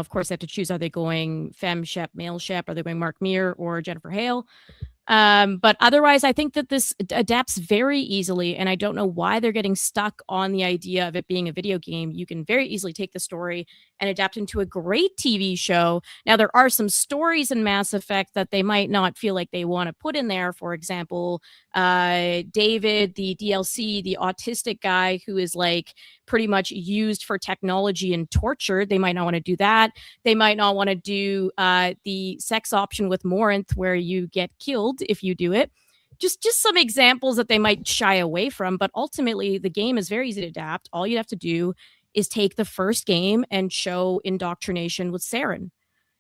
course, they have to choose: are they going femme shep, male shep? Are they going Mark Meir or Jennifer Hale? But otherwise, I think that this adapts very easily, and I don't know why they're getting stuck on the idea of it being a video game. You can very easily take the story and adapt into a great TV show. Now, there are some stories in Mass Effect that they might not feel like they want to put in there. For example, David, the DLC, the autistic guy who is like pretty much used for technology and torture. They might not want to do that. They might not want to do the sex option with Morinth where you get killed if you do it. Just some examples that they might shy away from. But ultimately, the game is very easy to adapt. All you have to do is take the first game and show indoctrination with Saren.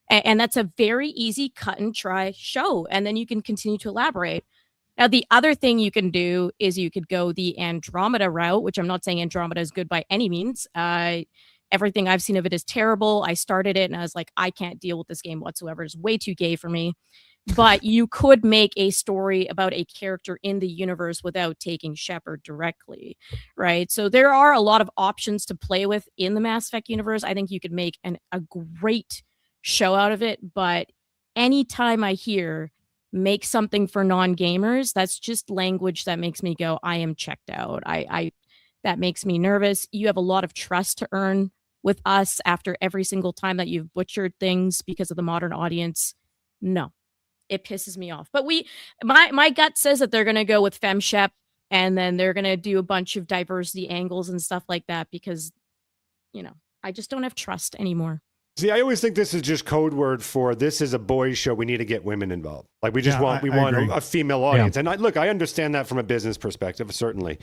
And that's a very easy cut and try show. And then you can continue to elaborate. Now, the other thing you can do is you could go the Andromeda route, which I'm not saying Andromeda is good by any means. Everything I've seen of it is terrible. I started it and I was like, I can't deal with this game whatsoever. It's way too gay for me. But you could make a story about a character in the universe without taking Shepard directly, right? So there are a lot of options to play with in the Mass Effect universe. I think you could make a great show out of it. But anytime I hear make something for non-gamers, that's just language that makes me go, I am checked out. I that makes me nervous. You have a lot of trust to earn with us after every single time that you've butchered things because of the modern audience. No, it pisses me off. But my gut says that they're going to go with FemShep and then they're going to do a bunch of diversity angles and stuff like that because, I just don't have trust anymore. See, I always think this is just code word for this is a boys show. We need to get women involved. Like we just want a female audience. Yeah. And I understand that from a business perspective, certainly.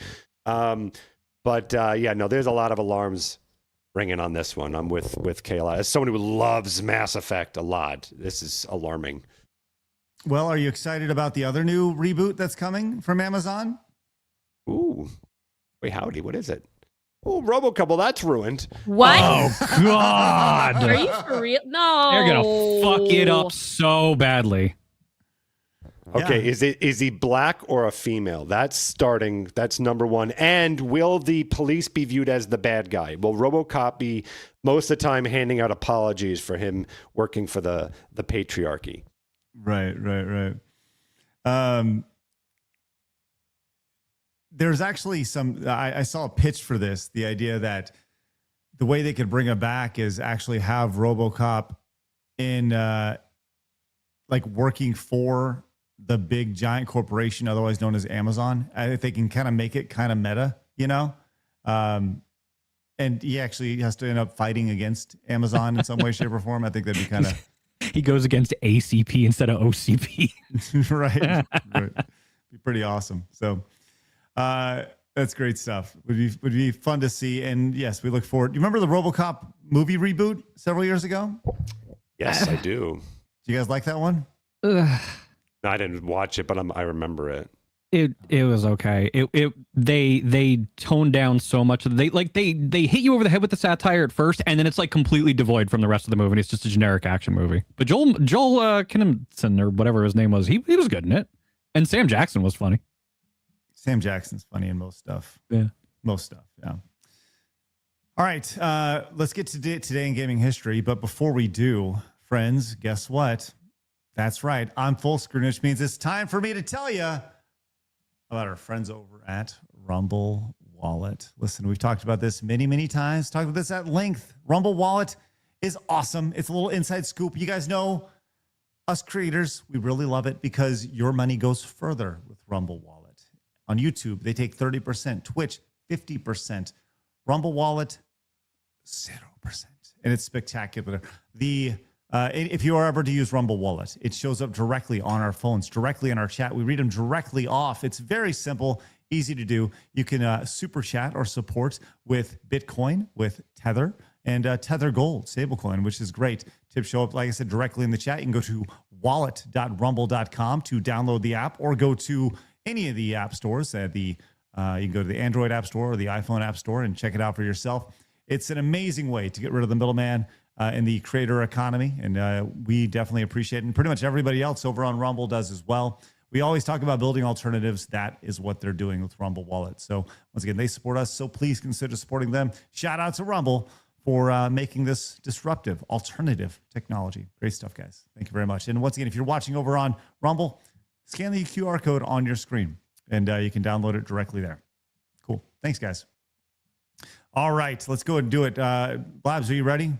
But there's a lot of alarms ringing on this one. I'm with Kayla. As someone who loves Mass Effect a lot, this is alarming. Well, are you excited about the other new reboot that's coming from Amazon? Ooh, wait, howdy, what is it? Oh, RoboCouple, that's ruined. What? Oh, God. Are you for real? No. They're going to fuck it up so badly. Okay, Yeah. is he black or a female? That's number one. And will the police be viewed as the bad guy? Will RoboCop be most of the time handing out apologies for him working for the patriarchy? Right. there's actually I saw a pitch for this. The idea that the way they could bring it back is actually have RoboCop in like working for the big giant corporation, otherwise known as Amazon. I think they can kind of make it kind of meta, you know? And he actually has to end up fighting against Amazon in some way, shape, or form. I think that'd be kind of... He goes against ACP instead of OCP. Right. Be pretty awesome. So that's great stuff. Would be fun to see. And yes, we look forward. You remember the RoboCop movie reboot several years ago? Yes, I do. Do you guys like that one? No, I didn't watch it, but I remember it. It was okay. They toned down so much. They hit you over the head with the satire at first, and then it's like completely devoid from the rest of the movie. And it's just a generic action movie. But Joel Kinnaman or whatever his name was, he was good in it, and Sam Jackson was funny. Sam Jackson's funny in most stuff. Yeah, most stuff. Yeah. All right, let's get to today in gaming history. But before we do, friends, guess what? That's right. I'm full screen, which means it's time for me to tell you about our friends over at Rumble Wallet. Listen, we've talked about this many, many times. Talked about this at length. Rumble Wallet is awesome. It's a little inside scoop. You guys know us creators, we really love it because your money goes further with Rumble Wallet. On YouTube, they take 30%. Twitch, 50%. Rumble Wallet, 0%. And it's spectacular. If you are ever to use Rumble Wallet, it shows up directly on our phones, directly in our chat. We read them directly off. It's very simple, easy to do. You can super chat or support with Bitcoin, with Tether, and Tether Gold, stablecoin, which is great. Tips show up, like I said, directly in the chat. You can go to wallet.rumble.com to download the app, or go to any of the app stores. You can go to the Android App Store or the iPhone App Store and check it out for yourself. It's an amazing way to get rid of the middleman in the creator economy, and we definitely appreciate it. And pretty much everybody else over on Rumble does as well. We always talk about building alternatives. That is what they're doing with Rumble Wallet. So once again, they support us, so please consider supporting them. Shout out to Rumble for making this disruptive alternative technology. Great stuff, guys. Thank you very much. And once again, if you're watching over on Rumble, scan the QR code on your screen, and you can download it directly there. Cool. Thanks, guys. All right, let's go and do it. Blabs, are you ready?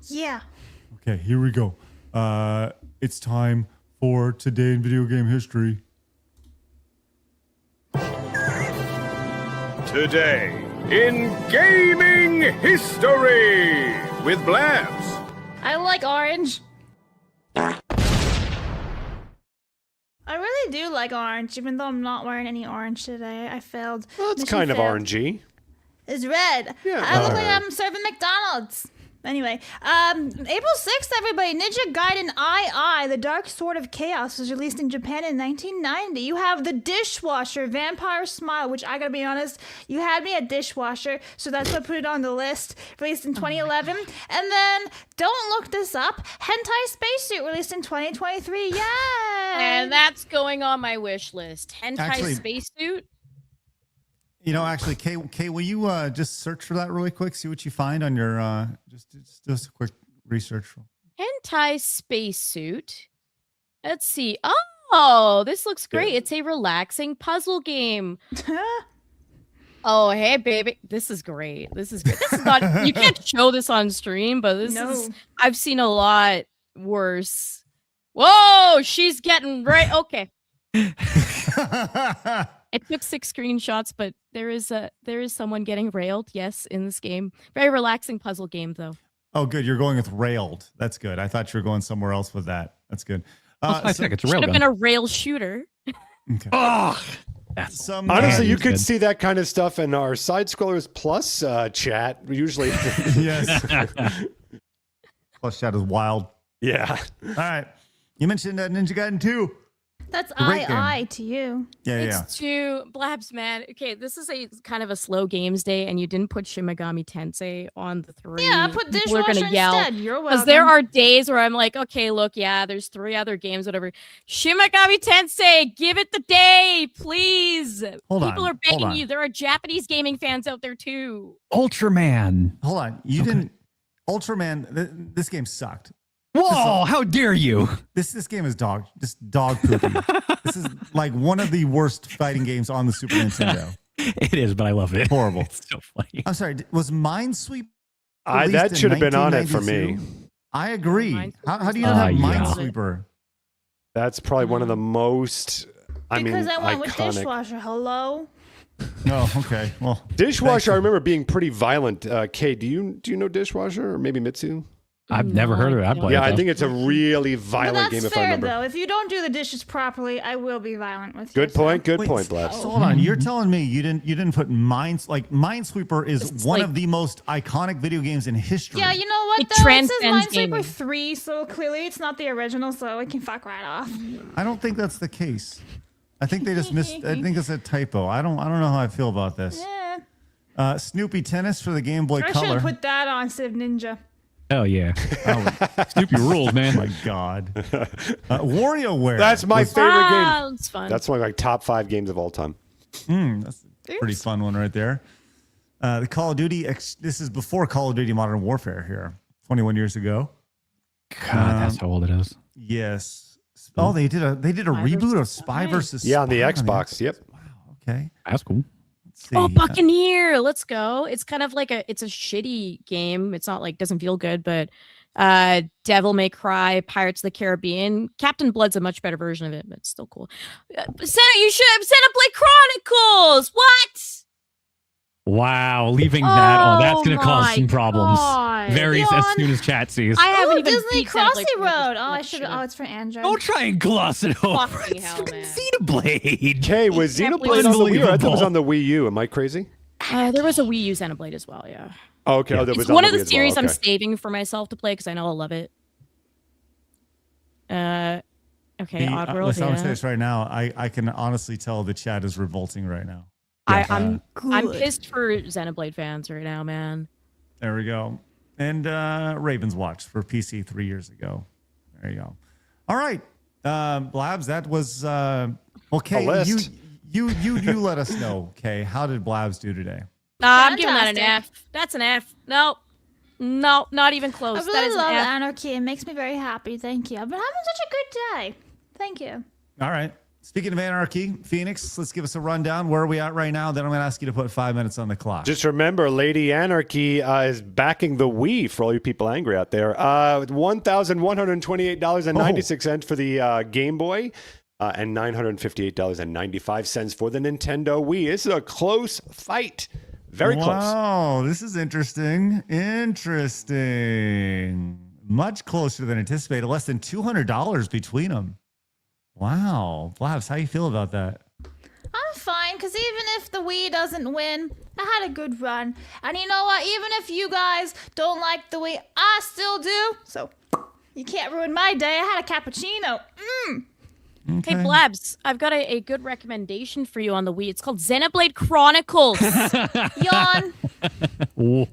Yeah. Okay, here we go. It's time for Today in Video Game History. Today in gaming history with Blabs. I like orange. I really do like orange, even though I'm not wearing any orange today. I failed. Well, it's kind of orangey. It's red. Yeah. I look like I'm serving McDonald's. Anyway, April 6th, everybody, Ninja Gaiden II, The Dark Sword of Chaos, was released in Japan in 1990. You have The Dishwasher, Vampire Smile, which I gotta be honest, you had me at Dishwasher, so that's what I put it on the list, released in 2011. And then, don't look this up, Hentai Spacesuit, released in 2023. Yay! And that's going on my wish list. Hentai Spacesuit. You know, actually, Kay, will you just search for that really quick? See what you find on your just a quick research. Hentai Spacesuit. Let's see. Oh, this looks great. Yeah. It's a relaxing puzzle game. Oh, hey, baby. This is great. This is good. This is not, you can't show this on stream, but this is, I've seen a lot worse. Whoa, she's getting right. Okay. I took 6 screenshots, but there is someone getting railed. Yes, in this game. Very relaxing puzzle game, though. Oh, good. You're going with railed. That's good. I thought you were going somewhere else with that. That's good. I think it's a rail should have been a rail shooter. Okay. Oh, honestly, you could see that kind of stuff in our Side Scrollers Plus chat. Usually, yes. Plus chat is wild. Yeah. All right. You mentioned Ninja Gaiden 2. That's II to you. Yeah, it's to Blabs, man. Okay, this is a kind of a slow games day, and you didn't put Shin Megami Tensei on the 3. Yeah, I put Dishwasher instead. You're welcome. Because there are days where I'm like, okay, look, yeah, there's 3 other games, whatever. Shin Megami Tensei, give it the day, please. People are begging you. There are Japanese gaming fans out there too. Ultraman. Hold on, you didn't. Ultraman. This game sucked. Whoa! How dare you? This game is dog poopy. This is like one of the worst fighting games on the Super Nintendo. It is, but I love it. Horrible. It's so funny. I'm sorry. Was Minesweeper? That should have been on it for me. I agree. How do you not have Minesweeper? That's probably one of the most. Because I went with iconic. Dishwasher. Hello. Oh, okay. Well, Dishwasher. I remember being pretty violent. Kay, do you know Dishwasher or maybe Mitsu? I've never heard of it. I play it, I though. think it's a really violent game. That's If I fair, remember. though. If you don't do the dishes properly, I will be violent with you. Good point. Good Wait, point, Blabs. Hold on. You're telling me you didn't put Minesweeper is It's one like- of the most iconic video games in history. Yeah, you know what, It though? It says transcends Minesweeper gaming. 3, so clearly it's not the original, so it can fuck right off. I don't think that's the case. I think they just missed. I think it's a typo. I don't know how I feel about this. Yeah. Snoopy Tennis for the Game Boy I should Color. have put that on Civ Ninja. Hell yeah. Snoopy rules, man. Oh my God. WarioWare. That's my favorite game. It's fun. That's one of my top 5 games of all time. That's a pretty fun one right there. The Call of Duty. This is before Call of Duty Modern Warfare here, 21 years ago. God, that's how old it is. Yes. Oh, they did a reboot of Spy versus Yeah, on the Spy Xbox. Yep. Okay. That's cool. Let's see. Oh, Buccaneer, let's go. It's kind of like it's a shitty game. It's not like doesn't feel good, but Devil May Cry, Pirates of the Caribbean, Captain Blood's a much better version of it, but it's still cool. You should have Xenoblade Chronicles. What? Wow, leaving that on. That's going to cause my some problems. God. As soon as chat sees. I haven't even Disney beat Crossy Xenoblade Chronicles Road. Oh, I like should. shit. Oh, it's for Android. Don't try and gloss it over. Fucking hell, man. Xenoblade. Kay, was can't Xenoblade believe on the Wii? I thought it was Unbelievable. on the Wii U. Am I crazy? There was a Wii U Xenoblade as well, yeah. Oh, okay. Oh, that It's was on one the of Wii the as well. series I'm Okay. saving for myself to play because I know I'll love it. Okay, Oddworld, Listen, I'm gonna say yeah. this right now. I can honestly tell the chat is revolting right now. I'm pissed for Xenoblade fans right now, man. There we go. And Ravens Watch for PC 3 years ago. There you go. All right, Blabs. That was okay. A list. You let us know. Okay, how did Blabs do today? I'm giving that an Fantastic. F. That's an F. No, not even close. I That really is love an F. Anarchy. It makes me very happy. Thank you. I've been having such a good day. Thank you. All right. Speaking of Anarchy, Phoenix, let's give us a rundown. Where are we at right now? Then I'm going to ask you to put 5 minutes on the clock. Just remember, Lady Anarchy is backing the Wii for all you people angry out there. $1,128.96 for the Game Boy and $958.95 for the Nintendo Wii. This is a close fight. Very close. Wow, this is interesting. Interesting. Much closer than anticipated. Less than $200 between them. Wow. Blabs, how you feel about that? I'm fine, because even if the Wii doesn't win, I had a good run. And you know what? Even if you guys don't like the Wii, I still do. So you can't ruin my day. I had a cappuccino. Hey, Blabs, I've got a good recommendation for you on the Wii. It's called Xenoblade Chronicles. Yawn. All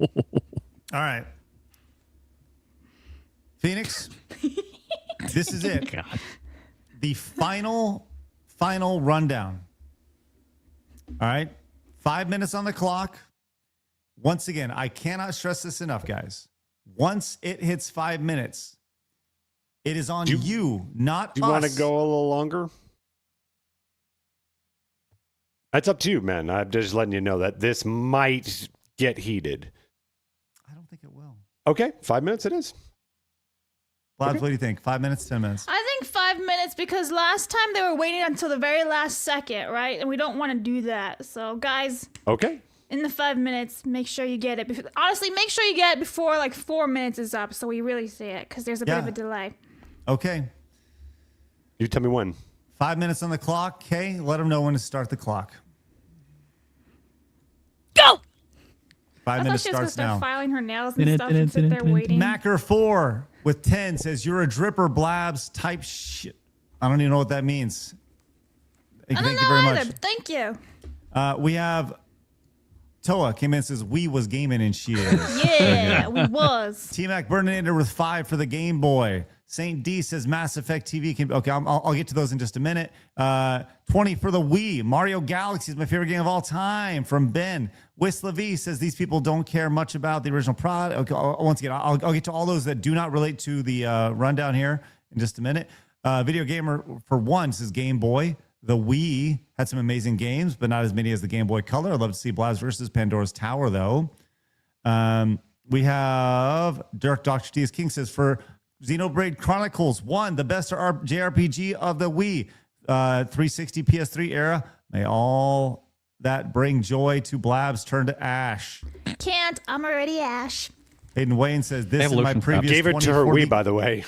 right. Phoenix, this is it. God. The final rundown. All right. 5 minutes on the clock. Once again, I cannot stress this enough, guys. Once it hits 5 minutes, it is on you, not Do you us. want to go a little longer? That's up to you, man. I'm just letting you know that this might get heated. I don't think it will. Okay, 5 minutes it is. Blabs, what do you think? 5 minutes, 10 minutes? I think 5 minutes because last time they were waiting until the very last second, right? And we don't want to do that. So, guys, Okay. in the 5 minutes, make sure you get it. Honestly, make sure you get it before like 4 minutes is up so we really see it because there's a bit of a delay. Okay. You tell me when. 5 minutes on the clock. Okay, let them know when to start the clock. Go! 5 I thought minutes she was going to starts start now. filing her nails and stuff and sit there waiting. Macker4 with 10 says, you're a dripper, Blabs. Type shit. I don't even know what that means. I don't Thank know you very either, much. but thank you. We have Toa came in and says, we was gaming and she is. Yeah, we was. T-Mac Burninator with 5 for the Game Boy. Saint D says Mass Effect TV can. Okay, I'll get to those in just a minute. 20 for the Wii. Mario Galaxy is my favorite game of all time. From Ben. Whistler V says these people don't care much about the original product. Okay, once again, I'll get to all those that do not relate to the rundown here in just a minute. Video Gamer for one says Game Boy. The Wii had some amazing games, but not as many as the Game Boy Color. I'd love to see Blast versus Pandora's Tower, though. We have Dirk Dr. T. King says for Xenoblade Chronicles 1, the best JRPG of the Wii, 360 PS3 era. May all that bring joy to Blabs turn to ash. Can't. I'm already Ash. Hayden Wayne says this is my previous. Gave it to her Wii, by the way.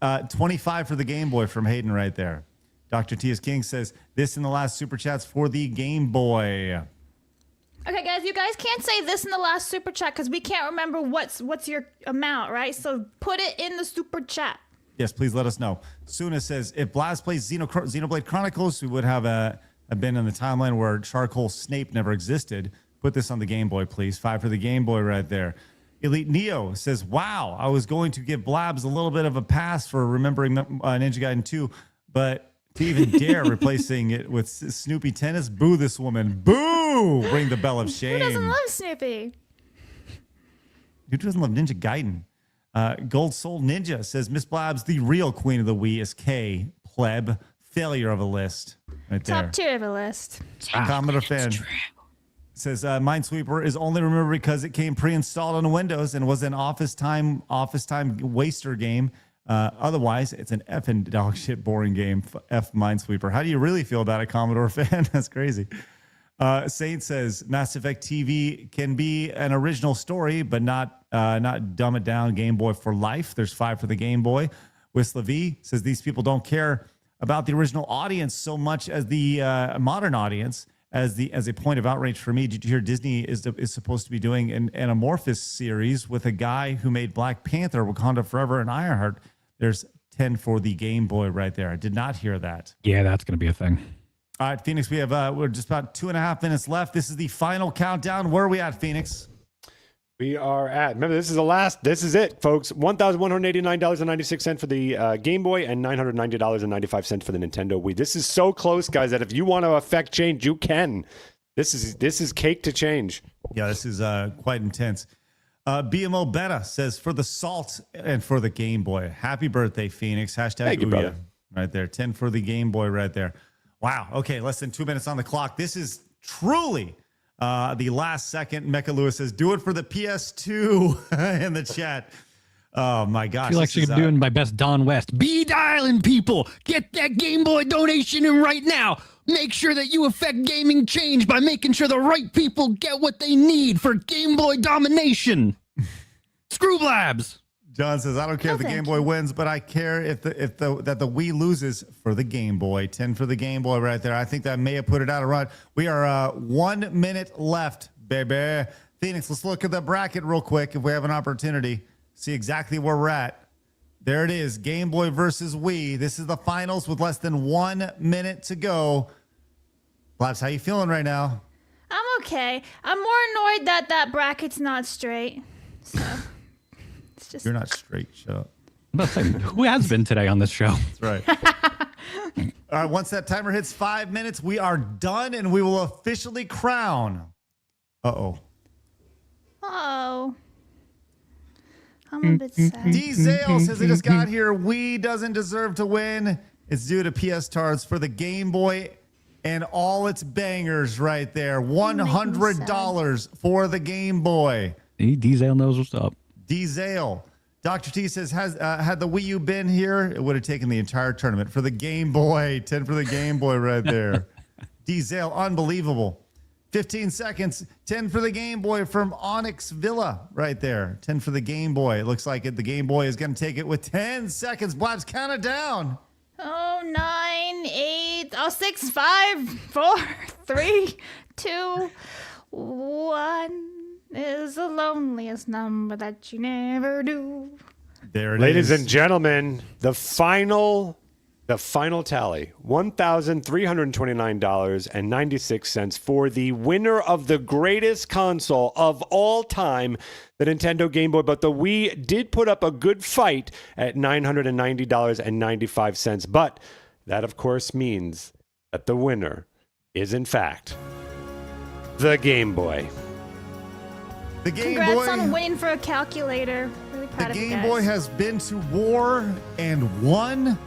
25 for the Game Boy from Hayden right there. Dr. T.S. King says this in the last super chats for the Game Boy. Okay, guys, you guys can't say this in the last super chat because we can't remember what's your amount, right? So put it in the super chat. Yes, please let us know. Suna says if Blast plays Xenoblade Chronicles, we would have been in the timeline where Charcoal Snape never existed. Put this on the Game Boy, please. 5 for the Game Boy right there. Elite Neo says, wow, I was going to give Blabs a little bit of a pass for remembering Ninja Gaiden 2, but to even dare replacing it with Snoopy Tennis, boo this woman. Boo! Ring the bell of shame. Who doesn't love Snoopy? Who doesn't love Ninja Gaiden? Gold Soul Ninja says, Miss Blabs, the real queen of the Wii is K. Pleb. Failure of a list. Right there. Top tier of a list. Commodore fan says Minesweeper is only remembered because it came pre-installed on Windows and was an office time waster game. Otherwise, it's an effing dog shit boring game. F Minesweeper. How do you really feel about it, Commodore fan? That's crazy. Saint says Mass Effect TV can be an original story, but not dumb it down. Game Boy for life. There's 5 for the Game Boy. Whistler V says these people don't care about the original audience so much as the modern audience. As a point of outrage for me, did you hear Disney is supposed to be doing an Amorphous series with a guy who made Black Panther, Wakanda Forever, and Ironheart? There's 10 for the Game Boy right there. I did not hear that. Yeah, that's going to be a thing. All right, Phoenix, we have we're just about 2.5 minutes left. This is the final countdown. Where are we at, Phoenix? We are at, remember, this is it, folks. $1,189.96 for the Game Boy and $990.95 for the Nintendo Wii. This is so close, guys, that if you want to affect change, you can. This is cake to change. Yeah, this is quite intense. BMO Beta says, for the salt and for the Game Boy. Happy birthday, Phoenix. Hashtag Thank you, brother. Right there. 10 for the Game Boy right there. Wow. Okay, less than 2 minutes on the clock. This is truly... the last second, Mecha Lewis says, do it for the PS2 in the chat. Oh my gosh. I feel like I'm doing my best Don West. Be dialing, people. Get that Game Boy donation in right now. Make sure that you affect gaming change by making sure the right people get what they need for Game Boy domination. Screw Blabs. John says, I don't care if the Game Boy wins, but I care if the Wii loses for the Game Boy. 10 for the Game Boy right there. I think that may have put it out of run. We are 1 minute left, baby. Phoenix, let's look at the bracket real quick if we have an opportunity. See exactly where we're at. There it is, Game Boy versus Wii. This is the finals with less than 1 minute to go. Blabs, how you feeling right now? I'm okay. I'm more annoyed that bracket's not straight. So... Just... You're not straight, shut up. I'm about to say, who has been today on this show? That's right. All right, once that timer hits 5 minutes, we are done and we will officially crown. Uh-oh. Uh-oh. I'm a bit sad. D-Zale says he just got here. Wii doesn't deserve to win. It's due to PS Tards for the Game Boy and all its bangers right there. $100 for the Game Boy. D-Zale knows what's up. D-Zale. Dr. T says, had the Wii U been here, it would have taken the entire tournament for the Game Boy. 10 for the Game Boy right there. D-Zale, unbelievable. 15 seconds. 10 for the Game Boy from Onyx Villa right there. 10 for the Game Boy. It looks like the Game Boy is going to take it with 10 seconds. Blabs, count it down. Oh, 9, 8, 6, 5, 4, 3, 2, 1. Is the loneliest number that you never do. There it Ladies is. and gentlemen, the final The final tally, $1,329.96 for the winner of the greatest console of all time, the Nintendo Game Boy. But the Wii did put up a good fight at $990.95. But that, of course, means that the winner is, in fact, the Game Boy. The Game Congrats Boy. on winning for a calculator. Really proud The of you Game guys. Boy has been to war and won.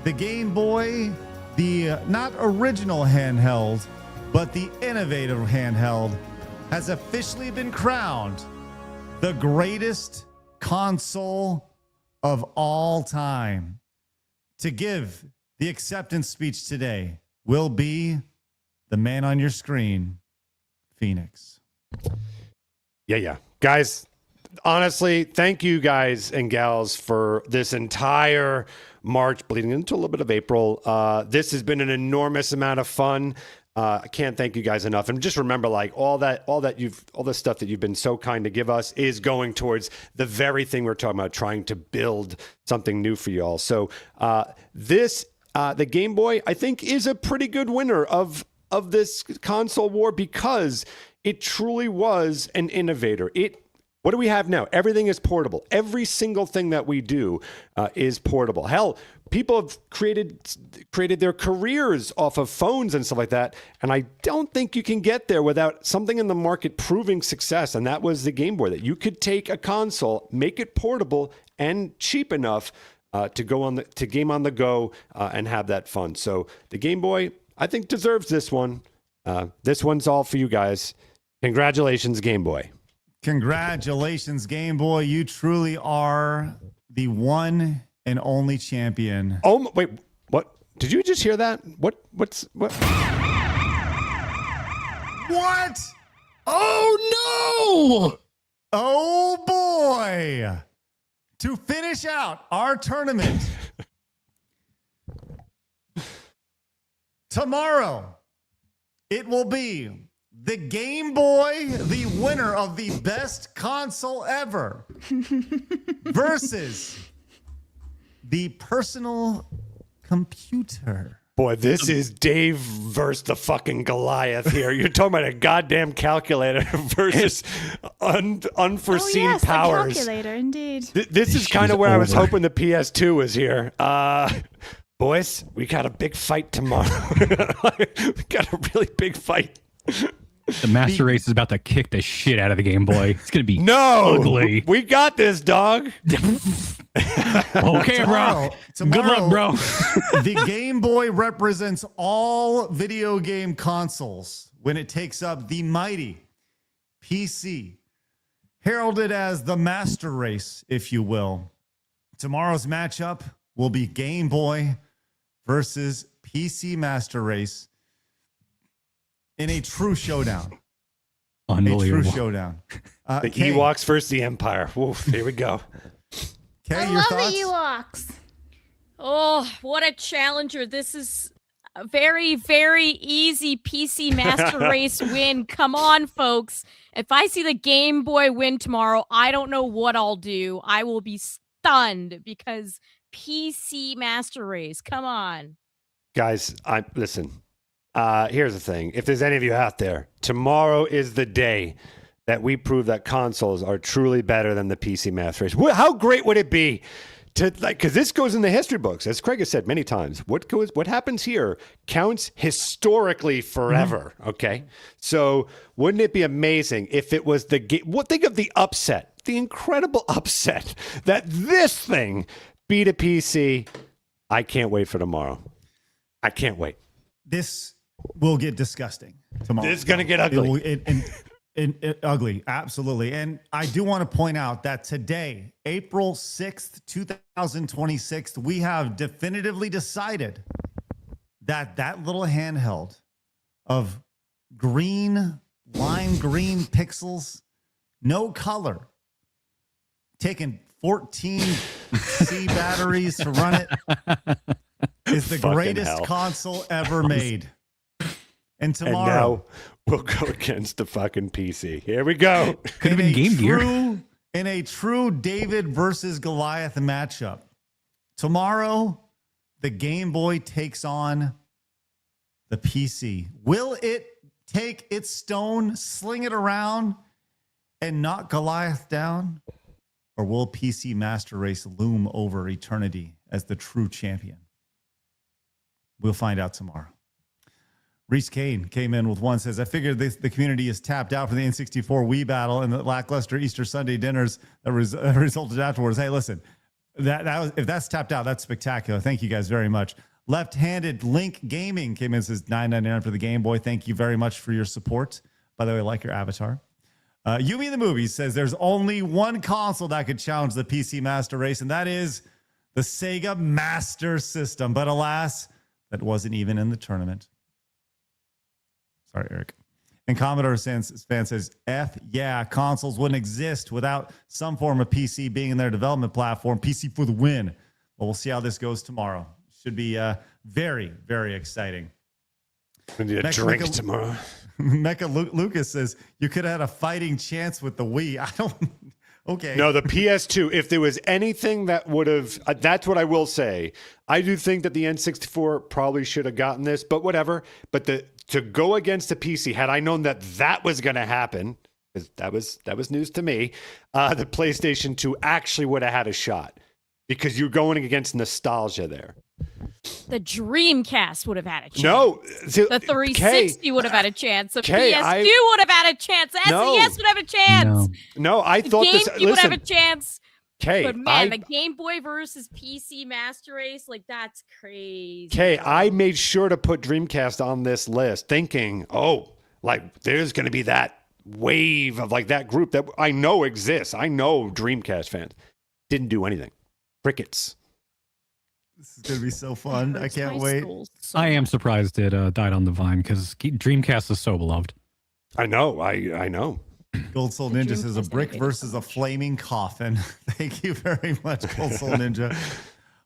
The Game Boy, the not original handheld, but the innovative handheld, has officially been crowned the greatest console of all time. To give the acceptance speech today will be the man on your screen, Phoenix. Yeah. Guys, honestly, thank you guys and gals for this entire March bleeding into a little bit of April. This has been an enormous amount of fun. I can't thank you guys enough. And just remember, like all the stuff that you've been so kind to give us is going towards the very thing we're talking about, trying to build something new for you all. So the Game Boy, I think, is a pretty good winner of this console war because it truly was an innovator. What do we have now? Everything is portable. Every single thing that we do is portable. Hell, people have created their careers off of phones and stuff like that. And I don't think you can get there without something in the market proving success. And that was the Game Boy, that you could take a console, make it portable and cheap enough to game on the go and have that fun. So the Game Boy, I think, deserves this one. This one's all for you guys. Congratulations, Game Boy. Congratulations, Game Boy. You truly are the one and only champion. Oh, wait, what? Did you just hear that? What? What? What? Oh, no! Oh, boy. To finish out our tournament, tomorrow, it will be the Game Boy, the winner of the best console ever, versus the personal computer. Boy, this is Dave versus the fucking Goliath here. You're talking about a goddamn calculator versus unforeseen powers. The calculator, indeed. This is kind of where I was hoping the PS2 was here. Boys, we got a big fight tomorrow. We got a really big fight. The Master Race is about to kick the shit out of the Game Boy. It's going to be ugly. We got this, dog. Okay, bro. Good luck, bro. The Game Boy represents all video game consoles when it takes up the mighty PC, heralded as the Master Race, if you will. Tomorrow's matchup will be Game Boy versus PC Master Race. In a true showdown. Unbelievable. A true showdown. The Kay, Ewoks versus the Empire. Oof, here we go. Kay, I your love thoughts? the Ewoks. Oh, what a challenger. This is a very, very easy PC Master Race win. Come on, folks. If I see the Game Boy win tomorrow, I don't know what I'll do. I will be stunned because PC Master Race. Come on. Guys, listen. Here's the thing. If there's any of you out there, tomorrow is the day that we prove that consoles are truly better than the PC Master Race. How great would it be to, like, because this goes in the history books, as Craig has said many times. What happens here counts historically forever. Okay, so wouldn't it be amazing if it was think of the upset, the incredible upset that this thing beat a PC. I can't wait for tomorrow. I can't wait. This will get disgusting tomorrow. It's going to get ugly. Ugly, absolutely. And I do want to point out that today, April 6th, 2026, we have definitively decided that that little handheld of lime green pixels, no color, taking 14 C batteries to run it, is the Fucking greatest hell. console ever made. And And tomorrow, now we'll go against the fucking PC. Here we go. Could have been Game Gear. in a true David versus Goliath matchup, tomorrow, the Game Boy takes on the PC. Will it take its stone, sling it around, and knock Goliath down? Or will PC Master Race loom over eternity as the true champion? We'll find out tomorrow. Reese Kane came in with one, says, I figured the community is tapped out for the N64 Wii battle and the lackluster Easter Sunday dinners that resulted afterwards. Hey, listen, that was, if that's tapped out, that's spectacular. Thank you guys very much. Left-handed Link Gaming came in and says $9.99 for the Game Boy. Thank you very much for your support. By the way, I like your avatar. Yumi the Movie says there's only one console that could challenge the PC Master Race, and that is the Sega Master System. But alas, that wasn't even in the tournament. Sorry, Eric. And Commodore fan says, F yeah, consoles wouldn't exist without some form of PC being in their development platform. PC for the win. Well, we'll see how this goes tomorrow. Should be very, very exciting. We need a drink tomorrow. Mecha Lucas says, you could have had a fighting chance with the Wii. I don't... Okay. No, the PS2, if there was anything that would have, that's what I will say. I do think that the N64 probably should have gotten this, but whatever. But to go against the PC, had I known that that was going to happen, because that was news to me, the PlayStation 2 actually would have had a shot, because you're going against nostalgia there. The Dreamcast would have had a chance. No. The 360 would have had a chance. The Kay, PS2 would have had a chance. No. SNES would have a chance. No, I thought the this. GameCube would have a chance. Kay, But man, the Game Boy versus PC Master Race, like that's crazy. Kay, I made sure to put Dreamcast on this list, thinking, oh, like there's going to be that wave of like that group that I know exists. I know Dreamcast fans. Didn't do anything. Crickets. This is going to be so fun. I can't wait. I am surprised it died on the vine because Dreamcast is so beloved. I know. I know. Gold Soul Ninja says a brick versus a flaming coffin. Thank you very much, Gold Soul Ninja.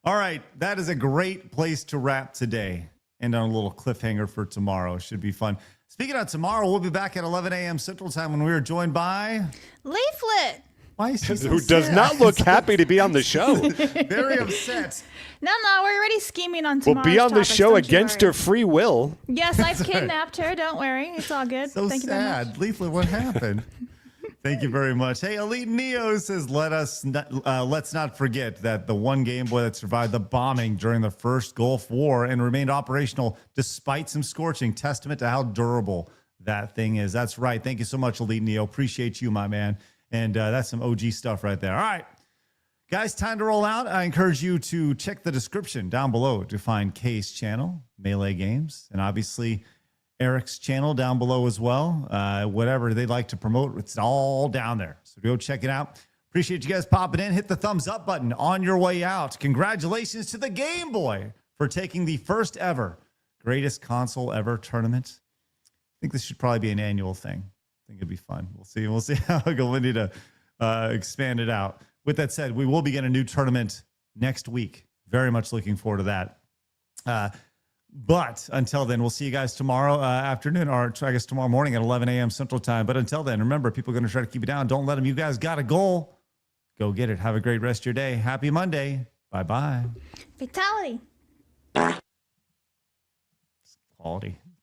All right. That is a great place to wrap today. And on a little cliffhanger for tomorrow. Should be fun. Speaking of tomorrow, we'll be back at 11 a.m. Central Time when we are joined by... Leaflet. Why is he so Who does sad? not look happy to be on the show. Very upset. No, we're already scheming on Will tomorrow's be on the topics, show don't you against worry. her free will. Yes, I've kidnapped her. Don't worry. It's all good. So Thank you very much. sad. Leaflet, what happened? Thank you very much. Hey, Elite Neo says, let's not forget that the one Game Boy that survived the bombing during the first Gulf War and remained operational despite some scorching, testament to how durable that thing is. That's right. Thank you so much, Elite Neo. Appreciate you, my man. And that's some OG stuff right there. All right, guys, time to roll out. I encourage you to check the description down below to find Kay's channel, Melee Games, and obviously Eric's channel down below as well. Whatever they'd like to promote, it's all down there. So go check it out. Appreciate you guys popping in. Hit the thumbs up button on your way out. Congratulations to the Game Boy for taking the first ever greatest console ever tournament. I think this should probably be an annual thing. I think it'd be fun. We'll see how it goes. We need to expand it out. With that said, we will begin a new tournament next week. Very much looking forward to that. But until then, we'll see you guys tomorrow afternoon, or I guess tomorrow morning at 11 a.m. Central Time. But until then, remember, people are going to try to keep it down. Don't let them. You guys got a goal. Go get it. Have a great rest of your day. Happy Monday. Bye-bye. Fatality. Quality.